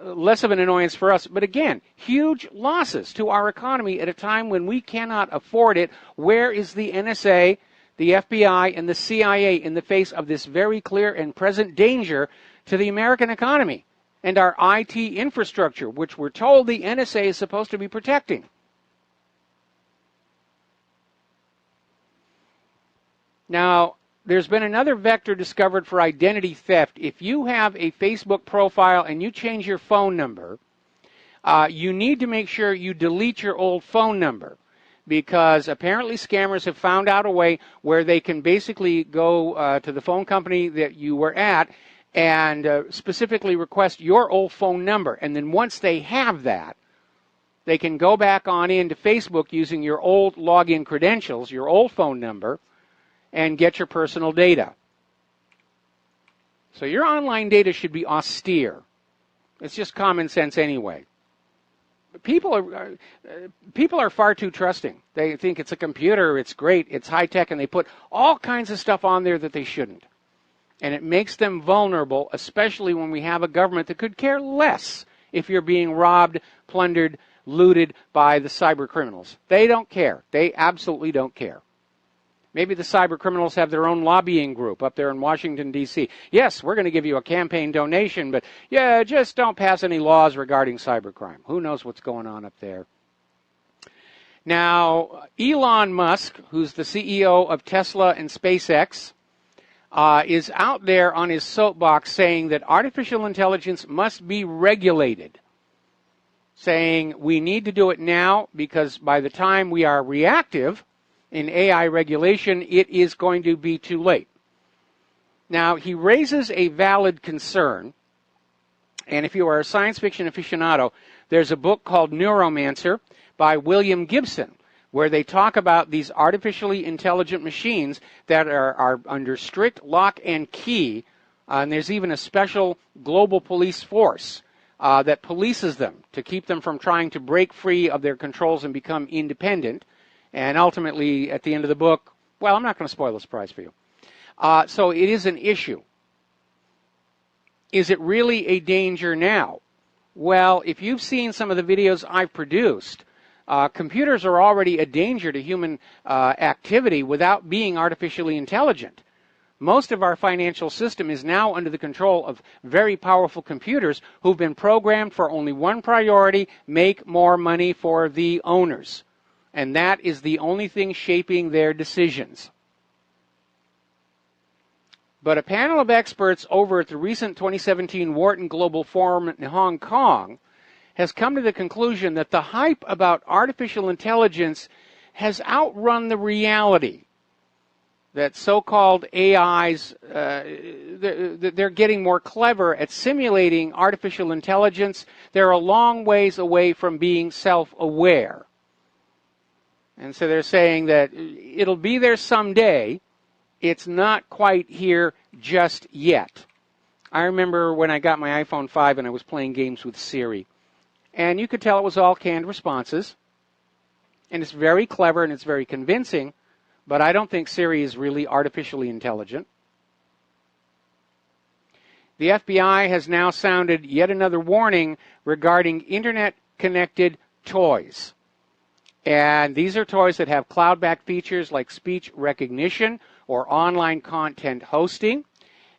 less of an annoyance for us, but again, huge losses to our economy at a time when we cannot afford it. Where is the NSA, the FBI, and the CIA in the face of this very clear and present danger to the American economy and our IT infrastructure, which we're told the NSA is supposed to be protecting? Now, there's been another vector discovered for identity theft. If you have a Facebook profile and you change your phone number, you need to make sure you delete your old phone number, because apparently scammers have found out a way where they can basically go to the phone company that you were at and specifically request your old phone number. And then once they have that, they can go back on into Facebook using your old login credentials, your old phone number, and get your personal data. So your online data should be austere. It's just common sense anyway. People are far too trusting. They think it's a computer, it's great, it's high-tech, and they put all kinds of stuff on there that they shouldn't. And it makes them vulnerable, especially when we have a government that could care less if you're being robbed, plundered, looted by the cyber criminals. They don't care. They absolutely don't care. Maybe the cyber criminals have their own lobbying group up there in Washington, D.C. Yes, we're going to give you a campaign donation, but yeah, just don't pass any laws regarding cybercrime. Who knows what's going on up there? Now, Elon Musk, who's the CEO of Tesla and SpaceX, is out there on his soapbox saying that artificial intelligence must be regulated, saying we need to do it now because by the time we are reactive in AI regulation, it is going to be too late. Now, he raises a valid concern, and if you are a science fiction aficionado, there's a book called Neuromancer by William Gibson, where they talk about these artificially intelligent machines that are under strict lock and key, and there's even a special global police force that polices them to keep them from trying to break free of their controls and become independent. And ultimately, at the end of the book, well, I'm not going to spoil the surprise for you. So it is an issue. Is it really a danger now? Well, if you've seen some of the videos I've produced, computers are already a danger to human activity without being artificially intelligent. Most of our financial system is now under the control of very powerful computers who've been programmed for only one priority: make more money for the owners. And that is the only thing shaping their decisions. But a panel of experts over at the recent 2017 Wharton Global Forum in Hong Kong has come to the conclusion that the hype about artificial intelligence has outrun the reality. That so-called AIs, they're getting more clever at simulating artificial intelligence. They're a long ways away from being self-aware. And so they're saying that it'll be there someday. It's not quite here just yet. I remember when I got my iPhone 5 and I was playing games with Siri. And you could tell it was all canned responses. And it's very clever and it's very convincing. But I don't think Siri is really artificially intelligent. The FBI has now sounded yet another warning regarding internet-connected toys. And these are toys that have cloud-backed features like speech recognition or online content hosting.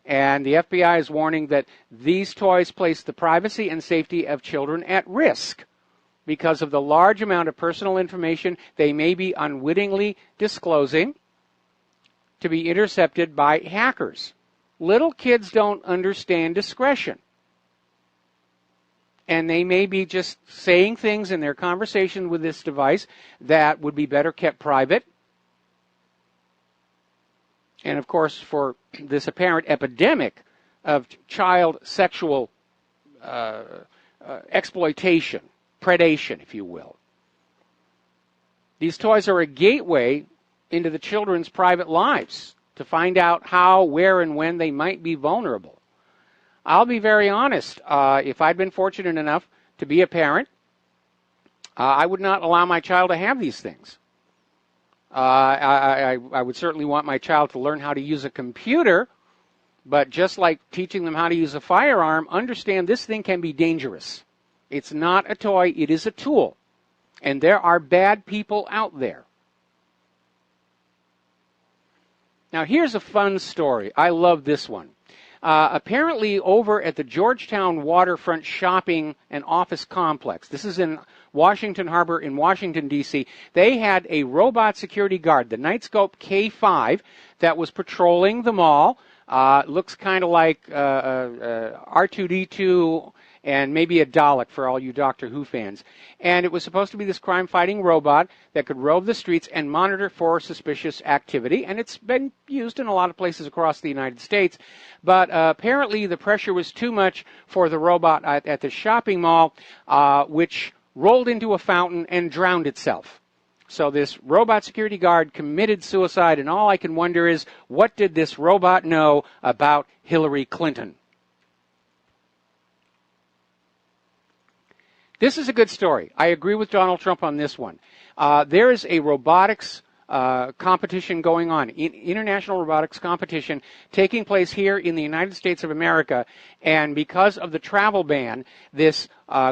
And the FBI is warning that these toys place the privacy and safety of children at risk because of the large amount of personal information they may be unwittingly disclosing to be intercepted by hackers. Little kids don't understand discretion. And they may be just saying things in their conversation with this device that would be better kept private. And of course, for this apparent epidemic of child sexual exploitation, predation, if you will. These toys are a gateway into the children's private lives to find out how, where, and when they might be vulnerable. I'll be very honest. If I'd been fortunate enough to be a parent, I would not allow my child to have these things. I would certainly want my child to learn how to use a computer, but just like teaching them how to use a firearm, understand this thing can be dangerous. It's not a toy, it is a tool. And there are bad people out there. Now here's a fun story. I love this one. Apparently over at the Georgetown Waterfront Shopping and Office Complex, this is in Washington Harbor in Washington, D.C., they had a robot security guard, the Nightscope K5, that was patrolling the mall. Looks kind of like R2-D2 and maybe a Dalek for all you Doctor Who fans. And it was supposed to be this crime-fighting robot that could rove the streets and monitor for suspicious activity, and it's been used in a lot of places across the United States. But apparently the pressure was too much for the robot at the shopping mall, which rolled into a fountain and drowned itself. So this robot security guard committed suicide, and all I can wonder is, what did this robot know about Hillary Clinton? This is a good story. I agree with Donald Trump on this one. There is a robotics competition going on, international robotics competition taking place here in the United States of America, and because of the travel ban, this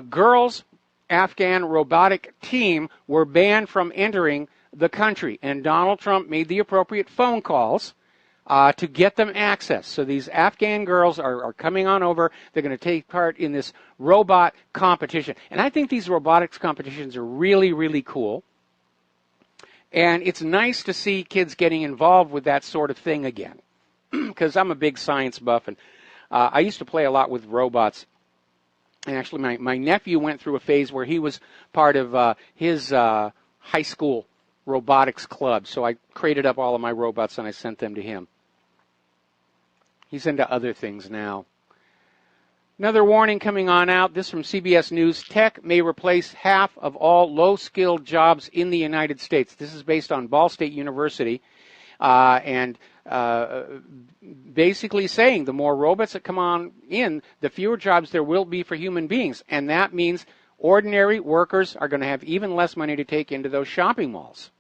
girls' Afghan robotic team were banned from entering the country, and Donald Trump made the appropriate phone calls to get them access. So these Afghan girls are coming on over. They're going to take part in this robot competition. And I think these robotics competitions are really, really cool. And it's nice to see kids getting involved with that sort of thing again, because I'm a big science buff, and I used to play a lot with robots. And actually, my nephew went through a phase where he was part of his high school robotics club. So I crated up all of my robots and I sent them to him. He's into other things now. Another warning coming on out, this from CBS News. Tech may replace half of all low-skilled jobs in the United States. This is based on Ball State University. And basically saying the more robots that come on in, the fewer jobs there will be for human beings. And that means ordinary workers are going to have even less money to take into those shopping malls.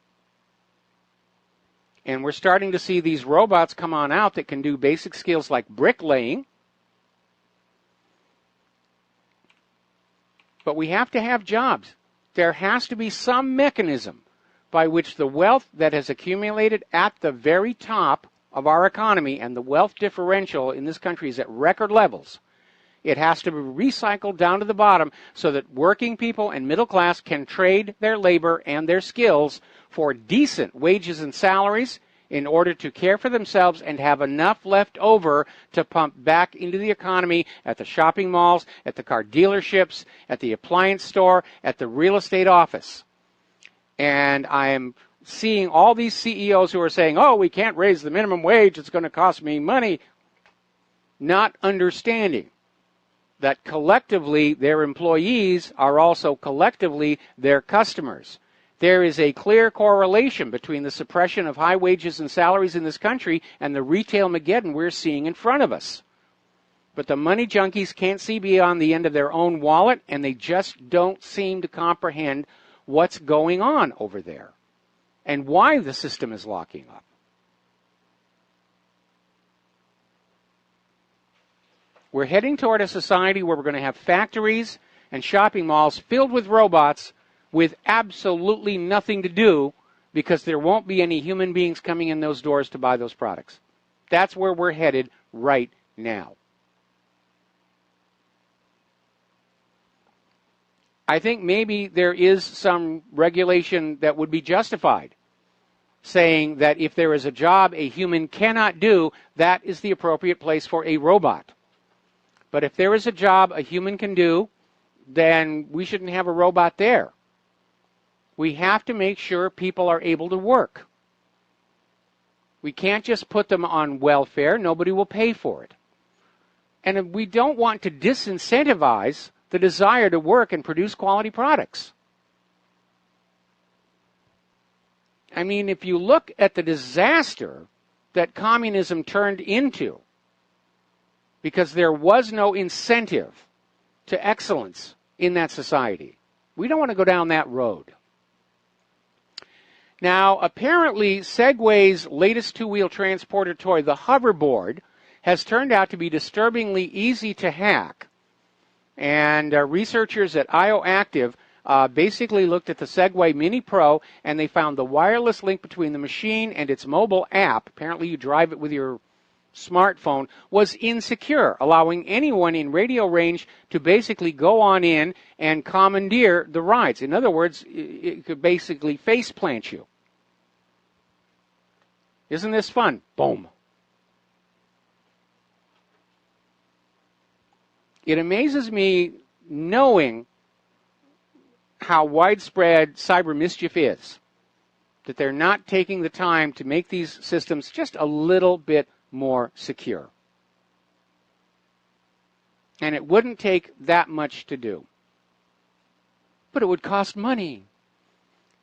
And we're starting to see these robots come on out that can do basic skills like bricklaying. But we have to have jobs. There has to be some mechanism by which the wealth that has accumulated at the very top of our economy, and the wealth differential in this country is at record levels, it has to be recycled down to the bottom so that working people and middle class can trade their labor and their skills for decent wages and salaries in order to care for themselves and have enough left over to pump back into the economy at the shopping malls, at the car dealerships, at the appliance store, at the real estate office. And I am seeing all these CEOs who are saying, oh, we can't raise the minimum wage, it's going to cost me money, not understanding that collectively their employees are also collectively their customers. There is a clear correlation between the suppression of high wages and salaries in this country and the retail Mageddon we're seeing in front of us. But the money junkies can't see beyond the end of their own wallet, and they just don't seem to comprehend what's going on over there and why the system is locking up. We're heading toward a society where we're going to have factories and shopping malls filled with robots with absolutely nothing to do, because there won't be any human beings coming in those doors to buy those products. That's where we're headed right now. I think maybe there is some regulation that would be justified, saying that if there is a job a human cannot do, that is the appropriate place for a robot. But if there is a job a human can do, then we shouldn't have a robot there. We have to make sure people are able to work. We can't just put them on welfare. Nobody will pay for it. And we don't want to disincentivize the desire to work and produce quality products. I mean, if you look at the disaster that communism turned into, because there was no incentive to excellence in that society, we don't want to go down that road. Now, apparently, Segway's latest two-wheel transporter toy, the hoverboard, has turned out to be disturbingly easy to hack. And researchers at IOActive basically looked at the Segway Mini Pro, and they found the wireless link between the machine and its mobile app, apparently you drive it with your smartphone, was insecure, allowing anyone in radio range to basically go on in and commandeer the rides. In other words, it could basically face plant you. Isn't this fun? Boom. It amazes me knowing how widespread cyber mischief is, that they're not taking the time to make these systems just a little bit more secure. And it wouldn't take that much to do. But it would cost money.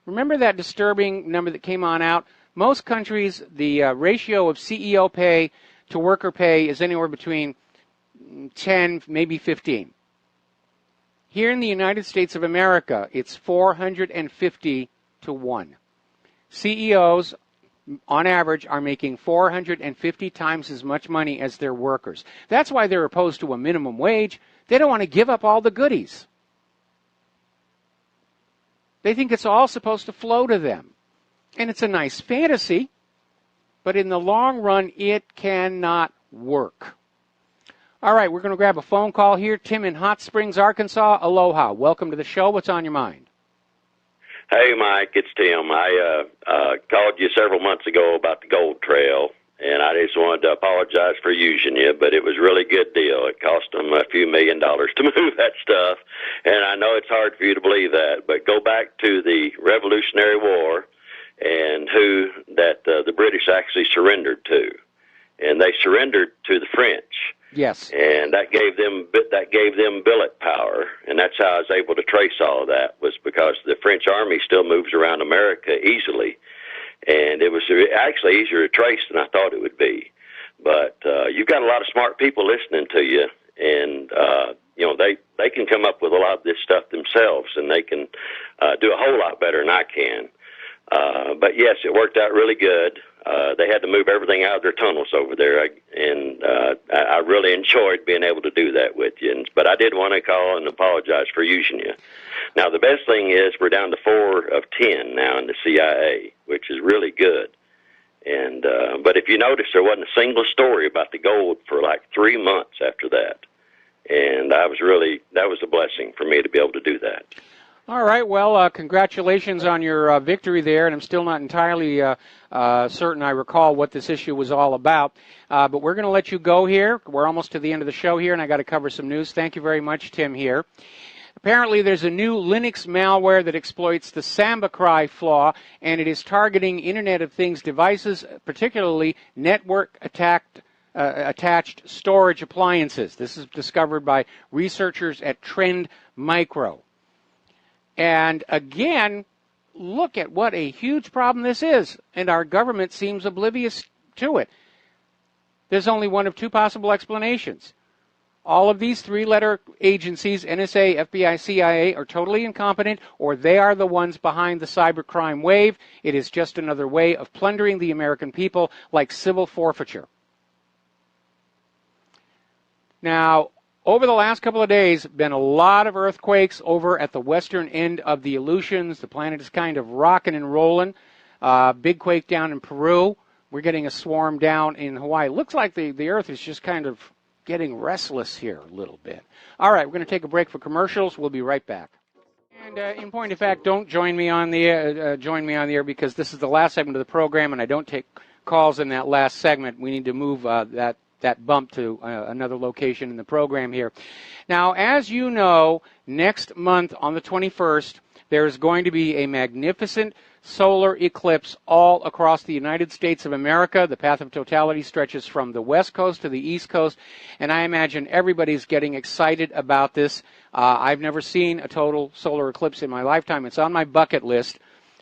Remember that disturbing number that came on out? Most countries, the ratio of CEO pay to worker pay is anywhere between 10, maybe 15. Here in the United States of America, it's 450 to 1. CEOs, on average, are making 450 times as much money as their workers. That's why they're opposed to a minimum wage. They don't want to give up all the goodies. They think it's all supposed to flow to them. And it's a nice fantasy, but in the long run, it cannot work. All right, we're going to grab a phone call here. Tim in Hot Springs, Arkansas. Aloha. Welcome to the show. What's on your mind? Hey, Mike, it's Tim. I called you several months ago about the Gold Trail, and I just wanted to apologize for using you, but it was a really good deal. It cost them a few $1 million to move that stuff, and I know it's hard for you to believe that, but go back to the Revolutionary War and who that the British actually surrendered to, and they surrendered to the French. Yes. And that gave them billet power, and that's how I was able to trace all of that, was because the French army still moves around America easily, and it was actually easier to trace than I thought it would be. But you've got a lot of smart people listening to you, and you know they can come up with a lot of this stuff themselves, and they can do a whole lot better than I can. But yes, it worked out really good. They had to move everything out of their tunnels over there, and I really enjoyed being able to do that with you. But I did want to call and apologize for using you. Now, the best thing is we're down to 4 of 10 now in the CIA, which is really good. And but if you notice, there wasn't a single story about the gold for like 3 months after that. And that was a blessing for me to be able to do that. All right, well, congratulations on your victory there, and I'm still not entirely certain I recall what this issue was all about, but we're going to let you go here. We're almost to the end of the show here, and I got to cover some news. Thank you very much, Tim, here. Apparently, there's a new Linux malware that exploits the Samba Cry flaw, and it is targeting Internet of Things devices, particularly network-attached storage appliances. This is discovered by researchers at Trend Micro. And again, look at what a huge problem this is, and our government seems oblivious to it. There's only one of two possible explanations. All of these 3-letter agencies, NSA, FBI, CIA, are totally incompetent, or they are the ones behind the cybercrime wave. It is just another way of plundering the American people like civil forfeiture. Now, over the last couple of days, been a lot of earthquakes over at the western end of the Aleutians. The planet is kind of rocking and rolling. Big quake down in Peru. We're getting a swarm down in Hawaii. Looks like the Earth is just kind of getting restless here a little bit. All right, we're going to take a break for commercials. We'll be right back. And in point of fact, don't join me on the air because this is the last segment of the program, and I don't take calls in that last segment. We need to move that bump to another location in the program here. Now, as you know, next month on the 21st, there is going to be a magnificent solar eclipse all across the United States of America. The path of totality stretches from the west coast to the east coast, and I imagine everybody's getting excited about this. I've never seen a total solar eclipse in my lifetime. It's on my bucket list.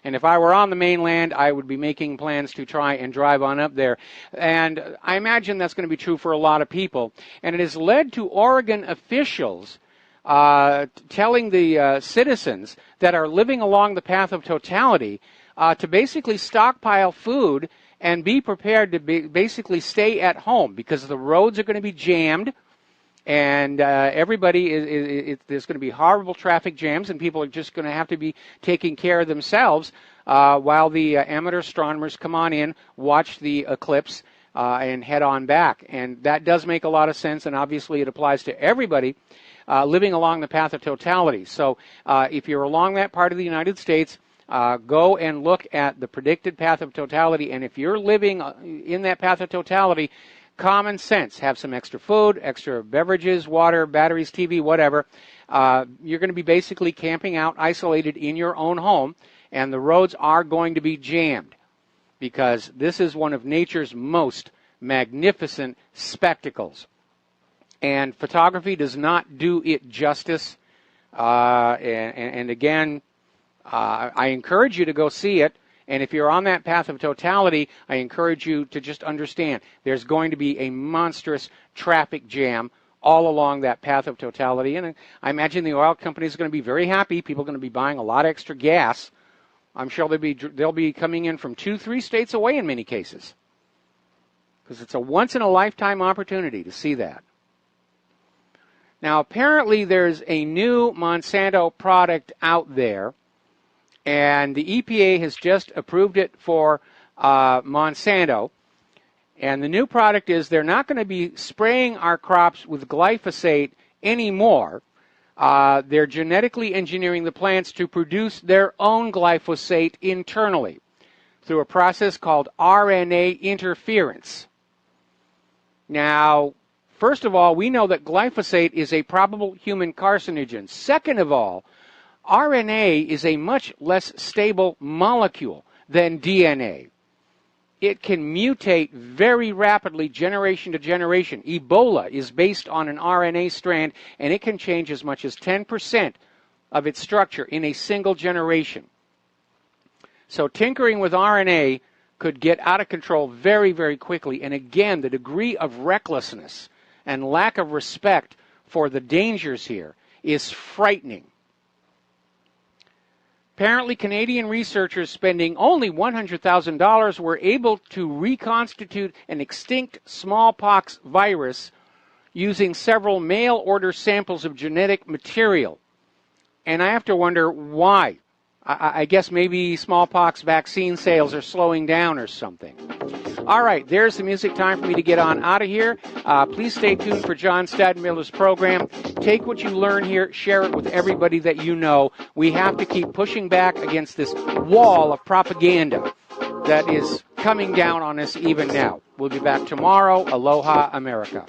And if I were on the mainland, I would be making plans to try and drive on up there. And I imagine that's going to be true for a lot of people. And it has led to Oregon officials telling the citizens that are living along the path of totality to basically stockpile food and be prepared to basically stay at home because the roads are going to be jammed. And everybody there's going to be horrible traffic jams, and people are just going to have to be taking care of themselves while the amateur astronomers come on in, watch the eclipse, and head on back. And that does make a lot of sense, and obviously it applies to everybody living along the path of totality. So if you're along that part of the United States, go and look at the predicted path of totality, and if you're living in that path of totality, common sense. Have some extra food, extra beverages, water, batteries, TV, whatever. you're going to be basically camping out, isolated in your own home, and the roads are going to be jammed because this is one of nature's most magnificent spectacles. And photography does not do it justice. And again, I encourage you to go see it. And if you're on that path of totality, I encourage you to just understand there's going to be a monstrous traffic jam all along that path of totality. And I imagine the oil companies are going to be very happy. People are going to be buying a lot of extra gas. I'm sure they'll be coming in from 2-3 states away in many cases, because it's a once-in-a-lifetime opportunity to see that. Now, apparently there's a new Monsanto product out there, and the EPA has just approved it for Monsanto. And the new product is they're not going to be spraying our crops with glyphosate anymore. They're genetically engineering the plants to produce their own glyphosate internally through a process called RNA interference. Now, first of all, we know that glyphosate is a probable human carcinogen. Second of all, RNA is a much less stable molecule than DNA. It can mutate very rapidly generation to generation. Ebola is based on an RNA strand, and it can change as much as 10% of its structure in a single generation. So tinkering with RNA could get out of control very, very quickly. And again, the degree of recklessness and lack of respect for the dangers here is frightening. Apparently, Canadian researchers spending only $100,000 were able to reconstitute an extinct smallpox virus using several mail-order samples of genetic material. And I have to wonder why. I guess maybe smallpox vaccine sales are slowing down or something. All right, there's the music. Time for me to get on out of here. Please stay tuned for John Stadtmiller's program. Take what you learn here, share it with everybody that you know. We have to keep pushing back against this wall of propaganda that is coming down on us even now. We'll be back tomorrow. Aloha, America.